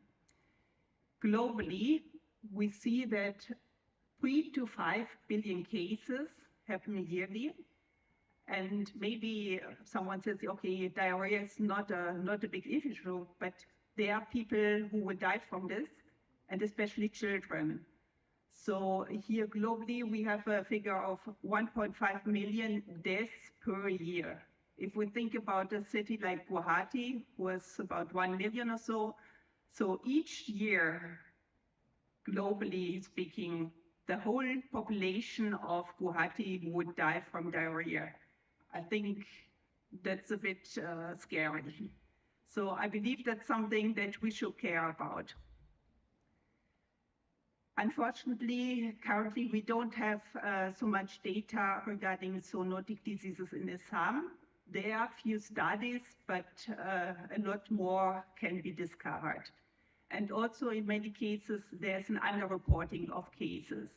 Globally, we see that 3 to 5 billion cases happen yearly. And maybe someone says, okay, diarrhea is not a big issue, but there are people who will die from this, and especially children. So here globally, we have a figure of 1.5 million deaths per year. If we think about a city like Guwahati, was about 1 million or so, so each year, globally speaking, the whole population of Guwahati would die from diarrhea. I think that's a bit scary. So I believe that's something that we should care about. Unfortunately, currently we don't have so much data regarding zoonotic diseases in Assam. There are few studies, but a lot more can be discovered. And also in many cases, there's an underreporting of cases.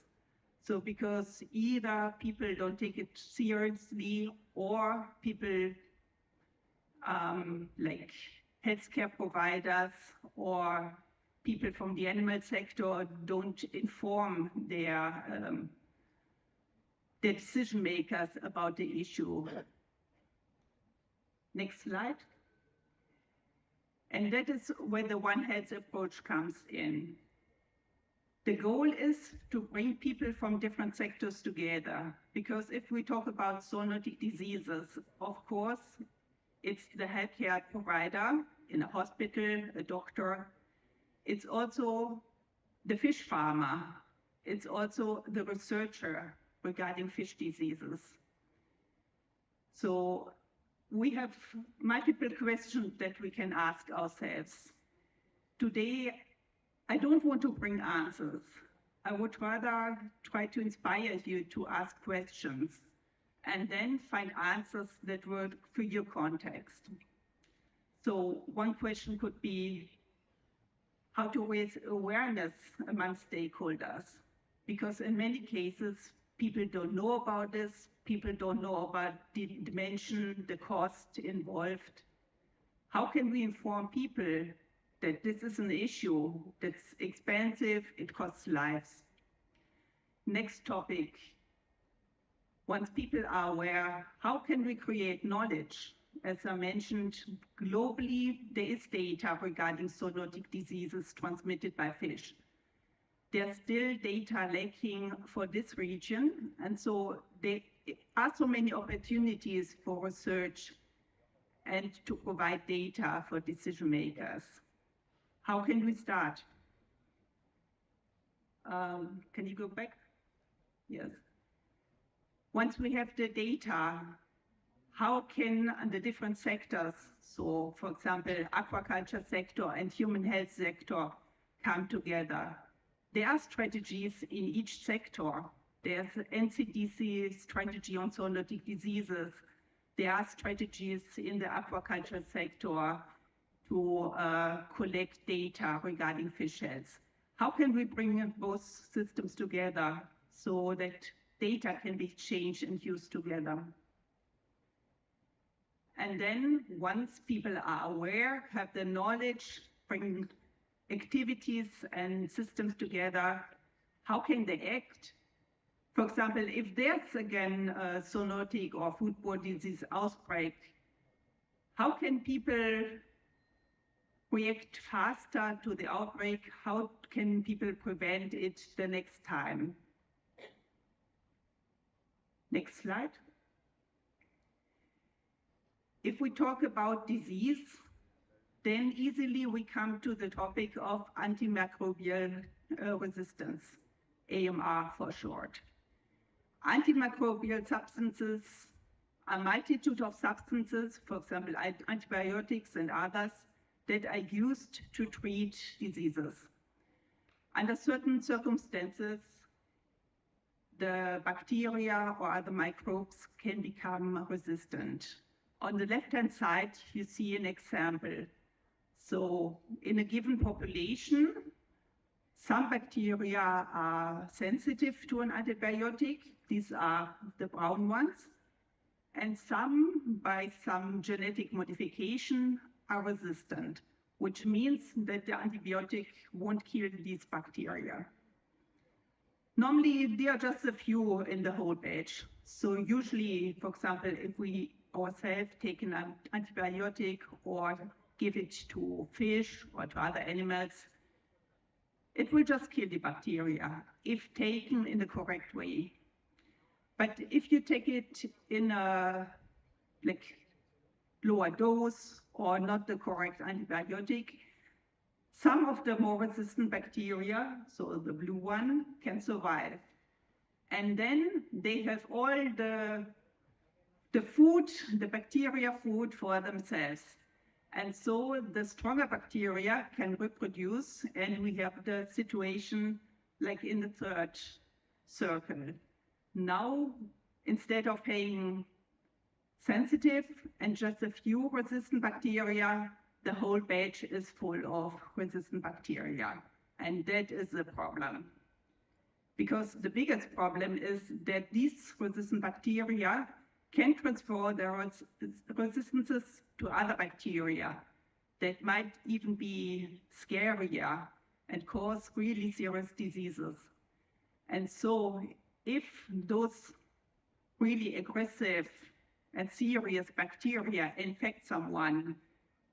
So because either people don't take it seriously or people like healthcare providers or people from the animal sector don't inform their decision makers about the issue. Next slide. And that is where the One Health approach comes in. The goal is to bring people from different sectors together, because if we talk about zoonotic diseases, of course, it's the healthcare provider in a hospital, a doctor. It's also the fish farmer. It's also the researcher regarding fish diseases. So we have multiple questions that we can ask ourselves. Today, I don't want to bring answers. I would rather try to inspire you to ask questions and then find answers that work for your context. So one question could be how to raise awareness among stakeholders, because in many cases, people don't know about this, people don't know about the dimension, the cost involved. How can we inform people that this is an issue that's expensive, it costs lives? Next topic. Once people are aware, how can we create knowledge? As I mentioned, globally, there is data regarding zoonotic diseases transmitted by fish. There's still data lacking for this region, and so there are so many opportunities for research and to provide data for decision makers. How can we start? Can you go back? Yes. Once we have the data, how can the different sectors, so for example, aquaculture sector and human health sector, come together? There are strategies in each sector. There's NCDC strategy on zoonotic diseases. There are strategies in the aquaculture sector to collect data regarding fish health. How can we bring both systems together so that data can be exchanged and used together? And then once people are aware, have the knowledge, bring activities and systems together, how can they act? For example, if there's again a zoonotic or foodborne disease outbreak, how can people react faster to the outbreak? How can people prevent it the next time? Next slide. If we talk about disease, then easily we come to the topic of antimicrobial resistance, AMR for short. Antimicrobial substances, a multitude of substances, for example, antibiotics and others, that are used to treat diseases. Under certain circumstances, the bacteria or other microbes can become resistant. On the left-hand side, you see an example. So in a given population, some bacteria are sensitive to an antibiotic. These are the brown ones. And some, by some genetic modification, are resistant, which means that the antibiotic won't kill these bacteria. Normally, there are just a few in the whole batch. So usually, for example, if we ourselves take an antibiotic or give it to fish or to other animals, it will just kill the bacteria if taken in the correct way. But if you take it in a lower dose or not the correct antibiotic, some of the more resistant bacteria, so the blue one, can survive. And then they have all the food, the bacteria food for themselves. And so the stronger bacteria can reproduce, and we have the situation like in the third circle. Now, instead of having sensitive and just a few resistant bacteria, the whole batch is full of resistant bacteria. And that is the problem. Because the biggest problem is that these resistant bacteria can transfer their resistances to other bacteria that might even be scarier and cause really serious diseases. And so if those really aggressive and serious bacteria infect someone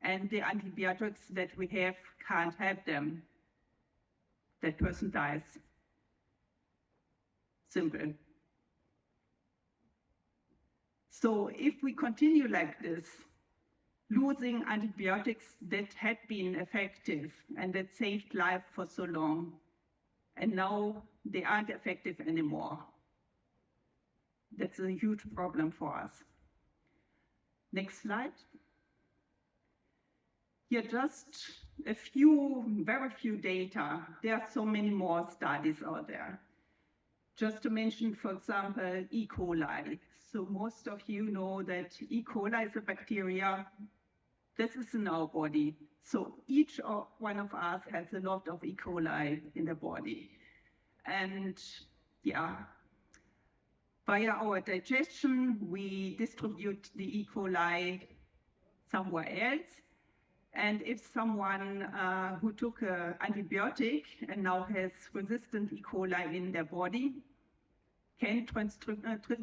and the antibiotics that we have can't help them, that person dies. Simple. So if we continue like this, losing antibiotics that had been effective and that saved life for so long, and now they aren't effective anymore, that's a huge problem for us. Next slide. Here just a few, very few data. There are so many more studies out there. Just to mention, for example, E. coli. So most of you know that E. coli is a bacteria. This is in our body. So each one of us has a lot of E. coli in the body. And yeah, via our digestion, we distribute the E. coli somewhere else. And if someone who took an antibiotic and now has resistant E. coli in their body, can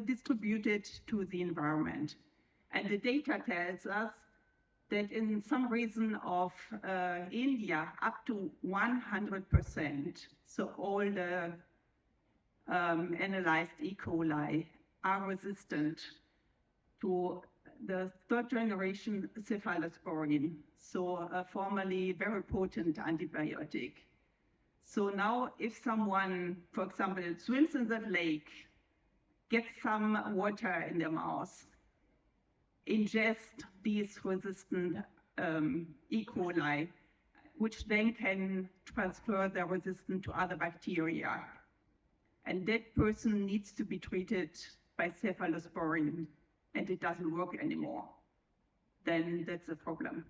distribute it to the environment. And the data tells us that in some region of India, up to 100%, so all the analyzed E. coli are resistant to the third generation cephalosporin, so a formerly very potent antibiotic. So now if someone, for example, swims in that lake, gets some water in their mouth, ingest these resistant E. coli, which then can transfer their resistance to other bacteria. And that person needs to be treated by cephalosporin, and it doesn't work anymore, then that's a problem.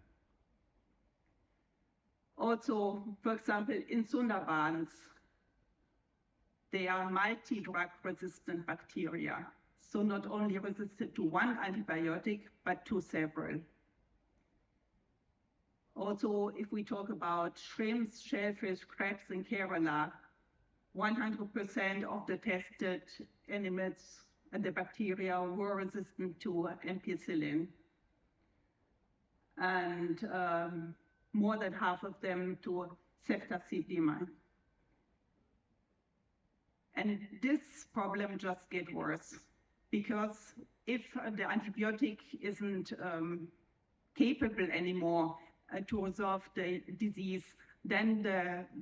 Also, for example, in Sundarbans, there are multi-drug resistant bacteria. So not only resistant to one antibiotic, but to several. Also, if we talk about shrimps, shellfish, crabs in Kerala, 100% of the tested animals and the bacteria were resistant to ampicillin. And more than half of them to ceftazidime. And this problem just gets worse, because if the antibiotic isn't capable anymore to resolve the disease, then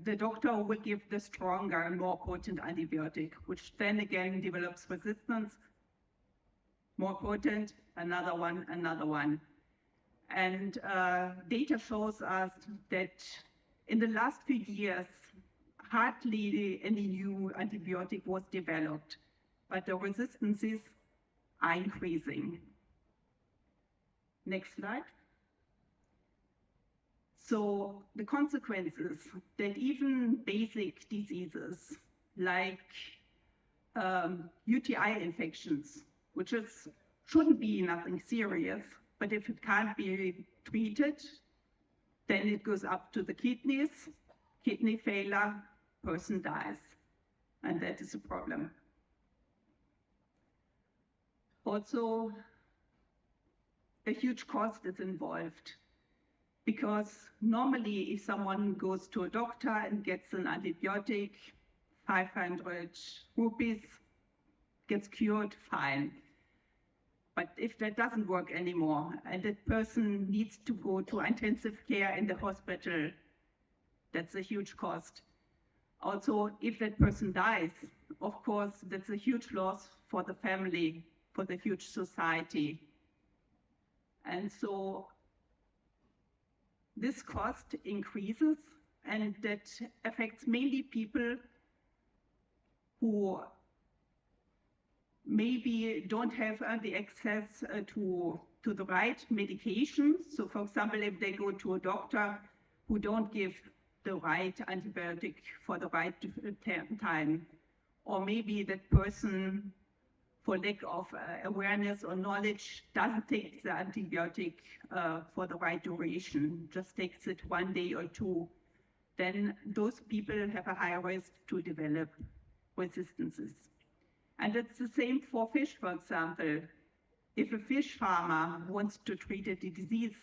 the doctor will give the stronger and more potent antibiotic, which then again develops resistance, more potent, another one. And data shows us that in the last few years, hardly any new antibiotic was developed, but the resistances are increasing. Next slide. So the consequences that even basic diseases like UTI infections, which shouldn't be nothing serious, but if it can't be treated, then it goes up to the kidneys, kidney failure, person dies, and that is a problem. Also, a huge cost is involved, because normally if someone goes to a doctor and gets an antibiotic, 500 rupees, gets cured, fine. But if that doesn't work anymore and that person needs to go to intensive care in the hospital, that's a huge cost. Also, if that person dies, of course, that's a huge loss for the family, for the huge society. And so this cost increases, and that affects mainly people who maybe don't have the access to the right medication. So for example, if they go to a doctor who don't give the right antibiotic for the right time, or maybe that person, for lack of awareness or knowledge, doesn't take the antibiotic for the right duration, just takes it 1 day or 2, then those people have a higher risk to develop resistances. And it's the same for fish, for example. If a fish farmer wants to treat a disease,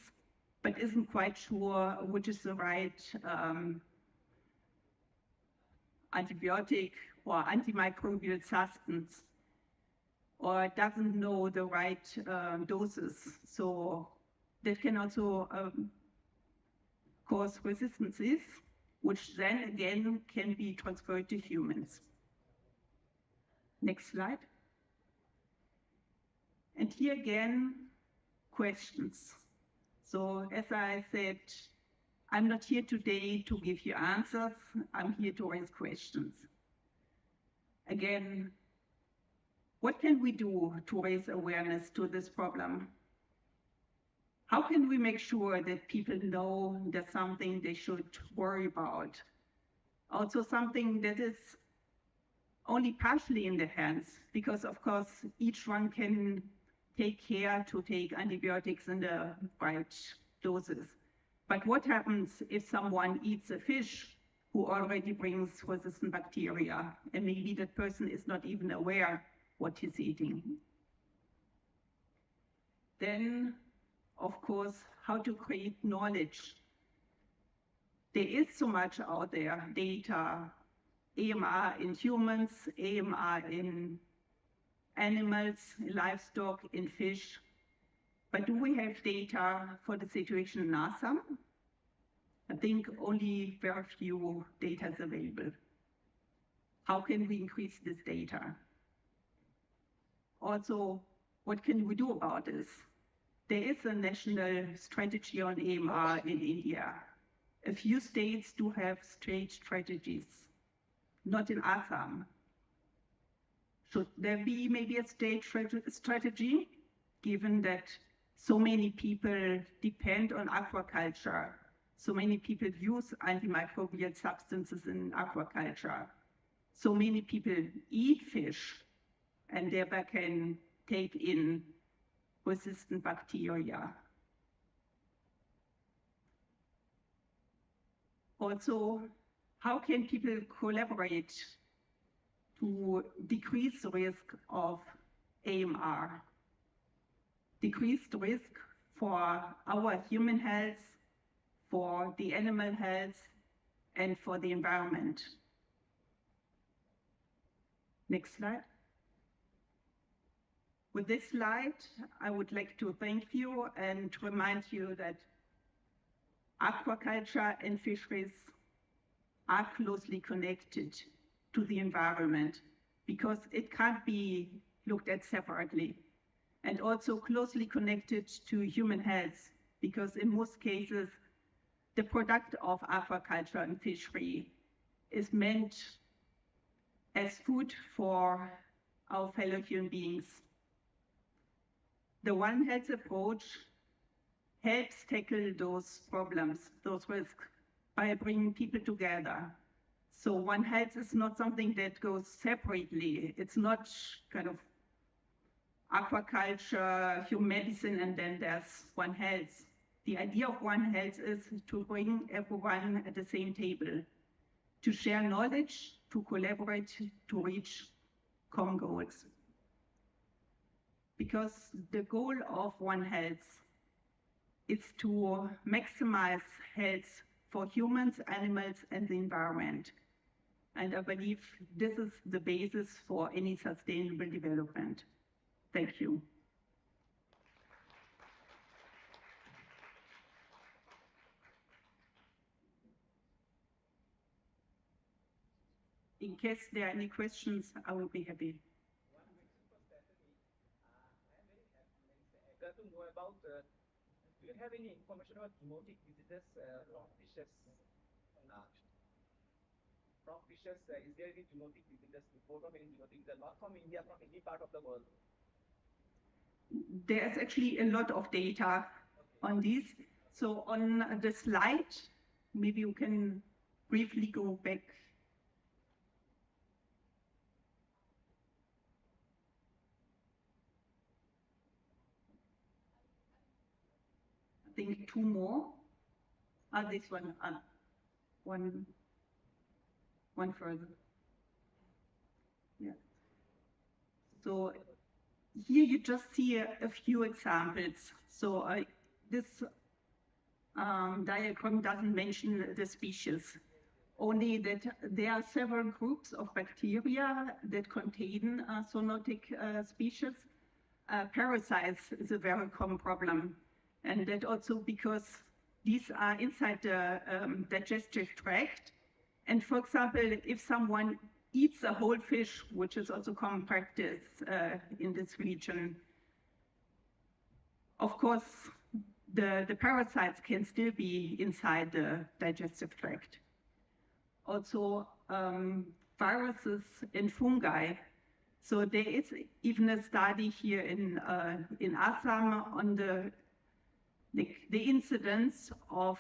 but isn't quite sure which is the right antibiotic or antimicrobial substance, or doesn't know the right doses. So that can also cause resistances, which then again can be transferred to humans. Next slide. And here again, questions. So as I said, I'm not here today to give you answers. I'm here to raise questions. Again, what can we do to raise awareness to this problem? How can we make sure that people know there's something they should worry about? Also something that is only partially in their hands, because of course each one can take care to take antibiotics in the right doses. But what happens if someone eats a fish who already brings resistant bacteria, and maybe that person is not even aware what he's eating? Then, of course, how to create knowledge. There is so much out there, data, AMR in humans, AMR in animals, livestock, in fish. But do we have data for the situation in Assam? I think only very few data is available. How can we increase this data? Also, what can we do about this? There is a national strategy on AMR in India. A few states do have state strategies, not in Assam. Should there be maybe a state strategy, given that so many people depend on aquaculture, so many people use antimicrobial substances in aquaculture, so many people eat fish and thereby can take in resistant bacteria. Also, how can people collaborate to decrease the risk of AMR? Decreased risk for our human health, for the animal health, and for the environment. Next slide. With this slide, I would like to thank you and remind you that aquaculture and fisheries are closely connected to the environment, because it can't be looked at separately, and also closely connected to human health, because in most cases, the product of aquaculture and fishery is meant as food for our fellow human beings. The One Health approach helps tackle those problems, those risks, by bringing people together. So One Health is not something that goes separately. It's not kind of aquaculture, human medicine, and then there's One Health. The idea of One Health is to bring everyone at the same table, to share knowledge, to collaborate, to reach common goals. Because the goal of One Health is to maximize health for humans, animals, and the environment. And I believe this is the basis for any sustainable development. Thank you. In case there are any questions, I will be happy. To know about, do you have any information about zoonotic diseases from fishes? From fishes, is there any zoonotic diseases, report of any zoonotic diseases, not from India, from any part of the world? There's actually a lot of data on this. So on the slide, maybe you can briefly go back. I think two more. This one, one further. Yeah. So here you just see a few examples. So this diagram doesn't mention the species. only that there are several groups of bacteria that contain zoonotic species. Parasites is a very common problem, and that also because these are inside the digestive tract. And for example, if someone eats a whole fish, which is also common practice in this region, of course, the parasites can still be inside the digestive tract. Also, viruses and fungi. So there is even a study here in Assam on the incidence of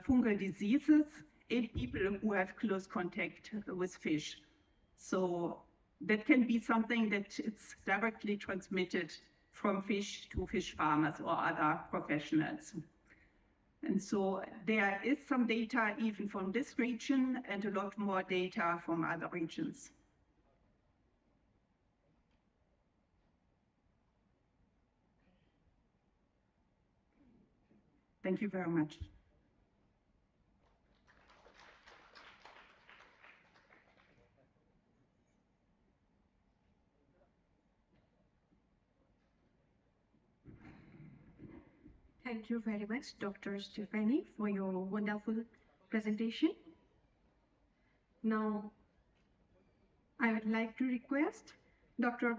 fungal diseases in people who have close contact with fish. So that can be something that it's directly transmitted from fish to fish farmers or other professionals. And so there is some data even from this region and a lot more data from other regions. Thank you very much. Thank you very much, Dr. Stephanie, for your wonderful presentation. Now, I would like to request Dr.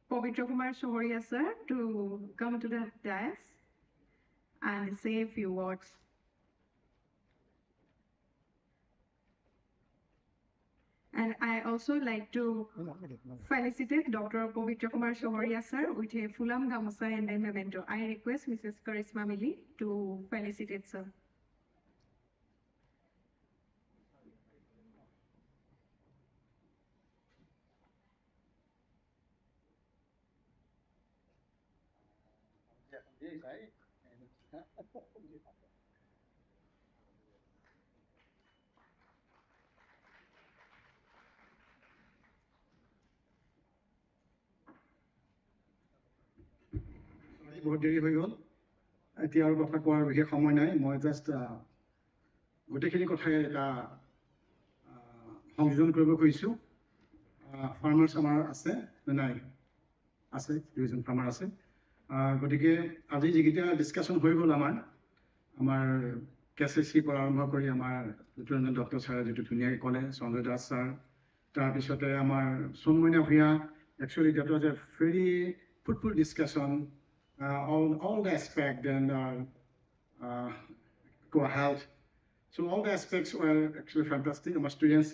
Pavitra Kumar Sohoria sir to come to the dais and say a few words. And I also like to felicitate Dr. Pavitra Kumar Sohoria sir with a Fulam Gamusa and a memento. I request Mrs. Karisma Mili to felicitate sir. বহুত দেৰি হৈ গ'ল এতিয়া আৰু কথা কোৱাৰ বিশেষ সময় নাই মই জাষ্ট গোটেইখিনি কথাই এটা সংযোজন কৰিব খুজিছোঁ ফাৰ্মাৰ্ছ আমাৰ আছে নে নাই আছে দুইজন ফাৰ্মাৰ আছে গতিকে আজি যিকেইটা ডিছকাশ্যন হৈ গ'ল আমাৰ কেচিচিৰ পৰা আৰম্ভ কৰি আমাৰ লেফটেনেণ্ট ডক্টৰ ছাৰে যিটো ধুনীয়াকৈ ক'লে সঞ্জয় দাস ছাৰ তাৰপিছতে আমাৰ Sonmaina Bhuyan actually that was a very fruitful discussion all the aspects and co-health. So all the aspects were actually fantastic. Our students,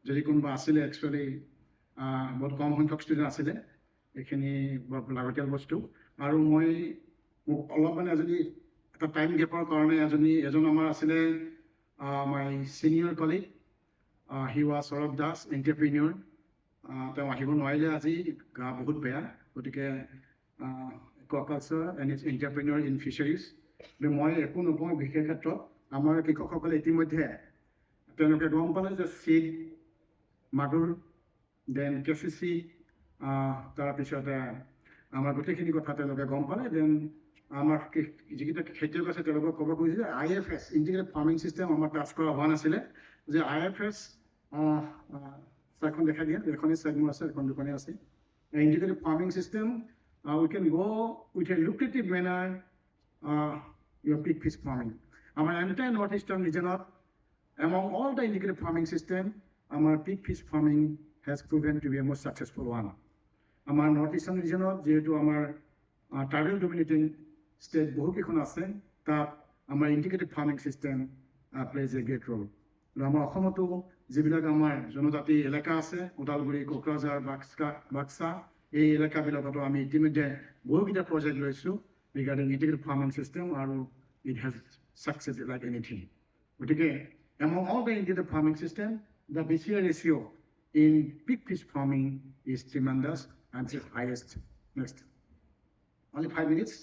যদি কোনোবা আছিলে actually বহুত কম সংখ্যক ষ্টুডেণ্ট আছিলে এইখিনি বৰ লাগতিয়াল বস্তু আৰু মই মোক অলপ মানে যদি এটা টাইম গেপৰ কাৰণে এজন আমাৰ আছিলে my senior colleague he was Saurav Das entrepreneur তেওঁ আহিব নোৱাৰিলে আজি গা বহুত বেয়া গতিকে aquaculture and its entrepreneur in fisheries. মই একো নকওঁ বিশেষ ক্ষেত্ৰত আমাৰ কৃষকসকলে ইতিমধ্যে তেওঁলোকে গম পালে যে চিড মাগুৰ দেন কেচিচি তাৰপিছতে আমাৰ গোটেইখিনি কথা তেওঁলোকে গম পালে দেন আমাৰ যিকেইটা খেতিয়ক আছে তেওঁলোকক ক'ব খুজিছে IFS ইণ্টিগ্ৰেটেড ফাৰ্মিং চিষ্টেম আমাৰ টাচ কৰা হোৱা নাছিলে যে IFS চাইখন দেখা দিয়া এখনেই চেগমেণ্ট আছে এখন দুখনেই আছে integrated farming system we can go with a lucrative manner your pig fish farming. Our entire northeastern region, among all the integrated farming system, our pig fish farming has proven to be a most successful one. Our northeastern region, যেহেতু our tribal dominating state বহুকেইখন আছে তাত our integrated farming system plays a great role. আমাৰ অসমতো যিবিলাক আমাৰ জনজাতি এলেকা আছে ওদালগুৰি কোকৰাঝাৰ বাক্সা এই এলেকাবিলাকতো আমি ইতিমধ্যে বহুকেইটা প্ৰজেক্ট লৈছোঁ ৰিগাৰ্ডিং ইণ্টিগ্ৰেটেড ফাৰ্মিং চিষ্টেম আৰু it has success like anything গতিকে among all the integrated farming system the BCI ratio' in pig fish farming is tremendous and is highest next only 5 minutes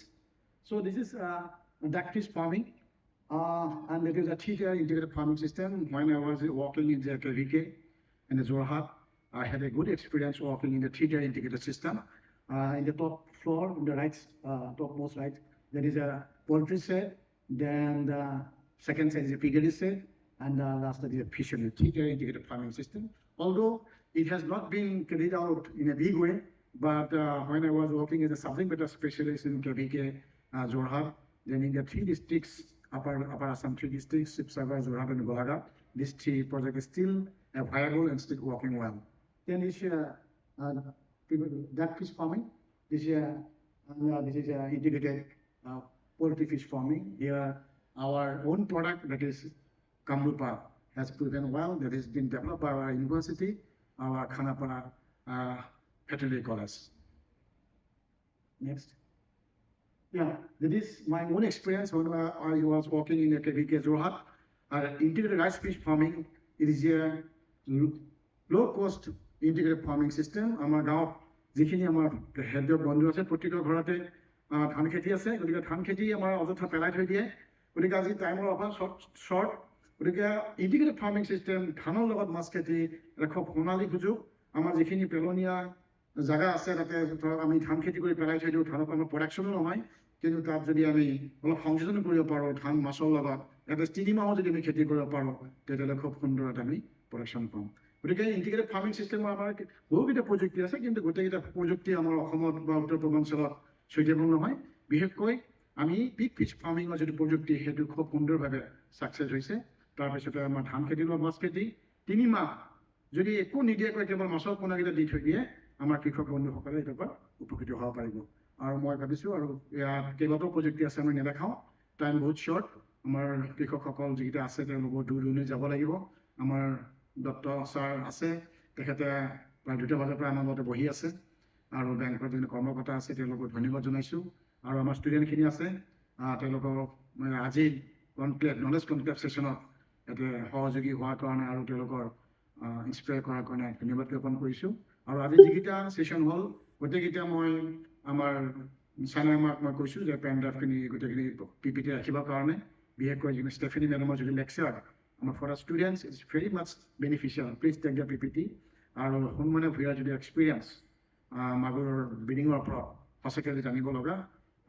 so this is duck fish farming and it is a three-tier integrated farming system when I was working in the KVK in the Raha. I had a good experience working in the three-tier integrated system. In the top floor, on the right, topmost right, there is a poultry shed. Then the second side is a piggery shed. And last is the fishery, three-tier integrated farming system. Although it has not been carried out in a big way, but when I was working as a subject matter specialist in KVK, Jorhat, then in the three districts, Upper Assam three districts, Sibsagar, Jorhat, and Golaga, this three project is still viable and still working well. Then this duck fish farming, this is integrated poultry fish farming. Here, our own product, that is Kamrupa, has proven well. That has been developed by our university, our Khanapara Veterinary College. Next. Yeah, that is my own experience when I was working in a KVK Jorhat. Integrated rice fish farming, it is a low-cost integrated farming system. Our gaon, যিখিনি আমাৰ হেল্থৰ বন্ধু আছে প্ৰত্যেকৰ ঘৰতে ধান খেতি আছে, গতিকে ধান খেতি আমাৰ অযথা পেলাই থৈ দিয়ে, গতিকে আজি টাইমৰ অভাৱ শ্বৰ্ট, গতিকে ইণ্টিগ্ৰেটেড ফাৰ্মিং চিষ্টেম ধানৰ লগত মাছ খেতি এটা খুব সোণালী সুযোগ। আমাৰ যিখিনি পেলনীয়া জাগা আছে তাতে ধৰক আমি ধান খেতি কৰি পেলাই থৈ দিওঁ, ধানৰ আমাৰ প্ৰডাকশ্যনো নহয়, কিন্তু তাত যদি আমি অলপ সংযোজন কৰিব পাৰোঁ ধান মাছৰ লগত, এটা 3 মাহো যদি আমি খেতি কৰিব পাৰোঁ তেতিয়াহ'লে খুব সুন্দৰ এটা আমি প্ৰডাকশ্যন পাম। গতিকে ইণ্টিগ্ৰেটেড ফাৰ্মিং চিষ্টেমৰ আমাৰ বহুকেইটা প্ৰযুক্তি আছে, কিন্তু গোটেইকেইটা প্ৰযুক্তি আমাৰ অসমত বা উত্তৰ পূৰ্বাঞ্চলত সুইটেবল নহয়। বিশেষকৈ আমি পিক ফিছ ফাৰ্মিঙৰ যিটো প্ৰযুক্তি সেইটো খুব সুন্দৰভাৱে ছাকচেছ হৈছে। তাৰপিছতে আমাৰ ধান খেতিৰ লগত মাছ খেতি 3 মাহ যদি একো নিদিয়াকৈ কেৱল মাছৰ পোনাকেইটা দি থৈ দিয়ে, আমাৰ কৃষক বন্ধুসকলে এইটোৰ পৰা উপকৃত হ'ব পাৰিব। আৰু মই ভাবিছোঁ আৰু ইয়াত কেইবাটাও প্ৰযুক্তি আছে আমি নেদেখাওঁ, টাইম বহুত শ্বৰ্ট। আমাৰ কৃষকসকল যিকেইটা আছে তেওঁলোকৰ দূৰ দূৰণি যাব লাগিব। আমাৰ দত্ত ছাৰ আছে, তেখেতে প্ৰায় 2টা বজাৰ পৰা আমাৰ লগতে বহি আছে, আৰু বেংকৰ যিখিনি কৰ্মকৰ্তা আছে তেওঁলোকক ধন্যবাদ জনাইছোঁ। আৰু আমাৰ ষ্টুডেণ্টখিনি আছে, তেওঁলোকক আজি নলেজ কনক্লেভ ছেশ্যনত ইয়াতে সহযোগী হোৱাৰ কাৰণে আৰু তেওঁলোকৰ ইনস্পায়াৰ কৰাৰ কাৰণে ধন্যবাদ জ্ঞাপন কৰিছোঁ। আৰু আজি যিকেইটা ছেশ্যন হ'ল গোটেইকেইটা মই আমাৰ চাইনাই মই কৈছোঁ যে পেনড্ৰাইভখিনি গোটেইখিনি PPT ৰাখিবৰ কাৰণে, বিশেষকৈ যিখিনি ষ্টেফেনি মেডামৰ যিটো লেকচাৰ আমাৰ for the students it's very much beneficial, please take the PPT। আৰু সোণমণি ভূঞাৰ যিটো এক্সপিৰিয়েঞ্চ মাগুৰৰ ব্ৰিডিঙৰ ওপৰত সঁচাকৈ যদি জানিব লগা,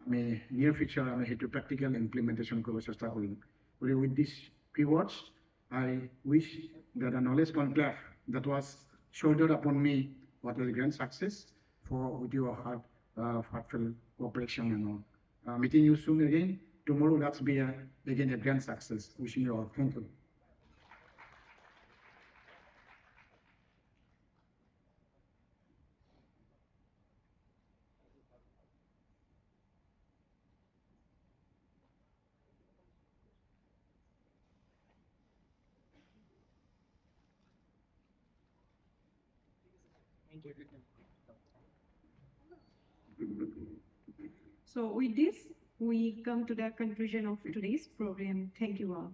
আমি নিয়াৰ ফিউচাৰ আমি সেইটো প্ৰেক্টিকেল ইমপ্লিমেণ্টেশ্যন কৰিব চেষ্টা কৰিম। গতিকে with this few words, I wish that a knowledge conclave that was shouldered upon me was a grand success with your heartfelt cooperation and all. Meeting you soon again. Tomorrow, let's be again a grand success. Wishing you all. Thank you. So with this, we come to the conclusion of today's program. Thank you all.